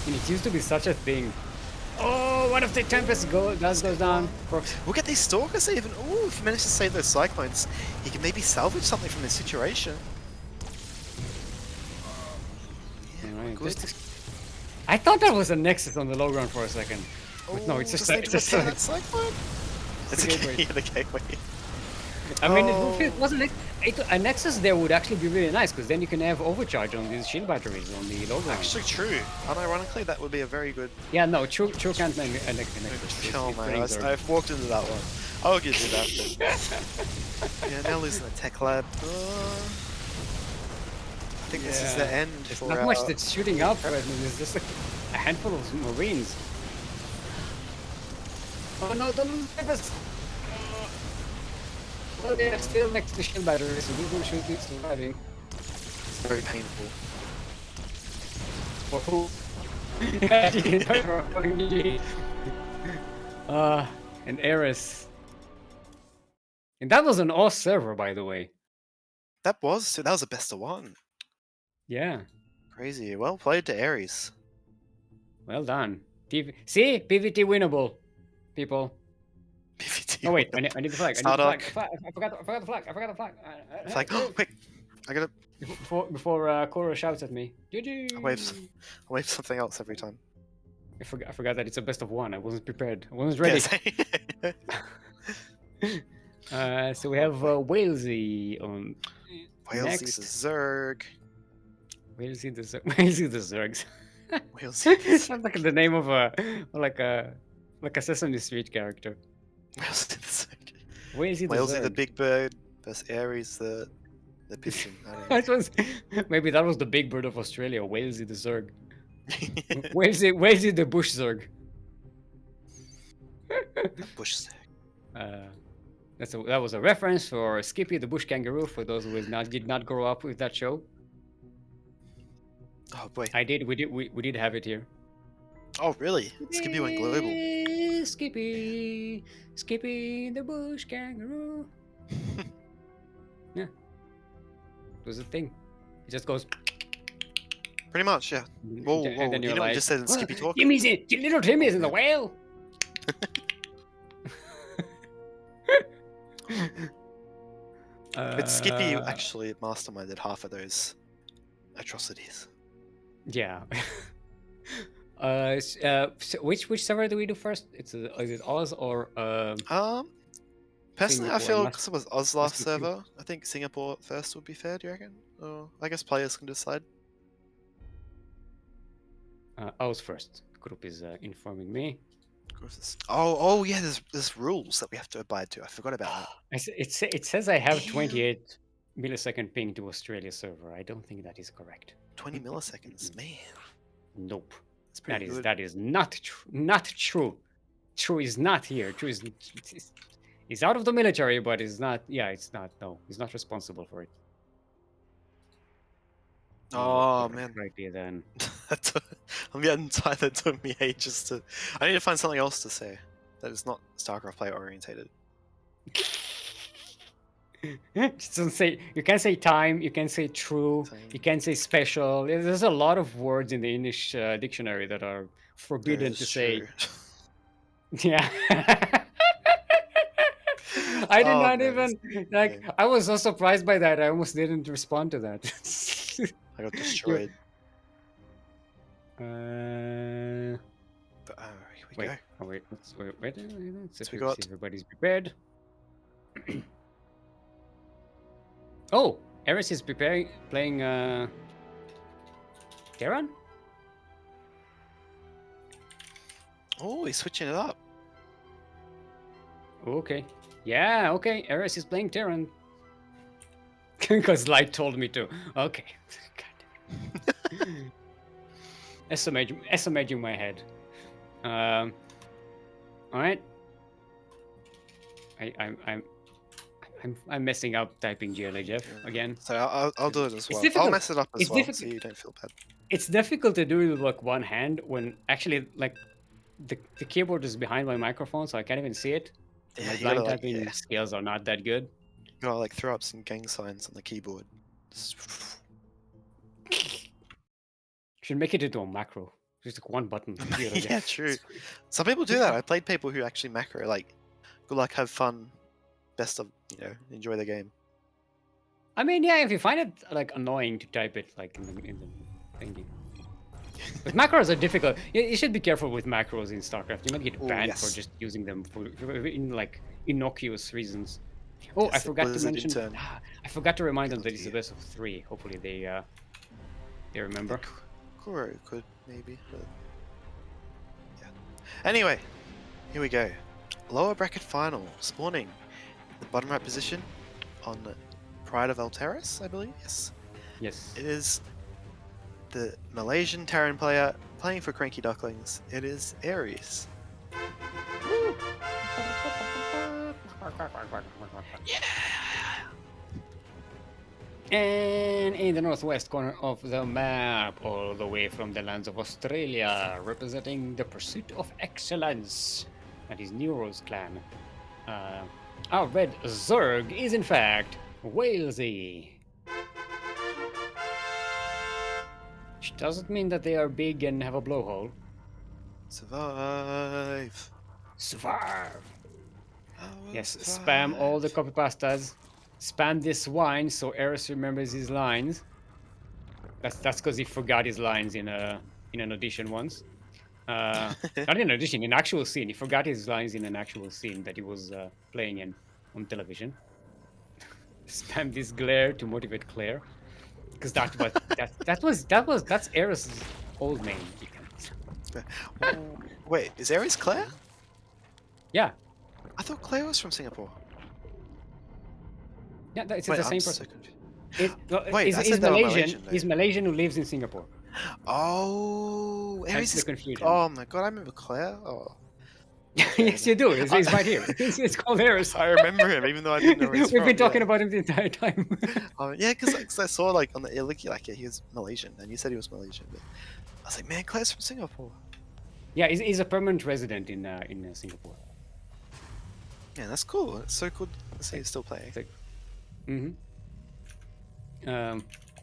and it used to be such a thing. Oh, one of the Tempests goes down. Look at these Stalkers even. Ooh, if he manages to save those Cyclones, he can maybe salvage something from this situation. Yeah, Right. I thought that was a Nexus on the low ground for a second. But no, it's just that a Cyclone. It's a gateway. Yeah, the gateway. I mean, if it wasn't a Nexus, there would actually be really nice because then you can have overcharge on these shield batteries on the low ground. Actually, true. Unironically, that would be a very good. Yeah, no, true can't make a Nexus. Oh my! I've walked into that one. I'll give you that. Yeah, now losing the tech lab. think this is the end There's for not much that's shooting up, but there's just like a handful of Marines. Oh no, don't leave us! Oh, they're still next to the shield battery, so we will shoot it surviving. It's very painful. For who? And Eris. And that was an Oz server, by the way. That was a best of one. Yeah. Crazy. Well played to Ares. Oh, Well done. See? PvT winnable, people. PvT. Oh wait, I need the flag. I need the Stardock. flag. I forgot the flag. I forgot the flag. It's like, oh, quick! I gotta Before Koro shouts at me. GG. I wave something else every time. I forgot that it's a best of one. I wasn't prepared. I wasn't ready. Yes. So we have Walesey on Walesey next. the Zerg. Walesey the Zergs. Walesey the Zerg. Sounds like the name of a Sesame Street character. Walesey the Zerg. Walesey the Walesey the Zerg. Big Bird versus Ares the Piston. I don't know. That was maybe that was the big bird of Australia. Walesey the Zerg. Walesey the Bush Zerg. Bush Zerg. That was a reference for Skippy the Bush Kangaroo. For those who did not grow up with that show, Oh boy. I did. We did have it here. Oh really? Skippy went global. Skippy the Bush Kangaroo. Yeah, it was a thing. It just goes. Pretty much, yeah. Whoa, whoa. And then You you're know what like, you just said in Skippy talk? little Timmy's in the whale. But Skippy actually masterminded half of those atrocities. Yeah. So which server do we do first? Is it Oz or Personally, I Singapore, feel must- because it was Oz last must be server, I think Singapore first would be fair, do you reckon? Or I guess players can decide. Oz first? Group is informing me. Of course it's... Oh yeah, there's rules that we have to abide to. I forgot about that. It says I have Damn. 28 millisecond ping to Australia server. I don't think that is correct. 20 milliseconds, man. Nope. That's pretty good. That is not true. True is not here. True is out of the military, but is not. Yeah, it's not. No, he's not responsible for it. Oh man, Rightly then. I'm getting tired. That took me ages to. I need to find something else to say that is not StarCraft player orientated. Just don't say. You can say time. You can say true. Time. You can say special. There's a lot of words in the English dictionary that are forbidden to say. Yeah. I did not even like. I was so surprised by that. I almost didn't respond to that. I got destroyed. Uh, But here we wait. go. Oh, wait. Let's see we got- if everybody's prepared. Oh, Eris is playing Terran? Oh, he's switching it up. Okay. Yeah, okay. Eris is playing Terran. Because Light told me to. Okay. God. SMH in my head. Alright. I'm messing up typing GLA Jeff again. So I'll do it as well. I'll difficult. mess it up as It's well, so difficult. you don't feel bad. It's difficult to do it with like one hand when actually like the keyboard is behind my microphone, so I can't even see it. Yeah, My you blind gotta, like, typing skills are not that good. You gotta like throw up some gang signs on the keyboard. Should make it into a macro. Just like one button. Yeah, true. Some people do that. I played people who actually macro, like, good luck, have fun, best of, enjoy the game. I mean, yeah, if you find it like annoying to type it like in the thingy. But macros are difficult. You should be careful with macros in StarCraft. You might get Oh, banned yes. for just using them for in like innocuous reasons. Oh, Yes, I the forgot to Blizzard mention. intern. I forgot to remind them that it's Yeah. the best of 3. Hopefully they remember. Kuro could, maybe, but... Yeah. Anyway, here we go. Lower bracket final, spawning the bottom right position on Pride of Alteris, I believe, yes. Yes. It is the Malaysian Terran player playing for CranKy Ducklings. It is Aries. And in the northwest corner of the map, all the way from the lands of Australia, representing the pursuit of excellence, and his Neuros clan. Our red Zerg is in fact Walesey. Which doesn't mean that they are big and have a blowhole. Survive. Survive! I will Yes, spam all the survive. copy pastas. Spam this wine so Eris remembers his lines. That's because he forgot his lines in an audition once. Not in an audition, in an actual scene. He forgot his lines in an actual scene that he was playing in on television. Spam this glare to motivate Claire, because that's Eris's old name. Wait, is Aries Claire? Yeah, I thought Claire was from Singapore. yeah, it's Wait, the I'm same so person. confused. Wait, I He's said they were Malaysian. Malaysian, though. He's Malaysian who lives in Singapore. Oh, Hence Aries the is. confusion. Oh my god, I remember Claire. Oh, Yes, you do. He's right here. It's called Eris. I remember him, even though I didn't know where he's We've from. been talking yeah. about him the entire time. Yeah, because I saw like on the Iliki, like yeah, he was Malaysian, and you said he was Malaysian. But I was like, man, Claire's from Singapore. Yeah, he's a permanent resident in Singapore. Yeah, that's cool. It's so cool to see he's still playing.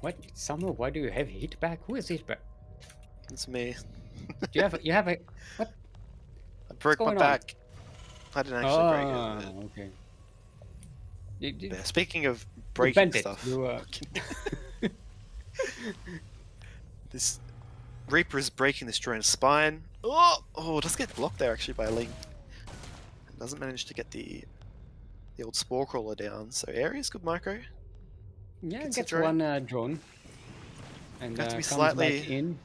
What? Summer? Why do you have hit back? Who is hit back? It's me. You have a what? I broke my going on? back. I didn't actually break Ah, it. okay. But yeah, speaking of You breaking bent it. stuff, You, this Reaper is breaking this drone's spine. Oh, it does get blocked there actually by Ling. It doesn't manage to get the old spore crawler down. So Aries, good micro. yeah, Gets gets a drone. one drone. And Have to be comes slightly- back in.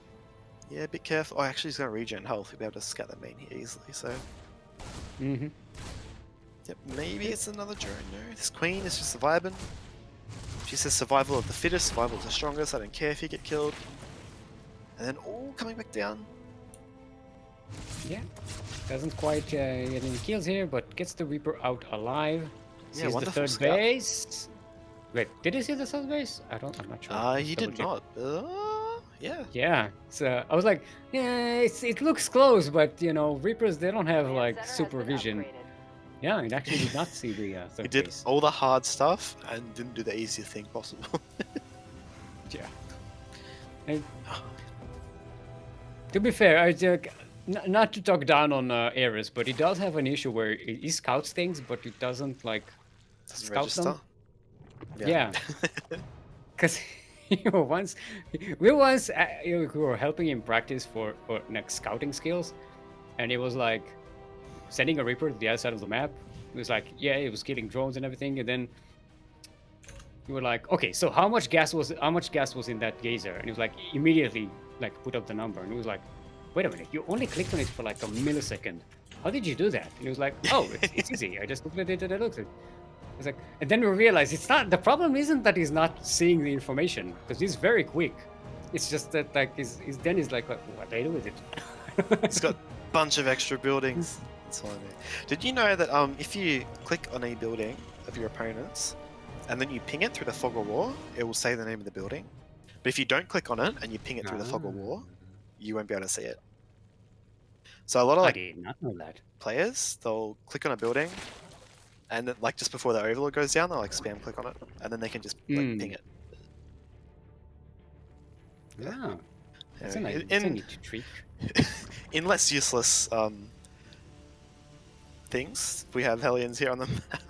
Yeah, a bit careful. Oh, actually, he's going to regen health. He'll be able to scout that main here easily. So, yep, maybe it's another drone. No, this queen is just surviving. She says survival of the fittest, survival of the strongest. I don't care if you get killed. And then, coming back down. Yeah, doesn't quite get any kills here, but gets the Reaper out alive. Yeah, Sees the wonderful third scout. base. Wait, did he see the third base? I'm not sure. Let's He double did check. not. Yeah. Yeah, so I was like, yeah, it looks close, but you know, Reapers they don't have like supervision. Yeah, it actually did not see the He third did base. all the hard stuff and didn't do the easiest thing possible. Yeah. And to be fair, not to talk down on Ares, but he does have an issue where he scouts things, but he doesn't like Doesn't scout register. them. Yeah. Because we were helping him practice for next scouting skills, and it was like sending a Reaper to the other side of the map. It was like, yeah, it was killing drones and everything, and then we were like, okay, so how much gas was in that geyser? And he was like, immediately like put up the number, and it was like, wait a minute, you only clicked on it for like a millisecond. How did you do that? And he was like, oh, it's easy. I just looked at it and I looked at it. It's like, and then we realized it's not, the problem isn't that he's not seeing the information, because he's very quick. It's just that like he's like, what do I do with it? He's got a bunch of extra buildings. That's all I know. Did you know that if you click on a building of your opponent's and then you ping it through the fog of war, it will say the name of the building. But if you don't click on it and you ping it through the fog of war, you won't be able to see it. So a lot of I did not know that. players, they'll click on a building, and then, like just before the overlord goes down, they'll like spam click on it, and then they can just like ping it. Yeah, that's a Anyway, neat trick. in less useless things, we have Hellions here on the map.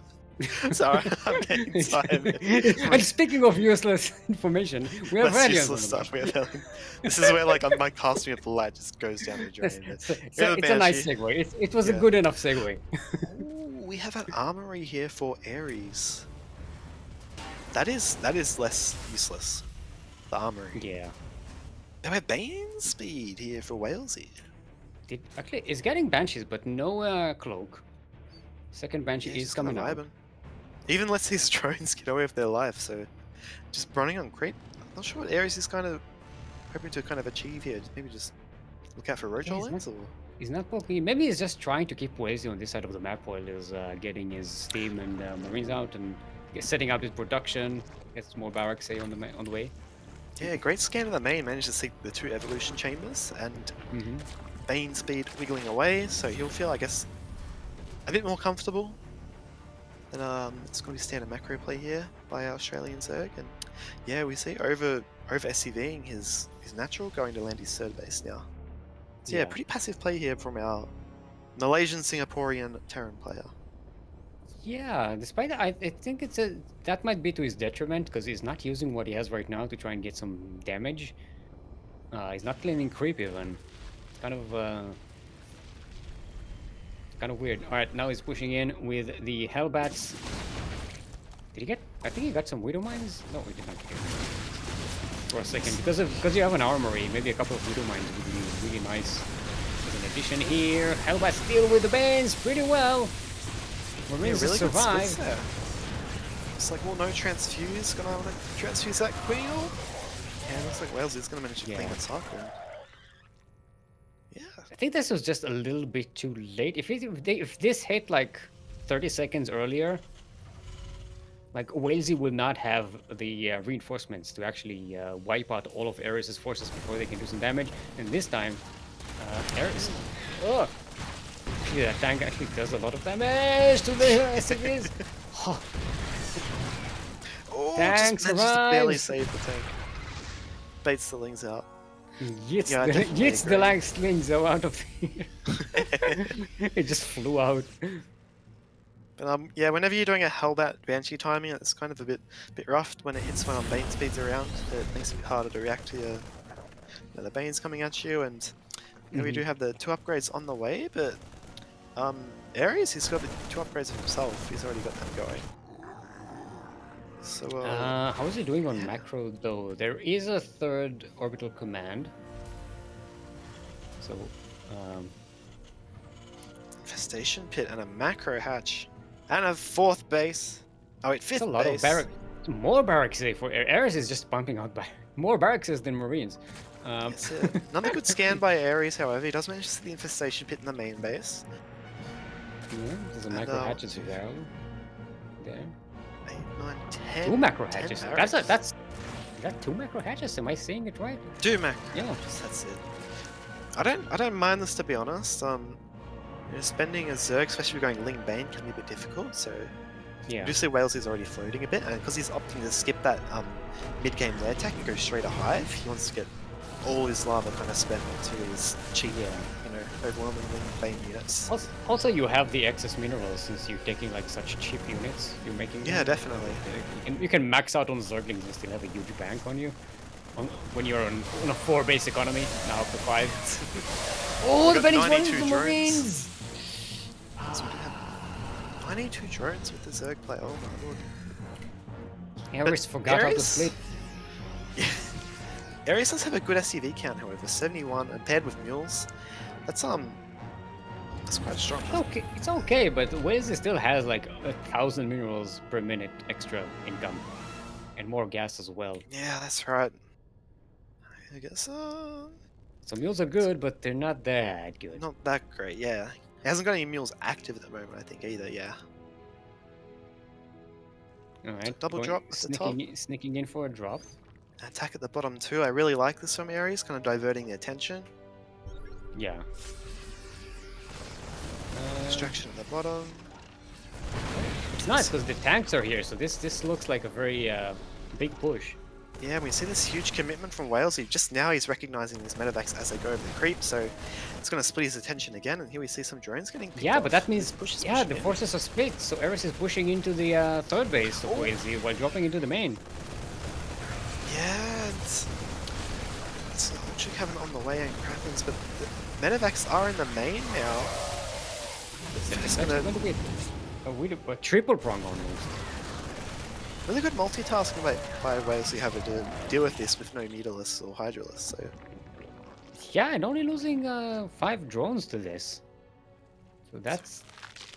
Sorry, I'm getting excited. And speaking of useless information, we have Less Radiance useless on the stuff. We have Hellions. This is where like my casting of the light just goes down the drain. It's a nice segue. It was a Yeah. good enough segue. Ooh, we have an armory here for Ares. That is less useless. The armory. Yeah. They have Bane speed here for Walesey. Actually, it's getting Banshees, but no cloak. Second Banshee Yeah, is just kinda coming out. vibing. Even lets these drones get away with their life, so just running on creep. Not sure what Ares is kind of hoping to kind of achieve here. Maybe just look out for roach Yeah, he's lines, or He's not poking. Maybe he's just trying to keep Wojcio on this side of the map while he's getting his steam and Marines out and setting up his production. Gets more barracks say on the way. yeah, great scan of the main. Managed to see the 2 evolution chambers and Mm-hmm. Bane speed wiggling away, so he'll feel, I guess, a bit more comfortable. And it's going to be standard macro play here by our Australian Zerg, and yeah, we see over SCVing his natural, going to land his 3rd base now. So yeah, pretty passive play here from our Malaysian Singaporean Terran player. Yeah, despite that, I think that might be to his detriment because he's not using what he has right now to try and get some damage. He's not playing creep even. Kind of weird. All right, now he's pushing in with the Hellbats. Did he get? I think he got some Widow Mines. No, we did not get it. For a second, because you have an armory, maybe a couple of Widow Mines would be really nice. There's an addition here. Hellbat still with the Banes, pretty well. Marines really survive. good splits there. It's like, well, no transfuse. Gonna have to transfuse that wheel. Yeah, looks like Walesey is gonna manage to clean it up. And... yeah. I think this was just a little bit too late. If this hit like 30 seconds earlier, like Walesey will not have the reinforcements to actually wipe out all of Ares' forces before they can do some damage. And this time, Ares. Oh, actually, that tank actually does a lot of damage to the SCVs. Oh. Oh, Tank just managed to barely survives. save the tank. Baits the lings out. Gets the lag slings out of here. It just flew out. But yeah, whenever you're doing a Hellbat Banshee timing, it's kind of a bit rough when it hits when Bane speeds around. It makes it a bit harder to react to the Banes coming at you, and we do have the 2 upgrades on the way, but Ares, he's got the 2 upgrades himself. He's already got them going. So how is he doing on macro though? There is a 3rd orbital command. So infestation pit and a macro hatch and a 4th base. Oh wait, 5th it's a lot base. of barracks. More barracks for Ares is just pumping out more barracks than Marines. That's it. Another good scan by Ares, however, he does manage to see the infestation pit in the main base. Yeah, there's a macro hatch as well. There. 8, 9, 10. 2 macro 10 hatches. barracks. Is that 2 macro hatches? Am I saying it right? 2 macro. Yeah. That's it. I don't mind this, to be honest. Spending a Zerg, especially if you're going Ling Bane, can be a bit difficult. So Yeah. you do see Walesey is already floating a bit, and because he's opting to skip that mid-game lair attack and go straight to Hive, he wants to get all his lava kind of spent onto his cheap, overwhelming Ling Bane units. Also, you have the excess minerals since you're taking like such cheap units. You're making. Yeah, definitely. You can max out on Zerglings and still have a huge bank on you. When you're on a 4 base economy, now up to 5. Oh, the Benny's running the Marines! So we have 92 drones with the Zerg play. Oh my lord. Ares forgot how to Ares- split. Ares does have a good SCV count, however, 71, and paired with mules, that's quite strong. Okay, it's okay, but Walesey still has like 1,000 minerals per minute extra income, and more gas as well. Yeah, that's right. I guess So mules are good, but they're not that good. not that great. Yeah, he hasn't got any mules active at the moment, I think, either. Yeah. All right, Double drop at the top. sneaking in for a drop. Attack at the bottom too. I really like this from Ares, kind of diverting the attention. Yeah. Distraction at the bottom. It's nice because the tanks are here, so this looks like a very big push. Yeah, we see this huge commitment from Walesey. Just now he's recognizing these medevacs as they go over the creep, so it's going to split his attention again, and here we see some drones getting picked Yeah, off. but that means, This push is yeah, pushing the in. forces are split, so Ares is pushing into the 3rd base of Walesey while dropping into the main. Yeah, it's actually having on the way and Krathens, but the medevacs are in the main now. It's actually going to be a triple prong almost. Really good multitasking by Walesey having to deal with this with no meterless or hydraless, so... Yeah, and only losing 5 drones to this. So that's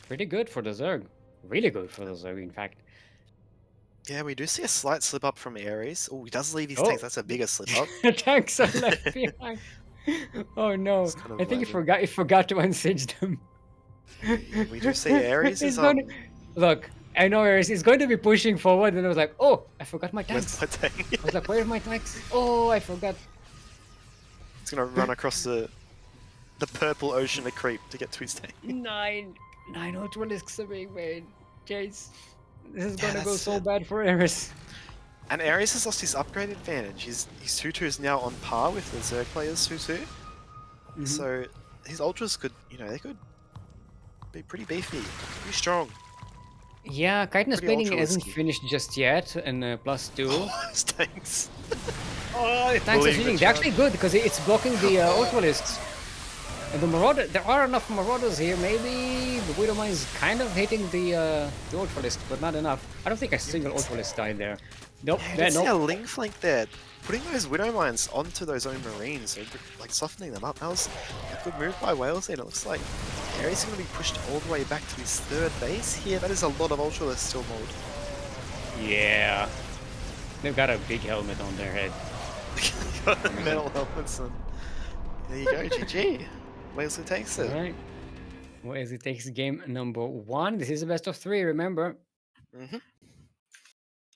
pretty good for the Zerg. Really good for the Zerg, in fact. Yeah, we do see a slight slip up from Ares. Oh, he does leave his Oh, tanks. That's a bigger slip up. tanks are left behind. Oh no! It's kind I of think he lagging. forgot. He forgot to unsiege them. We do see Ares is He's going. Look, I know Ares is going to be pushing forward, and I was like, "Oh, I forgot my where's tanks." my tank? I was like, "Where are my tanks?" Oh, I forgot. He's gonna run across the purple ocean of creep to get to his tank. Nine Ultralisks are being made. Chase, this is Yeah, gonna go that's so it. bad for Ares. And Ares has lost his upgrade advantage. His Tutu is now on par with the Zerg player's Tutu. So his ultras could, they could be pretty beefy, pretty strong, Yeah, Chitinous pretty Plating isn't ultralisky. finished just yet, and +2. Oh, his tanks. Oh, the tanks are Leading the cheating. They're charge. actually good because it's blocking the Ultralisks. And the Marauder, there are enough Marauders here. Maybe the Widowmine is kind of hitting the Ultralisk, but not enough. I don't think a single Ultralisk died there. Nope, Yeah, you there, can see a nope. link flank there. Putting those Widow Mines onto those own Marines, so like softening them up. That was a good move by Walesey, and it looks like Ares is going to be pushed all the way back to his third base here. That is a lot of Ultralisk still mold. Yeah. They've got a big helmet on their head. Metal helmets, and there you go, GG. Walesey takes it. Alright. Well, as it takes game number 1. This is a best of 3, remember? hmm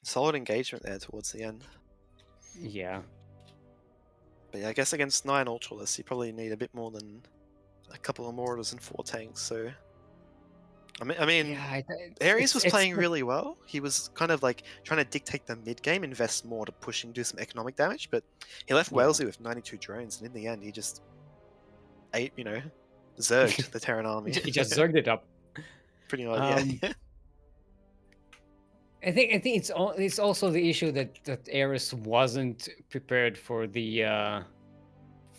Solid engagement there towards the end. Yeah. But yeah, I guess against 9 Ultralists, you probably need a bit more than a couple of Marauders and 4 tanks, so... I mean, Yeah, Ares was playing the- really well. He was kind of like trying to dictate the mid game, invest more to push and do some economic damage, but he left Yeah. Walesey with 92 drones, and in the end, he just ate, zerged the Terran army. He just zerged it up. Pretty much, yeah. I think it's also the issue that Ares wasn't prepared for the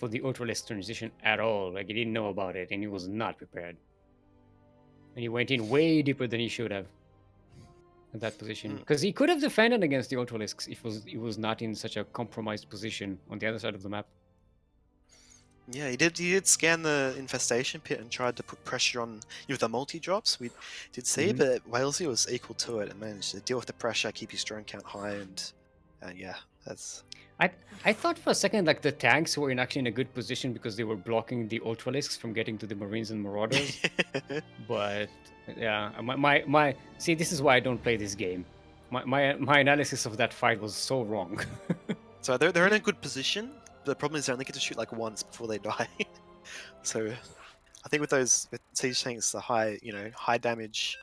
Ultralisk transition at all. Like he didn't know about it, and he was not prepared. And he went in way deeper than he should have at that position, because he could have defended against the Ultralisks if he was not in such a compromised position on the other side of the map. Yeah, he did scan the infestation pit and tried to put pressure on the multi drops. We did see, but Walesey was equal to it and managed to deal with the pressure, keep his drone count high, and yeah, that's. I thought for a second like the tanks were actually in a good position because they were blocking the Ultralisks from getting to the Marines and Marauders. But yeah, my see, this is why I don't play this game. My analysis of that fight was so wrong. So they're in a good position. The problem is they only get to shoot like once before they die. So I think with siege tanks, the high damage,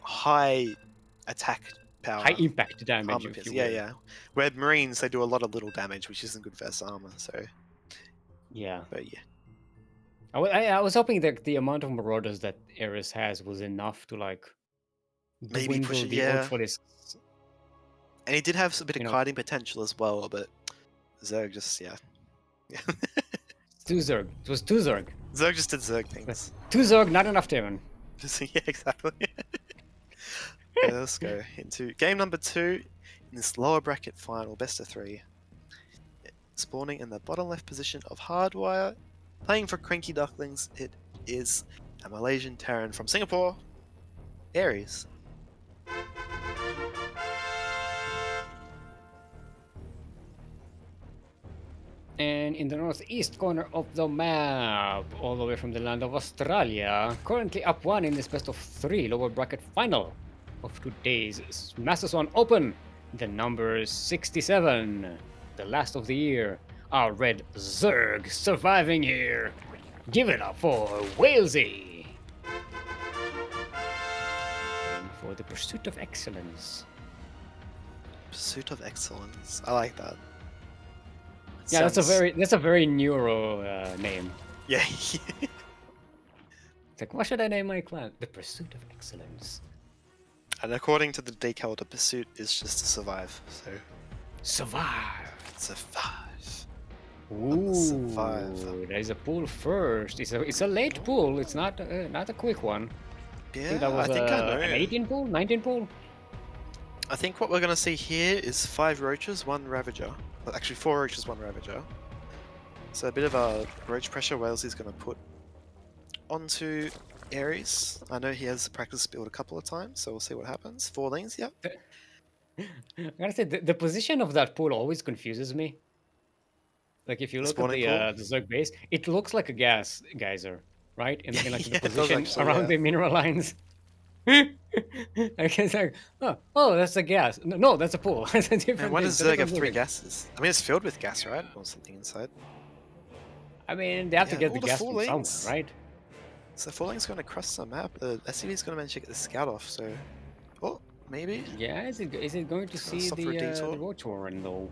high attack power, High impact damage, armor if pierce. you Yeah, will. yeah. Where Marines, they do a lot of little damage, which isn't good versus armor. So Yeah. but yeah. I was hoping that the amount of Marauders that Ares has was enough to like Maybe push dwindle it, the yeah. Ultralisks. And he did have a bit of You know, kiting potential as well, but Zerg just, yeah. two Zerg. It was two Zerg. Zerg just did Zerg things. Two Zerg, not enough Terran. Yeah, exactly. Okay, let's go into game number 2 in this lower bracket final, best of 3. Spawning in the bottom left position of Hardwire. Playing for CranKy Ducklings, it is a Malaysian Terran from Singapore, Ares. And in the northeast corner of the map, all the way from the land of Australia, currently up 1 in this best of 3 lower bracket final of today's Master Swan Open, the number 67, the last of the year. Our red Zerg surviving here. Give it up for Walesey. And for the pursuit of excellence. Pursuit of excellence. I like that. Yeah, Sounds- that's a very neuro name. Yeah. It's like, what should I name my clan? The Pursuit of Excellence. And according to the decal, the pursuit is just to survive. So Survive. survive. Ooh, Survive. there is a pull first. It's a late pull. It's not a quick one. Yeah, That was I think I know. an 18 pull, 19 pull. I think what we're going to see here is 5 roaches, 1 ravager. Well, actually 4 roaches, 1 ravager. So a bit of a roach pressure Walesey's going to put onto Ares. I know he has practice build a couple of times, so we'll see what happens. 4 lanes, yep. I gotta say, the position of that pool always confuses me. Like if you The look at spawning pool? the Zerg base, it looks like a gas geyser, right? In like the Yeah, it does position actually, around yeah. the mineral lines. Like it's like, oh, that's a gas. No, no, that's a pool. It's a Man, different why thing. does It's a Zerg different have 3 building. gases? I mean, it's filled with gas, right? Or something inside. I mean, they have to Yeah, get all the the gas from somewhere, fallings. right? So falling's going to cross the map. The SCV's going to manage to get the scout off, so... Oh, maybe? Yeah, is it going to It's going to see stop for a the detour. Rotoran though?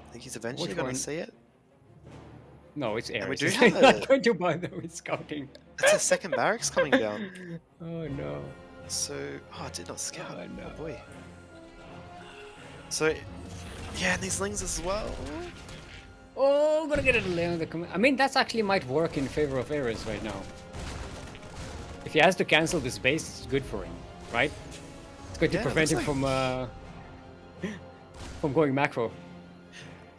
I think he's eventually going to Rotoran. see it. No, it's And we Ares. do It's have not a... going to bother with scouting. That's a second barracks coming down. Oh no. So... Oh, it did not scout. Oh, no. Oh boy. So... Yeah, and these lings as well. Oh, gonna get a delay on the command. I mean, that's actually might work in favor of Ares right now. If he has to cancel this base, it's good for him, right? It's going to Yeah, it prevent him looks from going macro.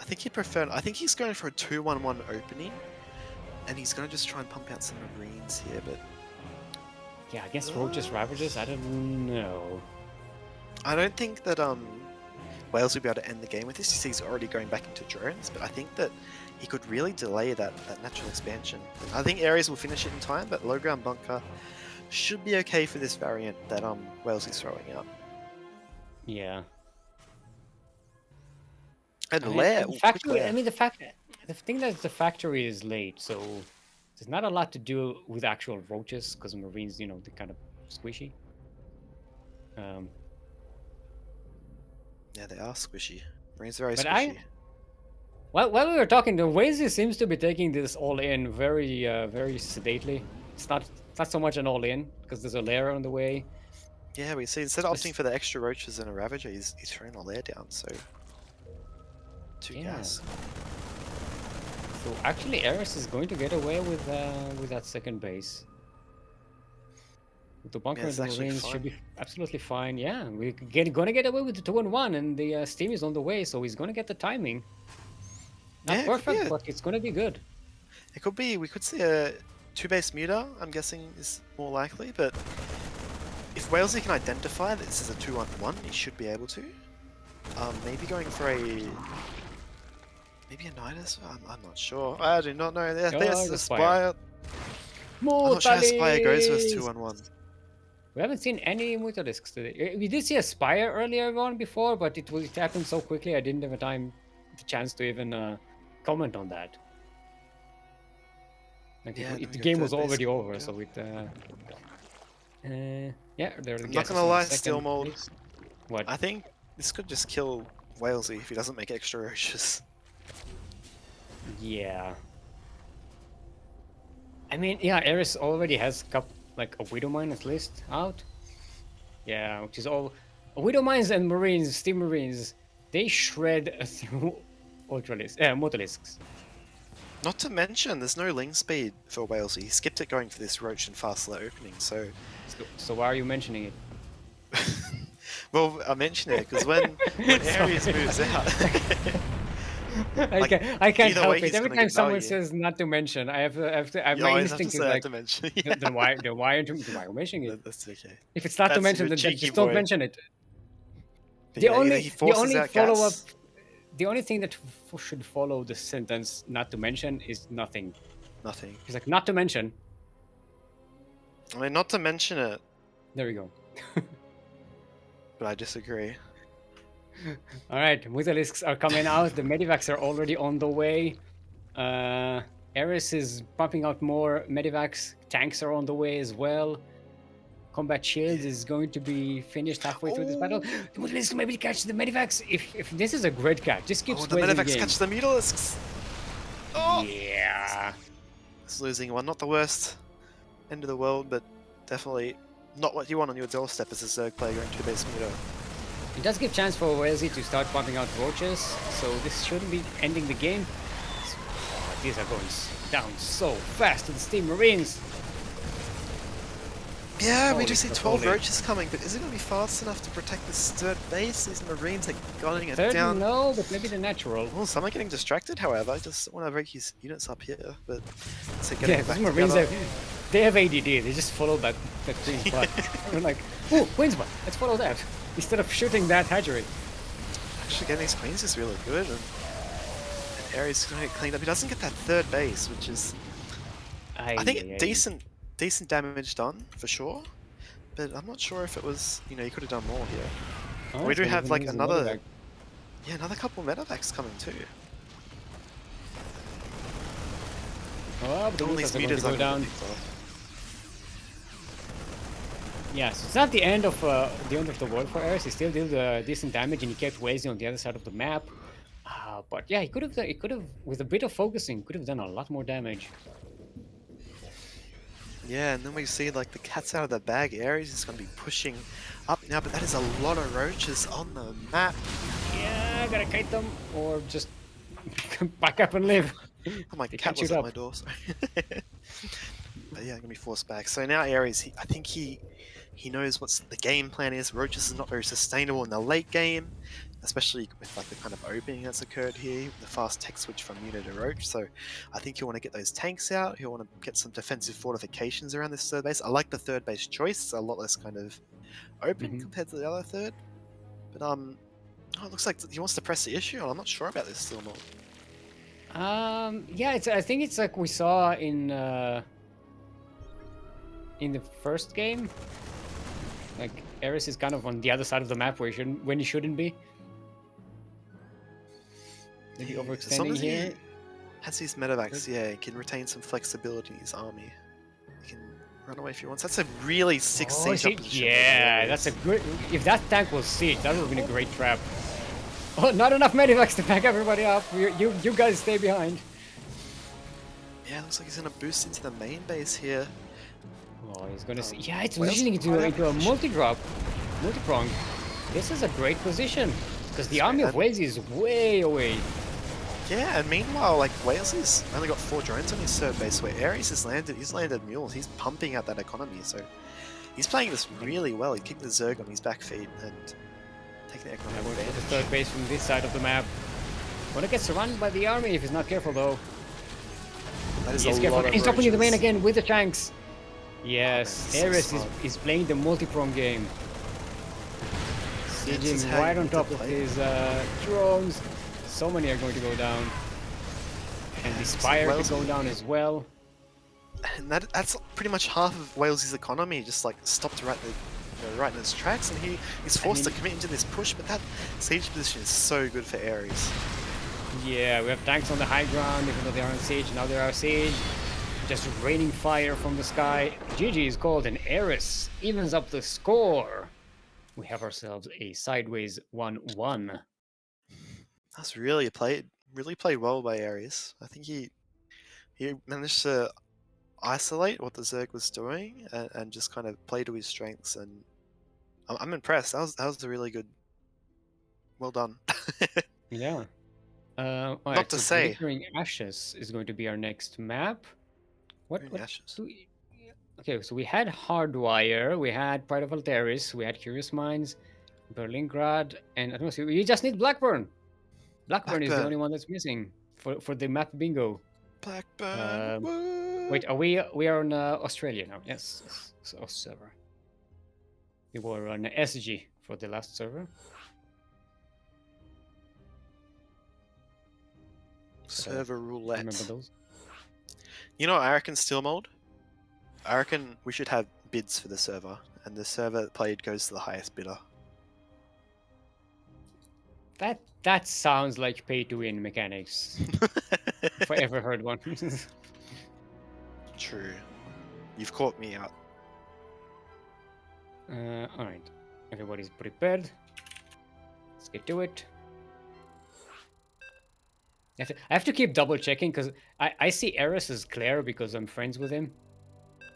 I think he preferred... I think he's going for a 2-1-1 opening. And he's going to just try and pump out some Marines here, but... Yeah, against Roaches Ravagers, I don't know. I don't think that Wales will be able to end the game with this. He's already going back into drones, but I think that he could really delay that natural expansion. I think Ares will finish it in time, but low ground bunker should be okay for this variant that Wales is throwing out. Yeah. And I mean, Lair, the factory. I mean, the thing that the factory is late, so there's not a lot to do with actual roaches because Marines, you know, they're kind of squishy. yeah, they are squishy. Marines are very But squishy. While we were talking, the Walesey seems to be taking this all in very, very sedately. It's not so much an all in because there's a lair on the way. Yeah, we see instead of opting for the extra roaches and a Ravager, he's throwing a Lair down, so 2 Yeah. gas. So actually, Ares is going to get away with that second base. With the bunker Yeah, and it's the actually Marines should fine. be absolutely fine. Yeah, we're gonna get away with the 2-1, and the steam is on the way, so he's gonna get the timing. Not Yeah, perfect, yeah. but it's gonna be good. It could be, we could see a 2-base muter, I'm guessing is more likely, but if Walesey can identify that this is a 2-1-1, he should be able to. Maybe going for maybe a Nidus? I'm not sure. I do not know. I think it's the a Spire. Spire. I'm not sure how Spire goes versus Mortales! 2-1-1. We haven't seen any Mutalisks today. We did see a Spire earlier on before, but it happened so quickly I didn't have the chance to even comment on that. Like Yeah, the we got game was third base already coming over, down. so it. Yeah, there. I'm not gonna lie, Steelmold. What? I think this could just kill Walesey if he doesn't make extra roaches. Yeah. I mean, yeah, Ares already has like a Widow Mine at least out. Yeah, which is all. Widow Mines and Marines, Steam Marines, they shred through Mutalisks. Not to mention, there's no ling speed for Walesey. He skipped it going for this roach and fast slow opening, so... So why are you mentioning it? Well, I mention it because when Ares moves out... I can't either help way, it. he's Every gonna time get someone value. says not to mention, I have to. You My always have to instinct is say like, to mention. then why aren't you mentioning it? That's okay. If it's not to That's mention, your then cheeky just don't boy. mention it. But The yeah, either only, he the forces only out follow up, gas. the only thing that should follow the sentence "not to mention" is nothing. Nothing. It's like not to mention. I mean, not to mention it, There we go. but I disagree. All right, Mutalisks are coming out. The Medivacs are already on the way. Ares is pumping out more Medivacs. Tanks are on the way as well. Combat Shields is going to be finished halfway through this battle. The Mutalisks maybe catch the Medivacs. If this is a great catch, just keep Oh, the squeezing the Medivacs game. catch the Mutalisks! Oh! Yeah. It's losing one. Not the worst end of the world, but definitely not what you want on your doorstep as a Zerg player going 2-base muter. It does give chance for Walesey to start pumping out roaches, so this shouldn't be ending the game. Oh, these are going down so fast to the Steam Marines. Yeah, we Holy do see 12 holy. roaches coming, but is it going to be fast enough to protect this third base? These Marines are gunning it Third, down. no, but maybe the natural. Well, some are getting distracted, however. I just want to break his units up here, but so Yeah, getting these back Marines together. they have ADD. They just follow that green flag. They're like, oh, Queen's Butt, let's follow that instead of shooting that hatchery. Actually, getting these queens is really good, and Ares is going to get cleaned up. He doesn't get that third base, which is, I think, decent damage done for sure. But I'm not sure if it was, you know, you could have done more here. Oh, We so do have even like use the another, medevac. yeah, another couple medevacs coming too. Oh, but the All Lucas these are going to meters go are down. going to Yeah, so it's not the end of the world for Ares. He still did decent damage, and he kept Walesey on the other side of the map. But yeah, he could have, with a bit of focusing, could have done a lot more damage. Yeah, and then we see like the cat's out of the bag. Ares is going to be pushing up now, but that is a lot of roaches on the map. Yeah, gotta kite them, or just back up and live. Oh, my They cat can't was shoot at up. my door, sorry. But yeah, I'm gonna be forced back. So now Ares, I think he knows what the game plan is. Roaches is not very sustainable in the late game, especially with like the kind of opening that's occurred here, the fast tech switch from Muta to Roach. So I think he'll want to get those tanks out. He'll want to get some defensive fortifications around this third base. I like the third base choice. It's a lot less kind of open compared to the other third. But oh, it looks like he wants to press the issue. I'm not sure about this still not. Yeah, I think it's like we saw in the first game. Like Ares is kind of on the other side of the map where he shouldn't be. Maybe overextending As long as here. he has these medevacs, yeah, he can retain some flexibility in his army. He can run away if he wants. That's a really sick siege up position. Yeah, that's a good. If that tank was siege, that would have been a great trap. Oh, not enough medevacs to back everybody up. You guys stay behind. Yeah, looks like he's gonna boost into the main base here. Oh, he's gonna see. Yeah, it's Wales positioning into quite a position. multi-prong. This is a great position because the army of Walesey is way away. Yeah, and meanwhile, like Walesey's only got 4 drones on his third base, where Ares has landed. He's landed mules. He's pumping out that economy, so he's playing this really well. He's keeping the Zerg on his back feet and taking the economic advantage. The third base from this side of the map. Wanna get surrounded by the army if he's not careful though. That is He's a careful. lot of He's opening the main roaches. again with the tanks. Yes, Oh, man, Ares this is is playing the multi-prong game. Yeah, this is Sieging how you right on need to top of play. his drones. So many are going to go down. And the Spire is going down as well. And that's pretty much half of Wales's economy just like stopped right in its tracks, and he's forced to commit into this push. But that siege position is so good for Ares. Yeah, we have tanks on the high ground, even though they are on siege. Now they are siege. Just raining fire from the sky. GG is called, and Ares evens up the score. We have ourselves a sideways 1-1. That's really played well by Ares. I think he managed to isolate what the Zerg was doing and just kind of play to his strengths, and I'm impressed. That was a really good. Well done. Yeah. Not Alright, to so say. Glittering Ashes is going to be our next map. What Ashes. do we... Okay, so we had Hardwire, we had Pride of Alteris, we had Curious Minds, Berlingrad, and I don't know, so we just need Blackburn. Blackburn is the only one that's missing for the map bingo. Blackburn. Wait, we are on Australia now? Yes, server. We were on SG for the last server. Server roulette. Remember those? You know what I reckon, Steelmold? I reckon we should have bids for the server, and the server played goes to the highest bidder. That sounds like pay-to-win mechanics. If I ever heard one. True. You've caught me out. Alright. Everybody's prepared. Let's get to it. I have to keep double checking because I see Ares as Claire because I'm friends with him.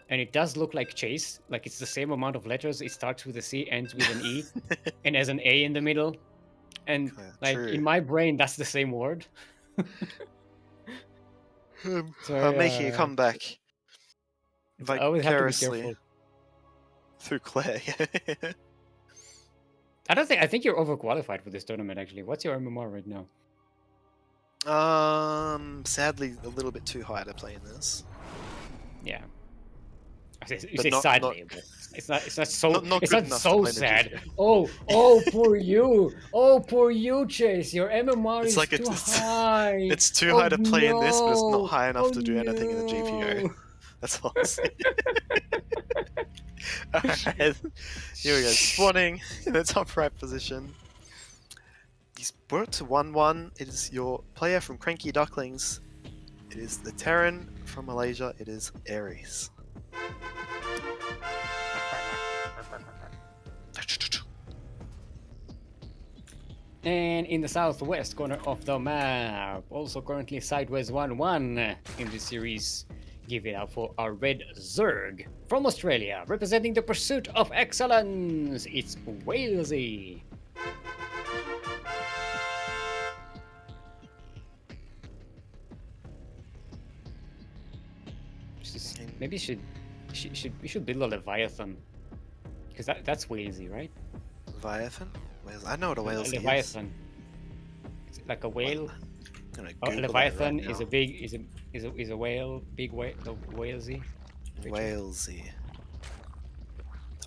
And it does look like Chase. Like it's the same amount of letters. It starts with a C, ends with an E, and has an A in the middle. And like true. in my brain, that's the same word. I'm making a comeback. I always have to be careful. Through Claire. I think you're overqualified for this tournament. Actually, what's your MMR right now? Sadly, a little bit too high to play in this. Yeah. You But say not- sadly, but it's not. It's not so. not it's good not enough to so play in the sad. GTA. Oh, poor you. Oh, poor you, Chase. Your MMR It's is like too high. it's too Oh high to play in this, but it's not no. high enough Oh to do anything in the GPO. no. That's all I'm saying. Alright, here we go. Spawning in the top right position. He's brought it to 1-1. It is your player from CranKy Ducklings. It is the Terran from Malaysia. It is Aries. And in the southwest corner of the map, also currently sideways 1-1 in this series. Give it up for our red Zerg from Australia, representing the pursuit of excellence. It's Walesey. Maybe we should build a Leviathan, because that's Walesey, right? Leviathan? Wales. I know what a Walesey is. Leviathan. It's like a whale. I'm gonna Oh, Google that Leviathan right is now. a big is a whale, big whale, the Walesey. Walesey.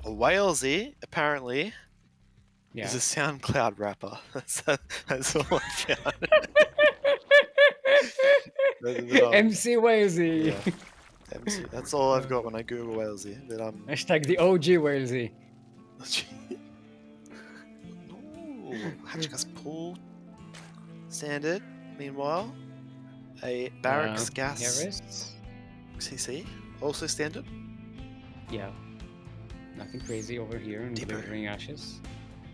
A Walesey, apparently, Yeah. is a SoundCloud rapper. That's all I found. MC Walesey. Yeah. MC. That's all I've got when I Google Walesey. But Hashtag the OG Walesey. Ooh, Hatchgas Pool. Standard. Meanwhile, a Barracks Gas Harris. CC. Also standard. Yeah. Nothing crazy over here in Deeper. delivering ashes.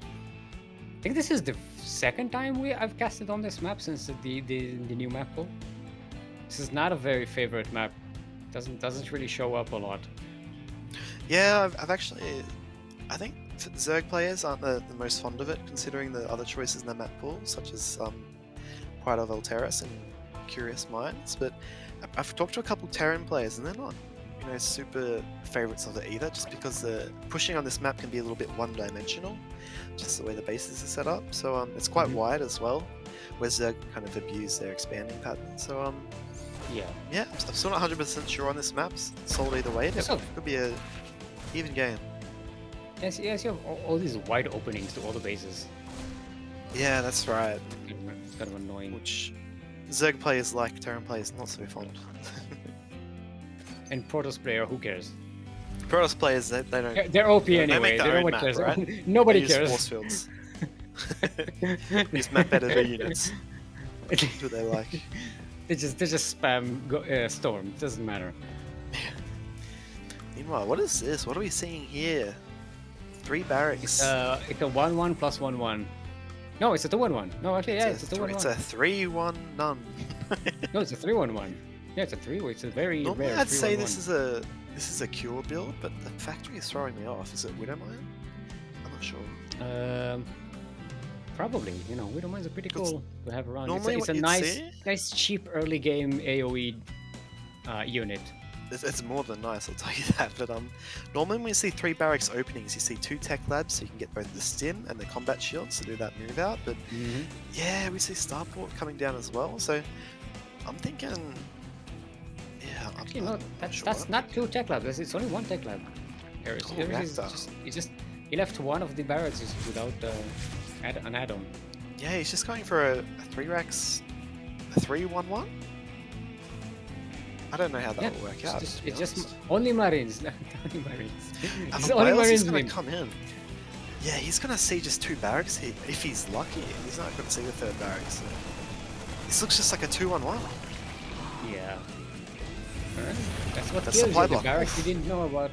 I think this is the second time I've casted on this map since the new map pool. This is not a very favorite map. Doesn't really show up a lot. Yeah, I've actually. I think Zerg players aren't the most fond of it, considering the other choices in the map pool, such as Pride of Alteris and Curious Minds. But I've talked to a couple Terran players, and they're not, super favorites of it either, just because the pushing on this map can be a little bit one-dimensional, just the way the bases are set up. So it's quite wide as well, where Zerg kind of abuse their expanding pattern. So yeah, I'm still not 100% sure on this map. Sold either way. It could be a even game. Yes, you have all these wide openings to all the bases. Yeah, that's right. It's kind of annoying. Which Zerg players like, Terran players not so fond. And Protoss player, who cares? Protoss players, they don't. They're OP they anyway. make They their don't own what map, cares. right? Nobody They use cares. force fields. Use map editor units. That's what they like. They just spam storm. It doesn't matter. Meanwhile, what is this? What are we seeing here? 3 barracks. It's a 1-1 plus 1-1. No, it's a 2-1-1. No, actually, yeah, it's a 2-1-1. It's a 3-1 none. No, it's a 3-1-1. Yeah, it's a 3. It's a very Normally, rare. I'd say 3-1-1. this is a cure build, but the factory is throwing me off. Is it Widowmine? I'm not sure. Probably. Widowmines are pretty cool to have around. Normally It's a what you'd nice, cheap early game AOE unit. It's more than nice, I'll tell you that. But normally when we see 3 barracks openings, you see 2 tech labs, so you can get both the stim and the combat shields to do that move out. But yeah, we see starport coming down as well. So I'm thinking, yeah. Actually, no, that's sure not 2 tech labs. It's only 1 tech lab. He left one of the barracks without an add-on. Yeah, he's just going for a 3 racks, a 3-1-1. I don't know how that will work out. It's just only Marines. Only Marines. And It's the only Wales is Marines going win. to come in. Yeah, he's going to see just 2 barracks here. If he's lucky, he's not going to see the 3rd barracks. So. This looks just like a 2-1-1. Yeah. That's what That's kills supply you, the block. barracks you didn't know about.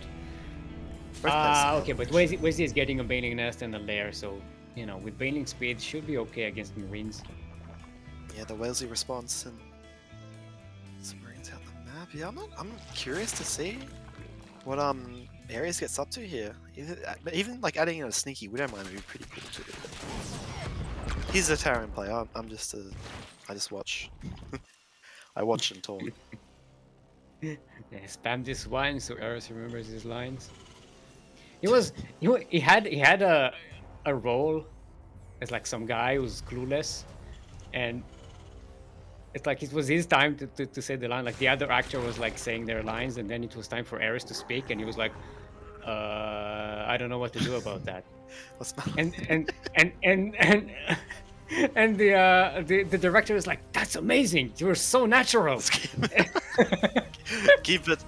Okay, but Wojcie is getting a Baning Nest and a Lair, so, with Baning Speed, should be okay against Marines. Yeah, the Walesey response and some Marines out the map. Yeah, I'm curious to see what Aries gets up to here. Even like adding in a sneaky Widowmine would be pretty cool too. He's a Terran player. I just watch. I watch and talk. Yeah, spam this one so Aries remembers his lines. He had a role as like some guy who's clueless, and it's like it was his time to say the line. Like the other actor was like saying their lines, and then it was time for Eris to speak, and he was like, I don't know what to do about that. What's my And and the director was like, "That's amazing! You were so natural." Keep it.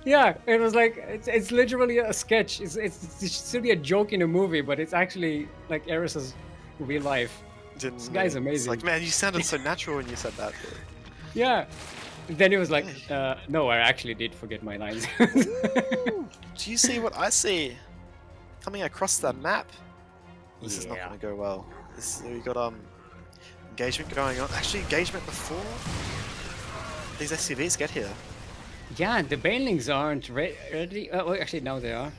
Yeah, it was like it's literally a sketch. It should be a joke in a movie, but it's actually like Eris's real life. This guy's It's amazing. like, man, you sounded so natural when you said that. Yeah. Then he was like, "No, I actually did forget my lines." Ooh, do you see what I see? Coming across the map. This is not Yeah. going to go well. We got engagement going on. Actually, engagement before these SCVs get here. Yeah, the banelings aren't ready. Oh, actually, now they are.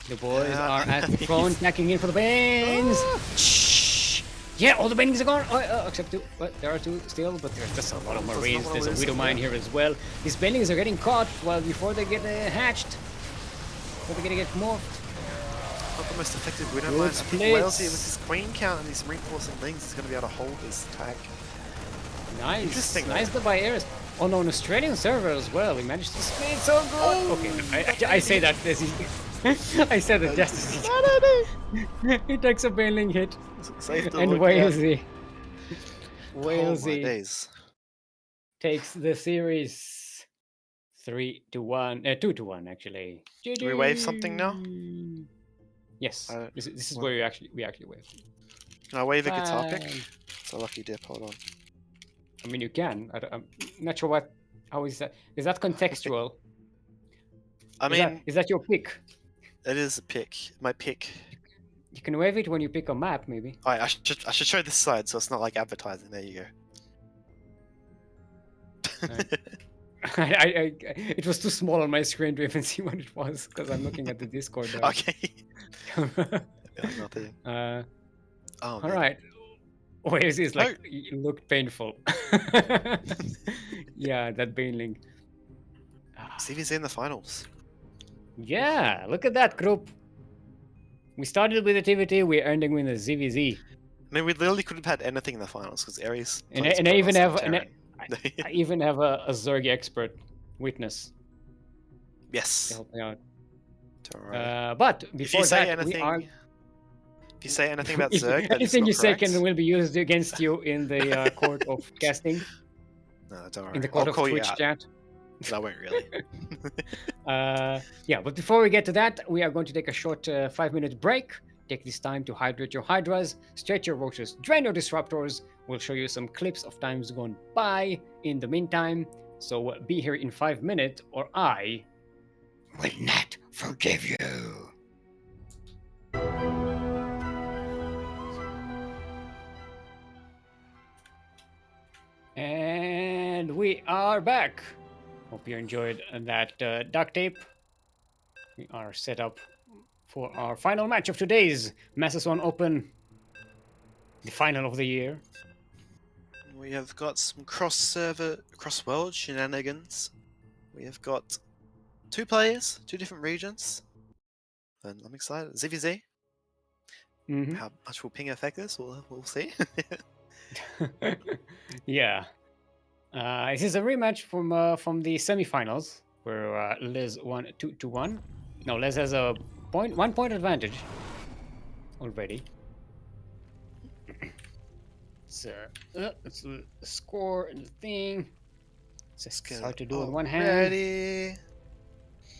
The boys Yeah, are at the enemies. front, attacking in for the banes. Shh. Yeah, all the banelings are gone. Except two. But there are two still, but there's just a lot of Does not marines. wanna There's a lose widow them, mine yeah. here as well. These banelings are getting caught before they get hatched. Before they're gonna get morphed. Not the most effective widow Good mine. I think splits. Walesey with his queen count and his reinforcing things is going to be able to hold this attack. Nice. Interesting, though. Nice by Eris. Oh no, an Australian server as well. He managed to split so good. Oh, okay, I say that as he. I said it just as he. He takes a baneling hit. Safe to And look at. Walesey. Oh my Walesey days. takes the series 3-1, 2-1 actually. Do we wave something now? Yes, I- this is what- where we actually wave. Can I wave a guitar pick? Fine. It's a lucky dip. Hold on. I mean, you can. I'm not sure what. How is that? Is that contextual? I mean, Is that your pick? it is a pick. My pick. You can wave it when you pick a map, maybe. Alright, I should show this side so it's not like advertising. There you go. It was too small on my screen to even see what it was because I'm looking at the Discord. There. Okay. Like nothing. All Oh, man. right. Wales is like Oh. it looked painful. Yeah, that baneling. CV's in the finals. Yeah, look at that group. We started with the TVT, we're ending with the ZVZ. I mean, we literally could have had anything in the finals because Ares. And plays I even Protoss have and I even have a Zerg expert witness to yes. help me out. Don't worry. But If before you say that, anything, we are. if you say anything about If Zerg, that is anything not you say correct. will be used against you in the court of casting, No, don't worry. in the court I'll of call you Twitch out. chat. No, I won't really. Yeah, but before we get to that, we are going to take a short 5-minute break. Take this time to hydrate your hydras, stretch your roaches, drain your disruptors. We'll show you some clips of times gone by in the meantime. So be here in 5 minutes, or I will not forgive you. And we are back. Hope you enjoyed that duct tape. We are set up for our final match of today's Master Swan Open, the final of the year. We have got some cross-server, cross-world shenanigans. We have got 2 players, 2 different regions. And I'm excited. ZVZ. Mhm. How much will ping affect this? We'll see. Yeah. This is a rematch from the semifinals where Les won 2-1. No, Les has a 1 point advantage already. So it's the score and the thing. It's hard to do in one hand. Ready.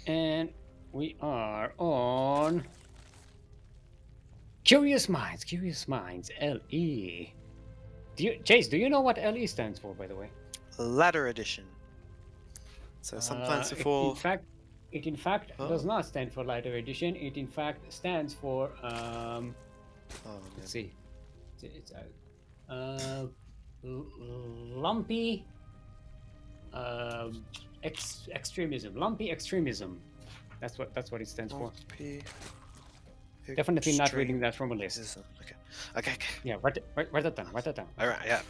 And we are on Curious Minds, LE. Chase, do you know what LE stands for, by the way? Ladder edition. So sometimes before. It in fact does not stand for Lighter Edition. It in fact stands for let's see, it's lumpy extremism. Lumpy extremism. That's what it stands for. Definitely not reading that from a list. Okay. Yeah, write that down. Write that down. All right. Yeah.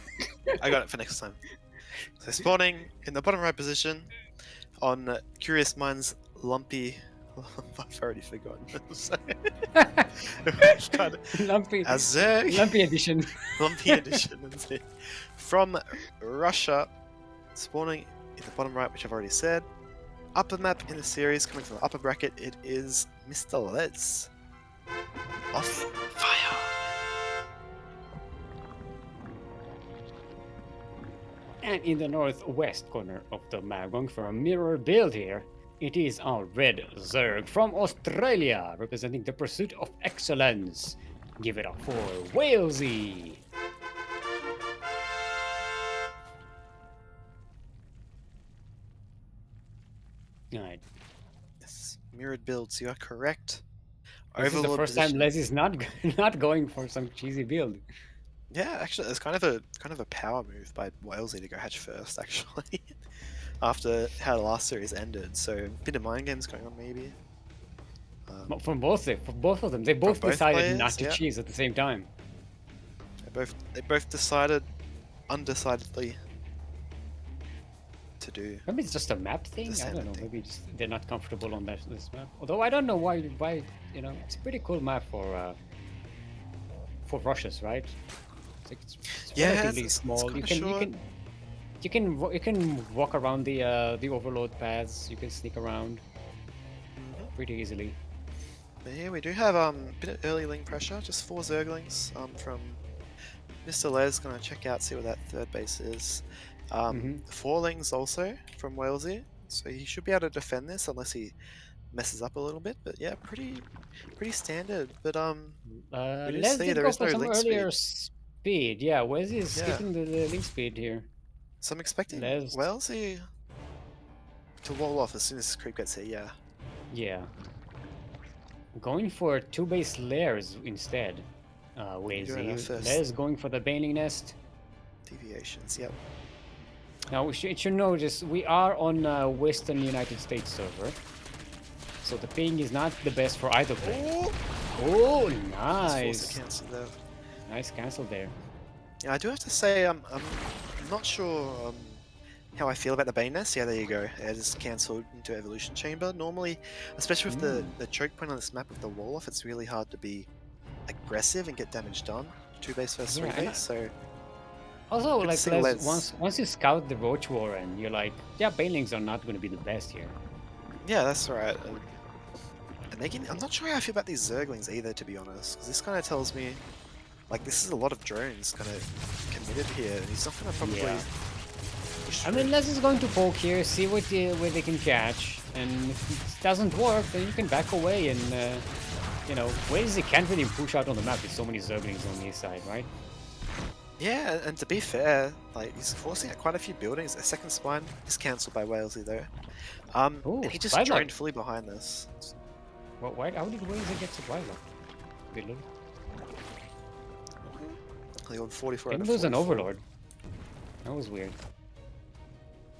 I got it for next time. So spawning in the bottom right position on Curious Minds lumpy I've already forgotten. So, Lumpy, Azerg. lumpy edition. Lumpy edition. From Russia, spawning in the bottom right, which I've already said. Upper map in the series, coming from the upper bracket, it is MrLEz. Off fire. And in the northwest corner of the map, going for a mirror build here, it is our red Zerg from Australia, representing the pursuit of excellence. Give it up for Walesey. Alright. Yes, mirrored builds, you are correct. This is the Overlord first time position. Les is not going for some cheesy build. Yeah, actually, it's kind of a power move by Walesey to go hatch first, actually, after how the last series ended. So a bit of mind games going on, maybe. For both of them, they both both decided players, not to yeah. cheese at the same time. They both decided, undecidedly, to do. Maybe it's just a map thing. I don't know. thing. Maybe they're not comfortable on this map. Although I don't know why you know it's a pretty cool map for rushes, right? It's Yeah, relatively it's small. kinda short. You can walk around the overload paths. You can sneak around pretty easily. But here we do have a bit of early link pressure, just 4 Zerglings from MrLEz. Gonna check out, see what that third base is. 4 lings also from Walesey, so he should be able to defend this unless he messes up a little bit. But yeah, pretty standard. But we do Les see did there go is for no some link earlier speed. speed. Yeah, Wes is Yeah. skipping the link speed here. So I'm expecting Les. Walesey to wall off as soon as this creep gets here. Yeah. Yeah. Going for 2 base layers instead. doing our Walesey. first- Les going for the Baning Nest. Deviations. Yep. Now, it should notice we are on Western United States server. So the ping is not the best for either player. Oh, nice. Cancel there. Nice cancel there. Yeah, I do have to say I'm not sure how I feel about the Bane Nest. Yeah, there you go. It is cancelled into Evolution Chamber. Normally, especially with the choke point on this map with the wall off, it's really hard to be aggressive and get damage done. 2 base versus 3 base, so Also, Good like to see Les, once you scout the Roach Warren, you're like, yeah, Banelings are not going to be the best here. yeah, that's right. And they can, I'm not sure how I feel about these Zerglings either, to be honest, because this kind of tells me, like, this is a lot of drones kind of committed here, and he's not going to probably. Yeah. push I mean, through. Les is going to poke here, see where they can catch, and if it doesn't work, then you can back away and, you know, Walesey can't really push out on the map with so many Zerglings on his side, right? Yeah, and to be fair, like he's forcing out quite a few buildings. A second spine is cancelled by Walesey though. Ooh, and he just spy droned lock. fully behind this. Why? How did Walesey get supply lock? Good look. He got 44 Maybe out it of was an 44. overlord. That was weird.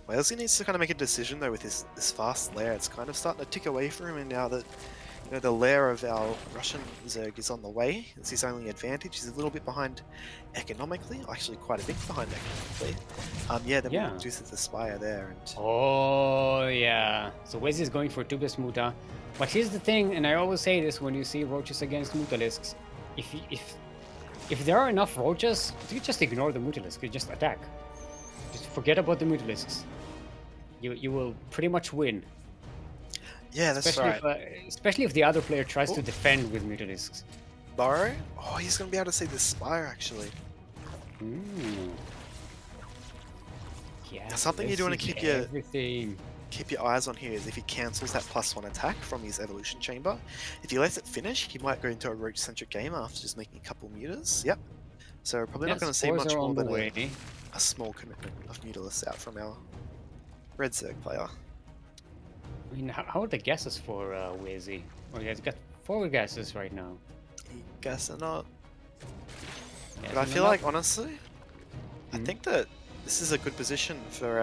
Walesey needs to kind of make a decision though with this fast lair. It's kind of starting to tick away from him, and now that the lair of our Russian Zerg is on the way. It's his only advantage. He's a little bit behind economically, actually quite a bit behind economically. Then Yeah. we introduce the Spire there, and Oh yeah. So Wes is going for 2 best Muta. But here's the thing, and I always say this when you see roaches against Mutalisks. If there are enough roaches, you just ignore the Mutalisk, you just attack. Just forget about the Mutalisks. You will pretty much win. yeah, that's Especially right. especially if the other player tries to defend with Mutalisks. Burrow? Oh, he's gonna be able to see the Spire actually. Yeah. Now, something you do want to this keep is keep your eyes on here is if he cancels that +1 attack from his evolution chamber. If he lets it finish, he might go into a roach centric game after just making a couple mutas. Yep. So we're probably not going to see much more than a small commitment of mutalists out from our red Zerg player. I mean, how are the guesses for Walesey? Oh, yeah, he's got 4 guesses right now. Guess or not. Yes But I and feel no. like honestly, I think that this is a good position for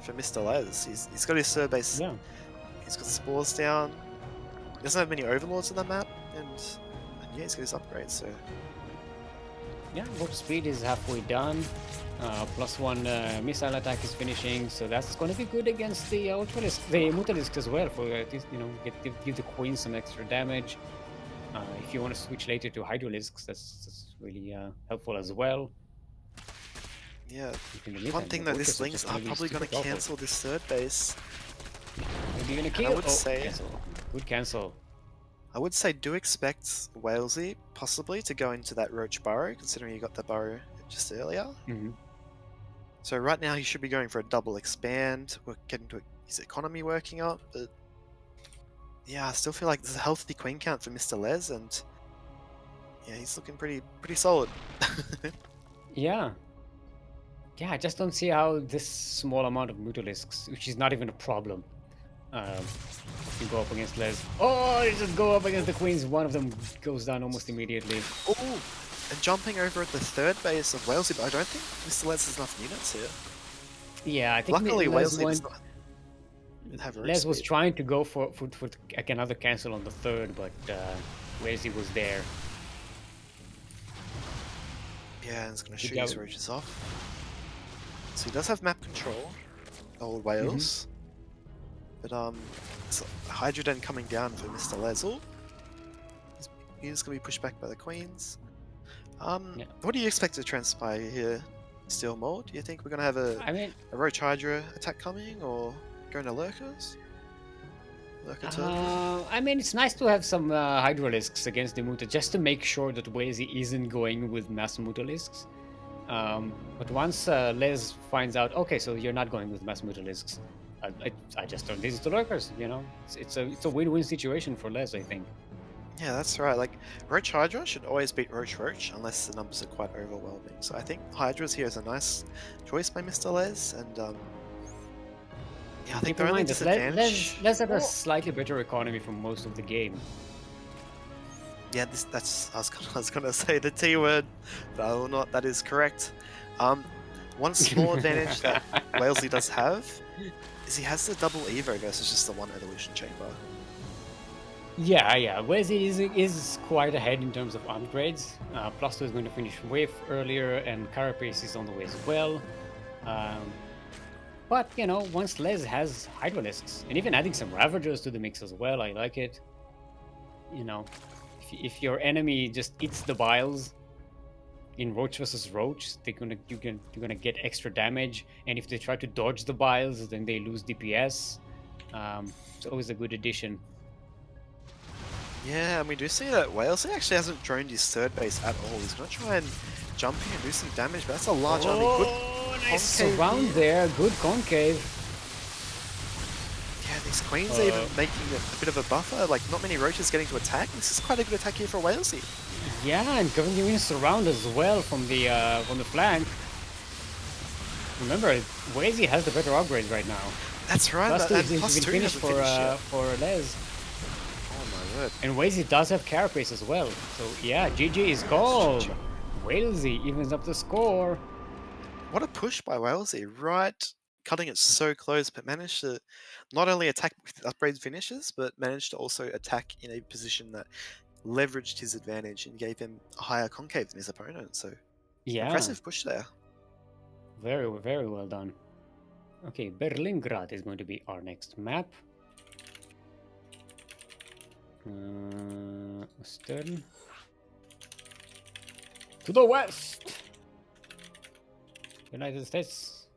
MrLEz. He's got his third base. Yeah. He's got spores down. He doesn't have many overlords on the map, and yeah, he's got his upgrades. So Yeah, water speed is halfway done. +1 missile attack is finishing, so that's going to be good against the Ultralisk, the Mutalisk as well. For this, give the Queen some extra damage. If you want to switch later to Hydralisks, that's really helpful as well. Yeah. In the One meantime, thing the though, Vultures these are Lings just are going to be probably super going to powerful. cancel this third base. Maybe going to And kill. I would say, cancel. Good cancel. do expect Walesey possibly to go into that Roach Burrow, considering he got the burrow just earlier. Mm-hmm. So right now he should be going for a double expand. We're getting to his economy working up, but yeah, I still feel like there's a healthy queen count for MrLEz, and yeah, he's looking pretty solid. Yeah. Yeah, I just don't see how this small amount of Mutalisks, which is not even a problem, can go up against Les. Oh, they just go up against the Queens. One of them goes down almost immediately. Oh, and jumping over at the third base of Walesey, but I don't think MrLEz has enough units here. Yeah, I think Luckily, Les Walesey does not have roach Les was speed. trying to go for like another cancel on the third, but Walesey was there. Yeah, and it's going to Good shoot his job. roaches off. So he does have map control, old Wales. But it's Hydra Den coming down for MrLEz. Oh, he's going to be pushed back by the Queens. Yeah. What do you expect to transpire here, Steelmold? Do you think we're going to have a Roach Hydra attack coming, or going to Lurkers? Lurker turtle? I mean, it's nice to have some Hydralisks against the Muta, just to make sure that Walesey isn't going with Mass Mutalisks. But once Les finds out, okay, so you're not going with Mass Mutalisks, I just turn these to Lurkers, you know? It's a win-win situation for Les, I think. Yeah, that's right. Like, Roach Hydra should always beat Roach unless the numbers are quite overwhelming. So I think Hydra's here is a nice choice by MrLEz, and yeah, I think Keep in the only mind that disadvantage... Les had a slightly better economy for most of the game. Yeah, I was gonna say the T word, but I will not. That is correct. One small advantage that Walesey does have is he has the double Evo versus just the one Evolution Chamber. Yeah. Walesey is quite ahead in terms of upgrades. +2 is going to finish way earlier, and Carapace is on the way as well. But, you know, once Les has Hydralisks, and even adding some Ravagers to the mix as well, I like it. You know, if your enemy just eats the biles in Roach versus Roach, you're gonna get extra damage, and if they try to dodge the biles, then they lose DPS. It's always a good addition. Yeah, and we do see that Walesey actually hasn't droned his third base at all. He's gonna try and jump in and do some damage, but that's a large army. Good Nice surround there, good concave. Yeah, these Queens are even making a bit of a buffer. Like, not many Roaches getting to attack. This is quite a good attack here for Walesey. Yeah, and giving him surround as well from the flank. Remember, Walesey has the better upgrades right now. That's right. +2 and is +2 finished hasn't finished yet. for Les. Oh my word. And Walesey does have Carapace as well. So yeah, GG is called. Walesey evens up the score. What a push by Walesey, right? Cutting it so close, but managed to not only attack with upgrade finishes, but managed to also attack in a position that leveraged his advantage and gave him a higher concave than his opponent. So, Yeah, impressive push there. very well done. Okay, Berlingrad is going to be our next map. Western. To the west! United States.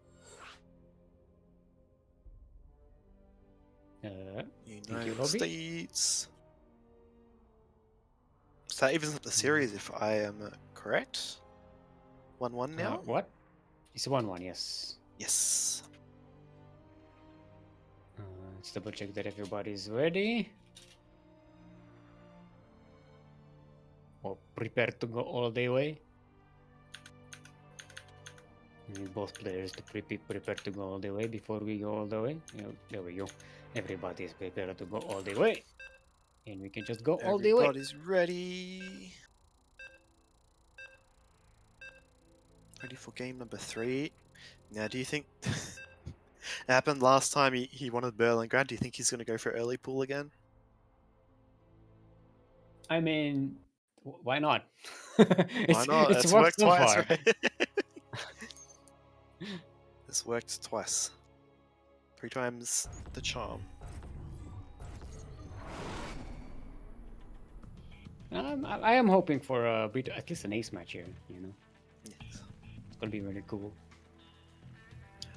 United States. So that evens up the series if I am correct. 1-1 now? What? It's 1-1, yes. Yes. Let's double check that everybody's ready. Or prepared to go all the way. We need both players to prepare to go all the way before we go all the way. There we go. Everybody is prepared to go all the way. And we can just go all the way. Everybody's ready. Ready for game number 3. Now, do you think... it happened last time he wanted Berlingrad. Do you think he's going to go for early pool again? I mean, Why not? Why not? It's It's worked worked so twice, far. right? It's worked twice. 3 times the charm. I am hoping for a bit, at least an ace match here. You know, Yes. it's gonna be really cool.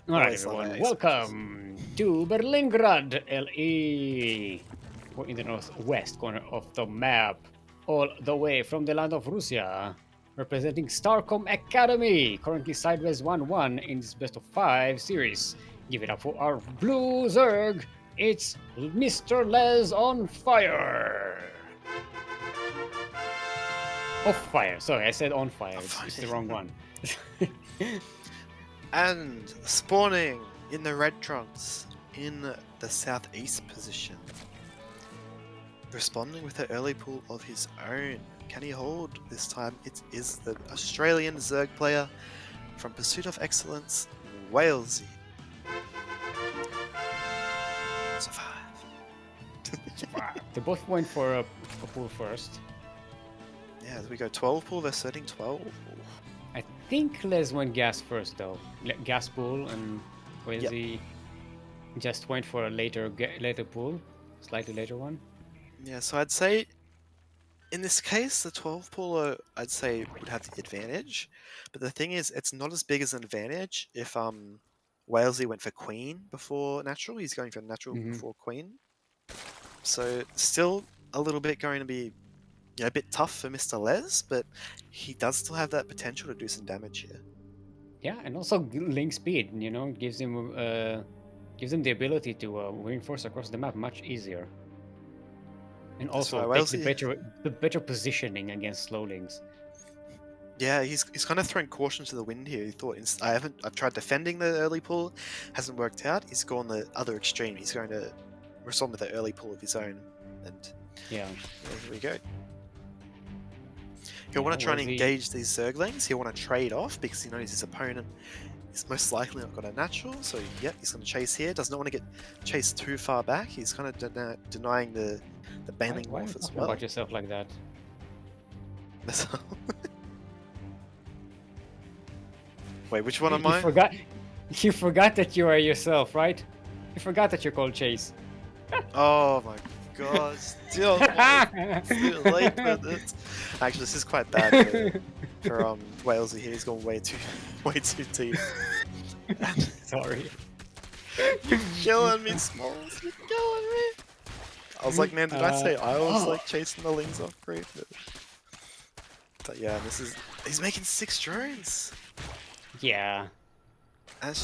All right, Always love everyone, our ace matches. welcome to Berlingrad, LE. We're in the northwest corner of the map, all the way from the land of Russia, representing Starcom Academy, currently sideways 1-1 in this best of 5 series. Give it up for our blue Zerg. It's MrLEz on fire. Off fire. Sorry, I said on fire. It's the wrong one. And spawning in the red trunks in the southeast position. Responding with an early pull of his own. Can he hold this time? It is the Australian Zerg player from Pursuit of Excellence, Walesey. Survive. They both went for a pull first. Yeah, we go 12 pull versus 13 12. I think Les went gas first though. Gas pull, and Walesey just went for a later pull, slightly later one. Yeah, so I'd say in this case, the 12 puller I'd say would have the advantage. But the thing is, it's not as big as an advantage if Walesey went for queen before natural. He's going for natural before queen. So still a little bit going to be a bit tough for MrLEz, but he does still have that potential to do some damage here. Yeah, and also link speed, you know, gives him the ability to reinforce across the map much easier. And also right, take the better positioning against slow links. Yeah, he's kind of thrown caution to the wind here. He thought I've tried defending the early pull, hasn't worked out. He's gone the other extreme. He's going to respond with an early pull of his own, and yeah, here we go. He'll want to try and engage these Zerglings. He'll want to trade off because he knows his opponent is most likely not got a natural. So yeah, he's going to chase here. Does not want to get chased too far back. He's kind of denying the banning morph as well. Why about yourself like that? Wait, which one am I? You forgot that you are yourself, right? You forgot that you're called Chase. Oh my god, still late for this. Actually, this is quite bad for Walesey here. He's gone way too deep. Sorry. You're killing me, Smalls. You're killing me. I was like, man, did I say I was like chasing the lings off creep? But yeah, he's making 6 drones. Yeah.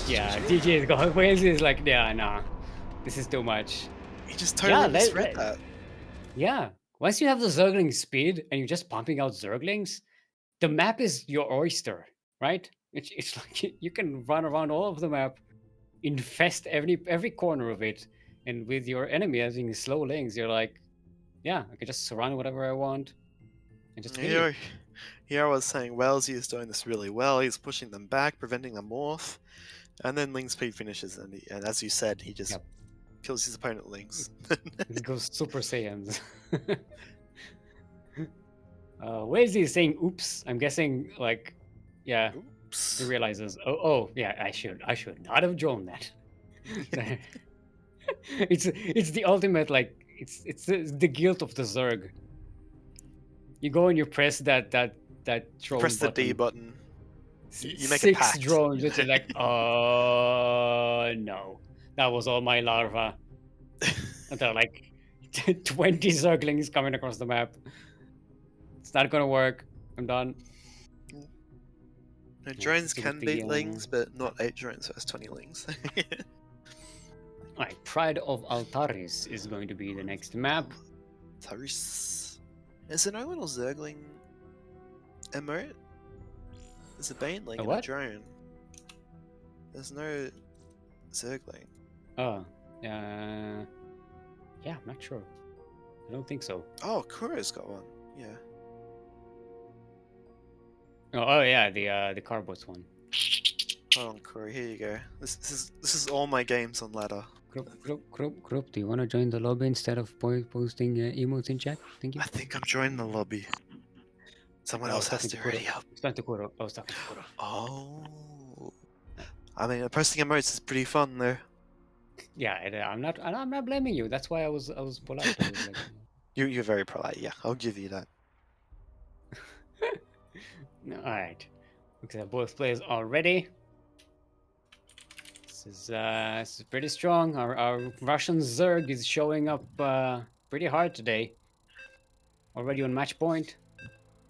Yeah, DJ is going. Walesey is like, yeah, nah, this is too much. He just totally misread that. Yeah. Once you have the Zergling speed and you're just pumping out Zerglings, the map is your oyster, right? It's like you can run around all of the map, infest every corner of it, and with your enemy having slow links, you're like, yeah, I can just surround whatever I want and just here I was saying Walesey is doing this really well. He's pushing them back, preventing the morph, and then Ling speed finishes, and as you said, he just kills his opponent Lings. He goes Super Saiyans. Walesey is saying oops. I'm guessing like, yeah, oops. He realizes, oh yeah, I should not have drawn that. It's the ultimate, like it's the guilt of the Zerg. You go and you press that drone press the button. D button. You make 6 drones. It's like, oh no, that was all my larva. And there are like 20 Zerglings coming across the map. It's not gonna work. I'm done. No, drones can beat Lings, but not 8 drones versus 20 Lings. Alright, Pride of Altaris is going to be the next map. Altaris. Is there no little Zergling emote? There's a Baneling and a drone. There's no Zergling. Oh, yeah, I'm not sure. I don't think so. Oh, Kuro's got one. Yeah. Oh yeah, the Carbots one. Hold on, Kuro. Here you go. This is all my games on ladder. Group, do you want to join the lobby instead of posting emotes in chat? Thank you. I think I'm joining the lobby. Someone I was else has talking to to Kuro. ready up. I was talking to Kuro. I was talking to Kuro. Oh. I mean, posting emotes is pretty fun though. Yeah, I'm not blaming you. That's why I was polite. I was like, You're very polite. Yeah, I'll give you that. all right. Looks like both players are ready. This is pretty strong. Our Russian Zerg is showing up pretty hard today. Already on match point.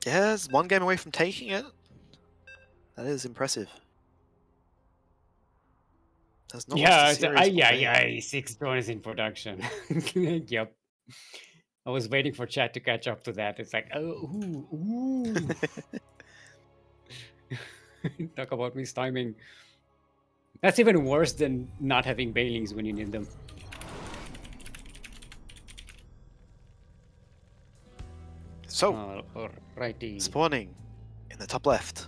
Yeah, it's one game away from taking it. That is impressive. Has not lost a Yeah, it's series all day. yeah, 6 drones in production. Yep. I was waiting for chat to catch up to that. It's like, oh, ooh. Talk about mistiming. That's even worse than not having bailings when you need them. So, Alrighty. spawning in the top left.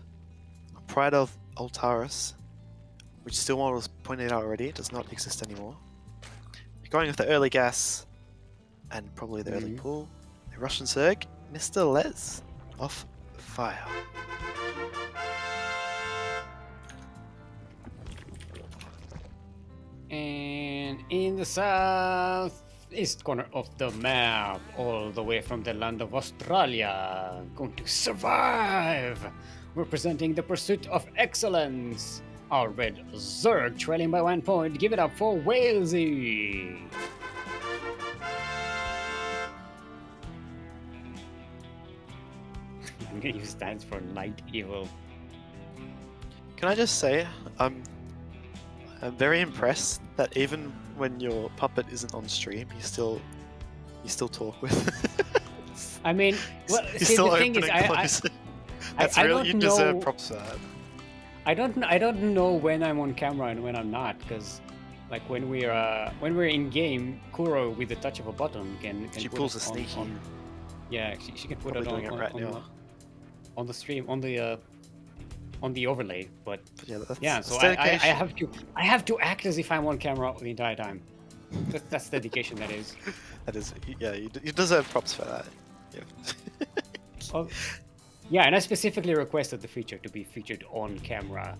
Pride of Altaris, which Steelmold was pointed out already, does not exist anymore. You're going with the early gas and probably the early pool. The Russian Zerg, MrLEz, off fire. And in the southeast corner of the map, all the way from the land of Australia, going to survive, representing the pursuit of excellence, our red Zerg trailing by 1 point. Give it up for Walesey. I'm gonna use stands for light evil. Can I just say, I'm very impressed that even when your puppet isn't on stream, you still talk with. I mean, well, you see, still the thing open is, and close it. That's I really, you don't deserve know- props for that. I don't know when I'm on camera and when I'm not, because like when we're in game, Kuro with the touch of a button can She put pulls us a sneaky. yeah, she can put it Probably doing it right now. on the stream on the overlay. But Yeah, that's, yeah, so that's I have to act as if I'm on camera the entire time. That's dedication. That is. That is, yeah, you deserve props for that. Yeah. Oh, yeah, and I specifically requested the feature to be featured on camera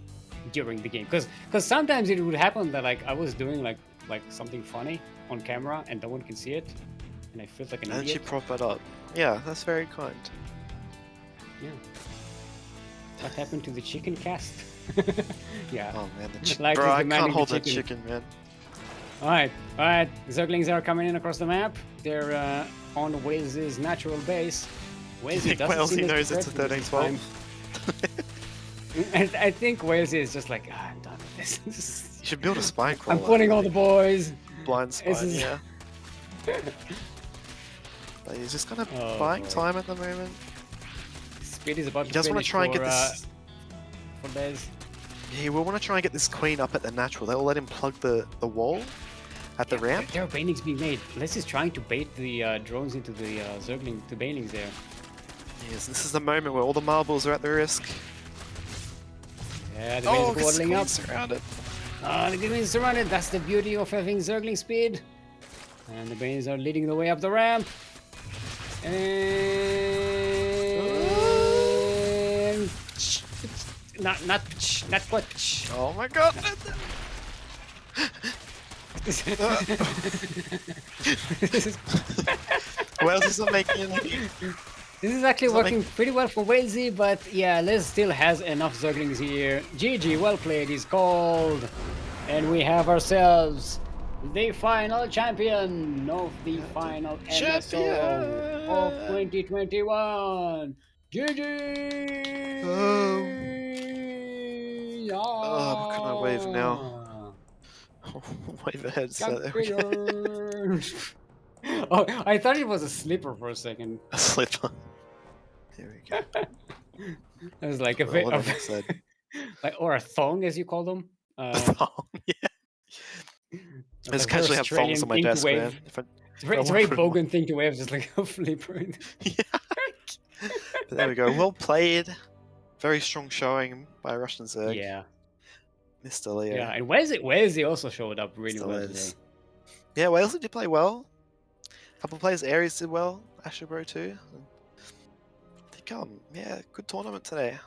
during the game, because sometimes it would happen that like I was doing like something funny on camera and no one can see it, and I feel like an And she idiot. prop it up. Yeah, that's very kind. Yeah. What happened to the chicken cast? Yeah. Oh man, Like bro, he's I demanding can't the hold that chicken. chicken, man. All right. Zerglings are coming in across the map. They're on Wales's natural base. Walesey doesn't Walesey seem as knows it's a prepared for this 13-12. And I think Walesey is just like, I'm done with this. You should build a spine crawler. I'm putting all the boys. blind spine, This is- yeah. But he's just kind of Oh, buying boy. time at the moment. Speed is about He to does want finish to try and for, get this. for Les. He will want to try and get this queen up at the natural. They'll let him plug the wall at the ramp. There are bailings being made. Les is trying to bait the drones into the Zergling, the bailings there. Yes, this is the moment where all the marbles are at the risk. Yeah, the bailings are because waddling up. surrounded. The green is surrounded. That's the beauty of having Zergling speed. And the banes are leading the way up the ramp. And not quite. Oh my god! Wales isn't making any. This is actually Does that working pretty well for Walesey, but yeah, Les still has enough Zerglings here. GG, well played is called. And we have ourselves the final champion of the final MSO of 2021. GG! Oh, can I wave now? Wave ahead. So there we go. Champion! Oh, I thought it was a slipper for a second. A slipper. There we go. It was like a bit Roll it of, on its head. like, or a thong, as you call them. Yeah. I just casually have thongs on my desk, man. It's a very bogan thing to wave, just like a flipper. Yeah. But there we go. Well played. Very strong showing by Russian Zerg. Yeah. Mr. Leo. Yeah, and Walesey also showed up really Mr. well Les. today. Yeah, Walesey did play well. A couple of players, Aries did well. AsherBro too. I think Yeah, good tournament today.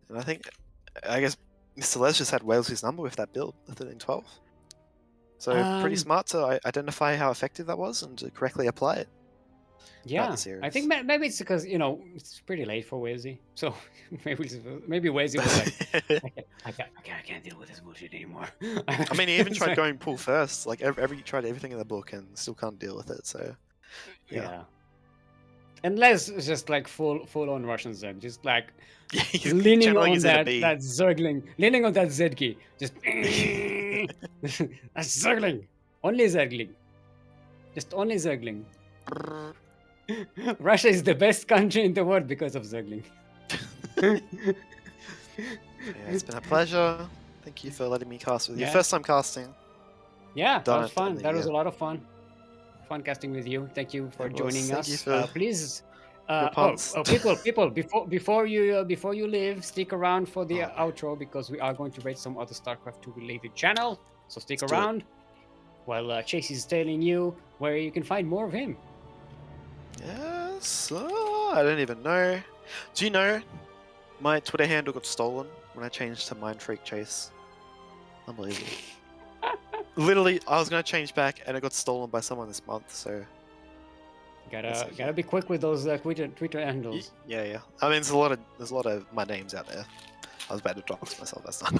And I guess MrLEz just had Walesey's number with that build, the 13-12. So pretty smart to identify how effective that was and to correctly apply it throughout Yeah, the series. I think maybe it's because it's pretty late for Walesey, so maybe Walesey was like, I can't deal with this bullshit anymore. I mean, he even tried So- going pull first. Like he tried everything in the book and still can't deal with it. So yeah. And Les is just like full on Russian Zerg, just like yeah, he's leaning channeling on his inner that bee. Zergling, leaning on that Z key, just that's Zergling, only Zergling, just only Zergling. Russia is the best country in the world because of Zergling. Yeah, it's been a pleasure. Thank you for letting me cast with you. Yeah. First time casting. Yeah, that Done was it fun. in the That was a year. lot of fun. Fun casting with you. Thank you for It was. joining Thank us. you for Please, your puns. people, before you leave, stick around for the Oh, outro because we are going to rate some other StarCraft 2 related channel. So stick Let's do it. around while Chase is telling you where you can find more of him. Yes. I don't even know. Do you know my Twitter handle got stolen when I changed to Mind Freak Chase? Unbelievable. Literally, I was gonna change back, and it got stolen by someone this month. So Gotta be quick with those Twitter handles. yeah. I mean, there's a lot of my names out there. I was about to dox myself. That's not.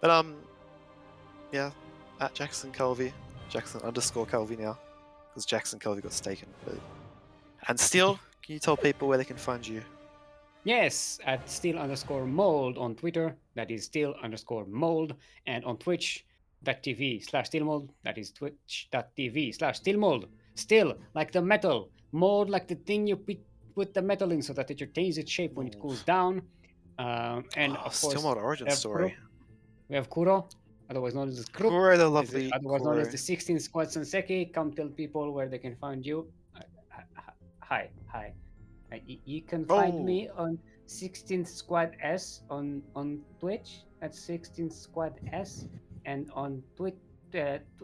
But yeah, at Jackson Kelvy, Jackson_Kelvy now, because Jackson Kelvy got taken. But and Steel, can you tell people where they can find you? Yes, at Steel_Mold on Twitter. That is Steel_Mold, and on Twitch.tv/Steelmold. That is Twitch.tv/Steelmold. Still, like the metal. Mold, like the thing you put the metal in so that it retains its shape when it cools down. And of course, Steelmold origin we have story. Kuro. We have Kuro, otherwise known as Kruk. Kuro, the lovely Otherwise known as Kuro. the 16 Squad Senseki. Come tell people where they can find you. Hi. You can find me on 16th Squad S on Twitch at 16th Squad S, and on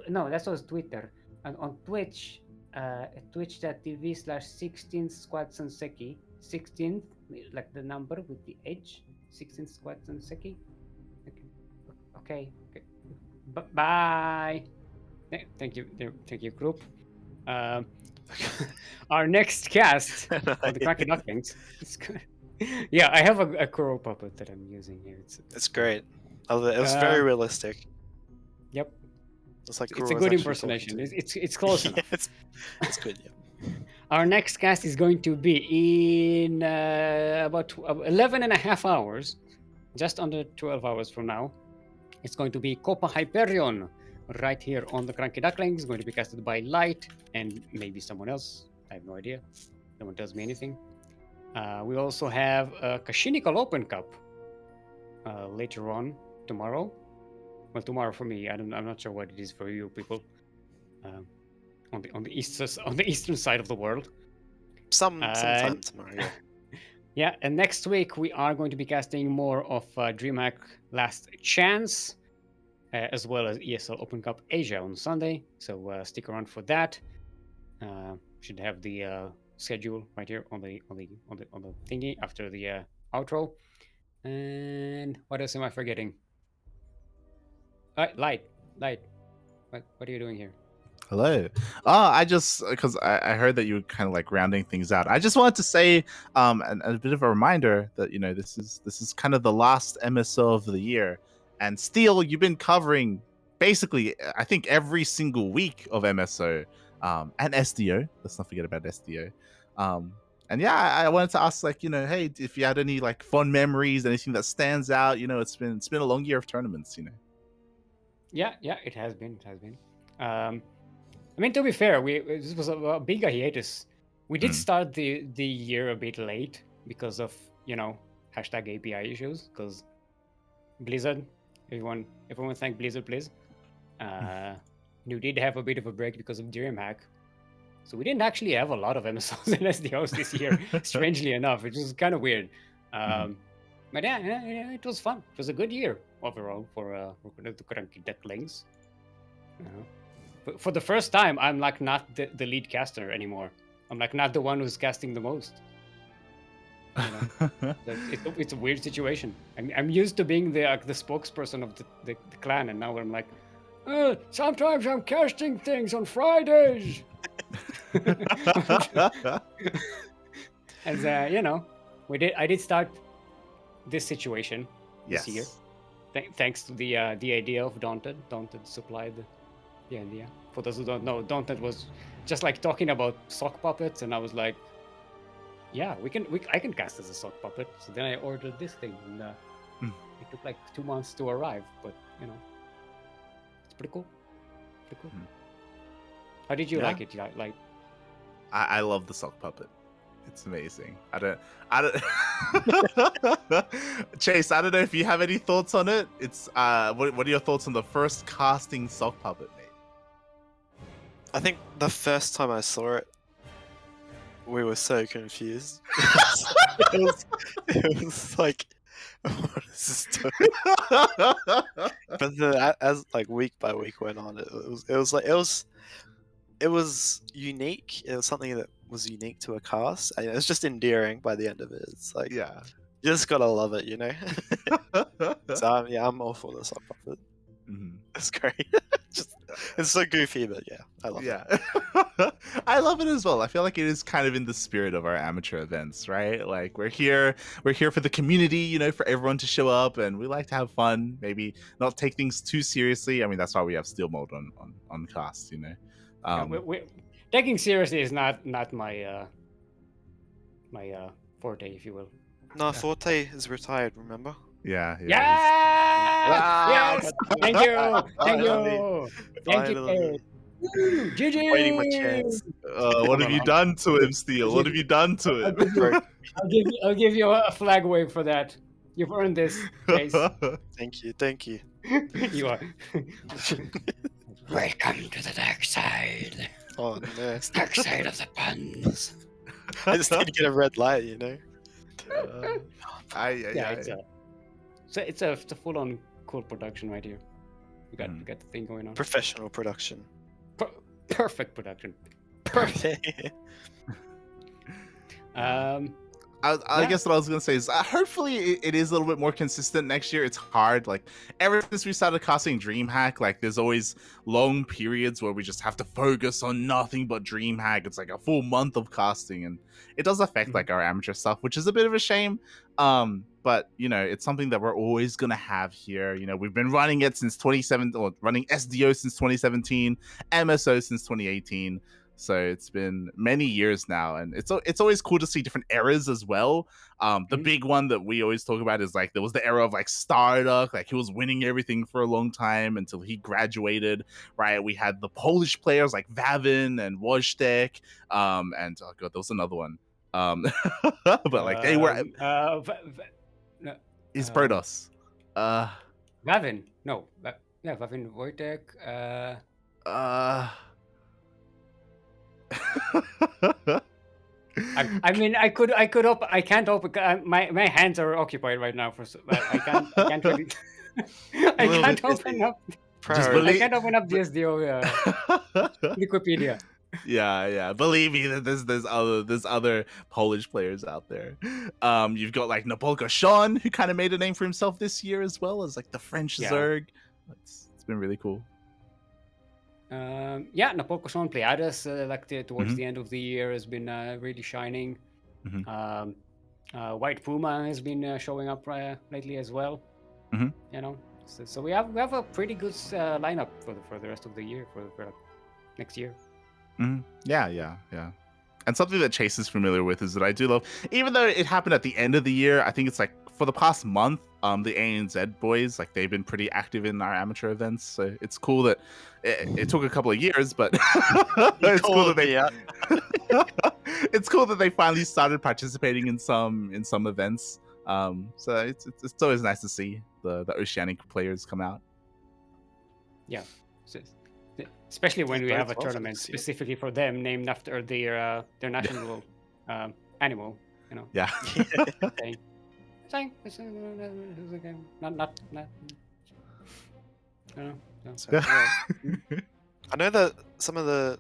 no, that was Twitter, and on Twitch, twitch.tv/16th Squad Senseki. 16th, like the number with the H. 16th Squad Senseki. Okay. Bye. Thank you, group. Our next cast on the CranKy Ducklings. Yeah, I have a Kuro puppet that I'm using here. It's great. It was very realistic. Yep. It's like It's a good impersonation. It's close enough. It's good. Yeah. Our next cast is going to be in about 11 and a half hours, just under 12 hours from now. It's going to be Copa Hyperion, right here on the CranKy Ducklings. Going to be casted by Light and maybe someone else. I have no idea. No one tells me anything. We also have a Kashinikal Open Cup later on tomorrow. Well, tomorrow for me. I'm not sure what it is for you people. On the eastern side of the world. Sometime tomorrow. Yeah. Yeah, and next week we are going to be casting more of DreamHack Last Chance, as well as ESL Open Cup Asia on Sunday. So stick around for that. Should have the schedule right here on the thingy after the outro. And what else am I forgetting? Light. What are you doing here? Hello. I just because I heard that you were kind of like rounding things out. I just wanted to say a bit of a reminder that this is kind of the last MSO of the year, and Steel, you've been covering basically I think every single week of MSO and SDO. Let's not forget about SDO. And yeah, I wanted to ask hey, if you had any like fond memories, anything that stands out. It's been a long year of tournaments. Yeah, it has been. I mean, to be fair, this was a big hiatus. We did start the year a bit late because of #API issues. Because Blizzard, everyone thank Blizzard, please. You did have a bit of a break because of DreamHack, so we didn't actually have a lot of MSOs and SDOs this year. Strangely enough, which was kind of weird. But yeah, it was fun. It was a good year overall for the CranKy Ducklings. For the first time, I'm like not the lead caster anymore. I'm like not the one who's casting the most. It's a weird situation. I'm used to being the spokesperson of the clan, and now I'm like, sometimes I'm casting things on Fridays. And I did start this situation this year. Thanks to the idea of Daunted. Daunted supplied the idea. For those who don't know, Daunted was just like talking about sock puppets, and I was like, yeah, I can cast as a sock puppet. So then I ordered this thing, and it took like 2 months to arrive, but it's pretty cool. Pretty cool. How did you like it? Like, I love the sock puppet. It's amazing. I don't Chase, I don't know if you have any thoughts on it. It's what are your thoughts on the first casting sock puppet, mate? I think the first time I saw it, we were so confused. it was like, what is this doing? But then as like week by week went on, it was unique. It was something that was unique to a cast. And it was just endearing by the end of it. It's like, you just gotta love it, So I'm all for the sock puppet. It's great. It's so goofy, but I love it. I love it as well. I feel like it is kind of in the spirit of our amateur events, right? Like we're here for the community, for everyone to show up, and we like to have fun. Maybe not take things too seriously. I mean, that's why we have Steelmold on cast, taking seriously is not my my forte, if you will. No, Forte is retired. Remember? Yeah. Yes! Thank you. GG. Waiting my chance. What have you done to him, Steel? What have you done to him? I'll give you a flag wave for that. You've earned this, Chase. Thank you. You are. Welcome to the dark side. Oh no. Dark side of the puns. I just need to get a red light, It's a full-on cool production right here. We got the thing going on. Professional production. Perfect production. Perfect. I guess what I was gonna say is hopefully it is a little bit more consistent next year. It's hard, like ever since we started casting DreamHack, like there's always long periods where we just have to focus on nothing but DreamHack. It's like a full month of casting, and it does affect like our amateur stuff, which is a bit of a shame. But it's something that we're always gonna have here. We've been running it since 2017, or running SDO since 2017, MSO since 2018. So it's been many years now, and it's always cool to see different eras as well. The big one that we always talk about is like there was the era of like Starduck, like he was winning everything for a long time until he graduated, right? We had the Polish players like Vavin and Wojtek, and oh god, there was another one. But like they were. Is Protoss. Vavin, no, Vavin, Wojtek. I mean, I can't open. My hands are occupied right now. I can't really. I can't open up. I can't open up the SDO Wikipedia. Yeah. Believe me, that there's other Polish players out there. You've got like Napolka Sean, who kind of made a name for himself this year, as well as like the French Zerg. It's been really cool. Napolka Sean Pleiades, towards the end of the year, has been really shining. White Puma has been showing up lately as well. So we have a pretty good lineup for the rest of the year, for next year. Yeah. And something that Chase is familiar with is that I do love, even though it happened at the end of the year, I think it's like for the past month, the ANZ boys, like they've been pretty active in our amateur events. So it's cool that it took a couple of years, but it's cool that they it's cool that they finally started participating in some events. So it's always nice to see the Oceanic players come out. Yeah. Especially when we have a tournament specifically for them, named after their national animal, Yeah. Saying, not. I know that some of the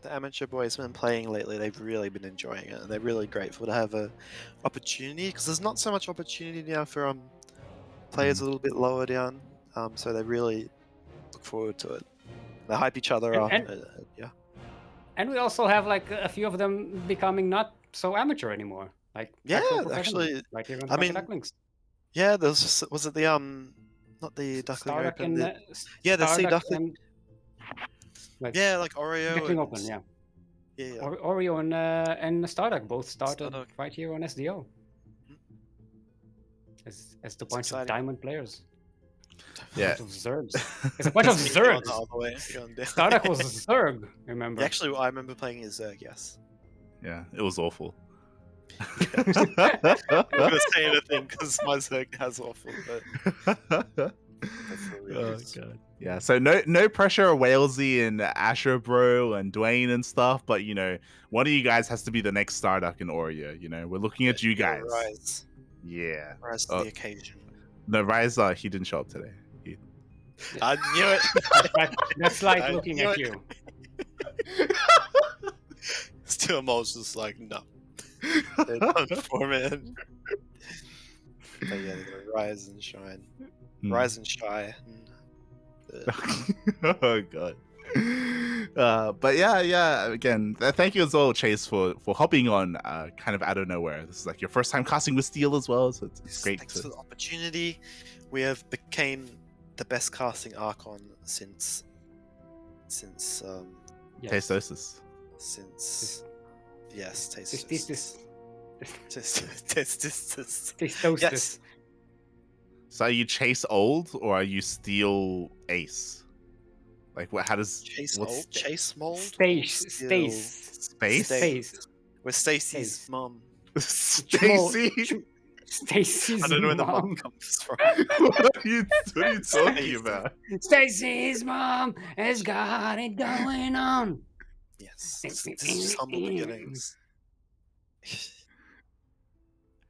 the amateur boys been playing lately, they've really been enjoying it, and they're really grateful to have a opportunity because there's not so much opportunity now for players a little bit lower down. So they really look forward to it. They hype each other up. Yeah. And we also have like a few of them becoming not so amateur anymore, like Yeah, actual professionals, actually, right here on I the mean, Ducklings. Yeah, was it the not the Duckling Starduck Open? and Yeah, the Sea Starduck Duckling. and like Yeah, like Oreo Duckling and Open, yeah. yeah. Oreo and Starduck both started Starduck. right here on SDO. As the bunch of exciting. diamond players. Yeah. Bunch of Zergs. It's a bunch of Going Zergs. the other way, going down. Starduck was Zerg, remember? Actually, I remember playing as Zerg. Yes. Yeah, it was awful. I'm not gonna say anything because my Zerg has awful, but that's what it Oh is. god. Yeah, so no pressure on Walesey and AsherBro and Dwayne and stuff, but you know, one of you guys has to be the next Starduck in Oreo. You know, we're looking at you Yeah, guys. Rise. Yeah. Rise to the occasion. No, Rise, he didn't show up today. I knew it. That's like I looking knew at it. you. Steelmold's just like, no. They're done for, man. But yeah, they're gonna rise and shine. Rise and shy. Oh god. But yeah. Again, thank you as well, Chase, for hopping on kind of out of nowhere. This is like your first time casting with Steel as well, so it's great. Thanks for the opportunity. We have became the best casting Archon since Yes. Tastosis. Yes, Testis. Tastosis. Testosis. Yes. So are you Chase old or are you Steel Ace? Like what? How does Chase what's Mold? Chase Mold? Stace. Space? Space. We're Stacy's Stace. mom. Stacy? Stacy's I don't know where the mom mom. comes from. what are you talking about? Stacy's mom has got it going on. Yes. This is just humble beginnings.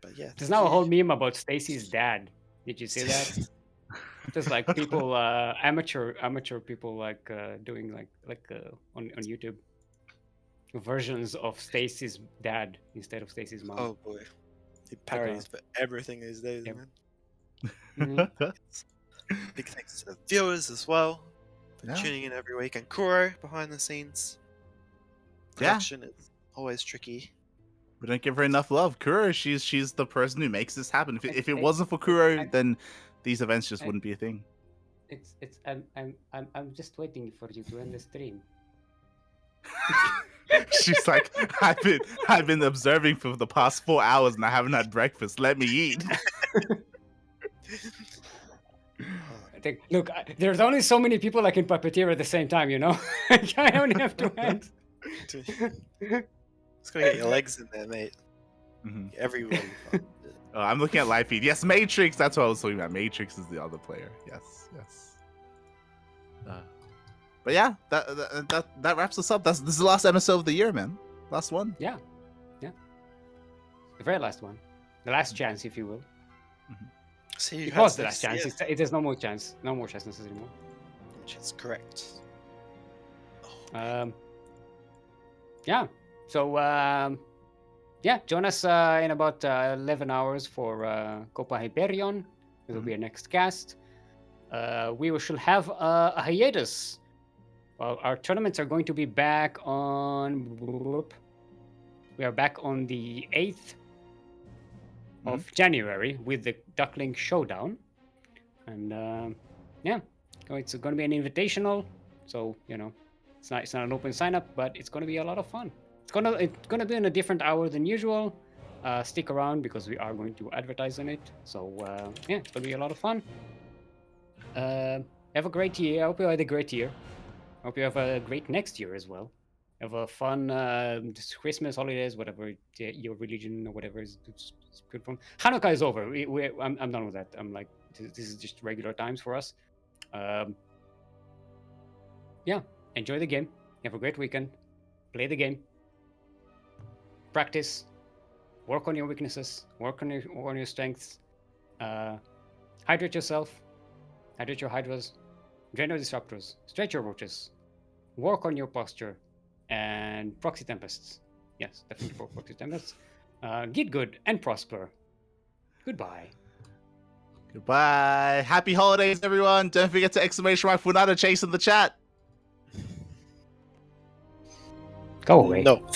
But yeah. There's now a whole meme about Stacy's dad. Did you see that? Just like people, amateur people like doing like on YouTube versions of Stacy's dad instead of Stacy's mom. Oh boy. He parodies for everything these days, Yep. man. Big thanks to the viewers as well for Yeah. tuning in every week, and Kuro behind the scenes. Yeah. Production is always tricky. We don't give her enough love. Kuro, she's the person who makes this happen. If it wasn't for Kuro, then these events just wouldn't be a thing. I'm just waiting for you to end the stream. She's like, I've been observing for the past 4 hours and I haven't had breakfast. Let me eat. I think, look, there's only so many people I can puppeteer at the same time, you know? I only have 2 hands. Just gotta get your legs in there, mate. Mhm. Everyone. I'm looking at live feed. Yes, Matrix. That's what I was talking about. Matrix is the other player. Yes. But yeah, that wraps us up. This is the last MSO of the year, man. Last one. Yeah. The very last one. The last chance, if you will. See, It was the last chance. There's no more chance. No more chances anymore. Which is correct. Yeah. So, join us in about 11 hours for Copa Hyperion. It will be our next cast. We shall have a hiatus. Well, our tournaments are going to be back on... We are back on the 8th of January with the Duckling Showdown. And, it's going to be an invitational. So, you know, it's not an open sign-up, but it's going to be a lot of fun. It's gonna be in a different hour than usual. Stick around because we are going to advertise on it. So it's gonna be a lot of fun. Have a great year. I hope you had a great year. I hope you have a great next year as well. Have a fun Christmas, holidays, whatever your religion or whatever is it's good fun. Hanukkah is over. I'm done with that. I'm like, this is just regular times for us. Enjoy the game. Have a great weekend. Play the game. Practice, work on your weaknesses, work on your strengths, hydrate yourself, hydrate your hydras, drain your disruptors, stretch your roaches, work on your posture, and Proxy Tempests. Yes, definitely for Proxy Tempests. Get good and prosper. Goodbye. Goodbye. Happy holidays, everyone. Don't forget to exclamation mark Funada Chase in the chat. Go away. No.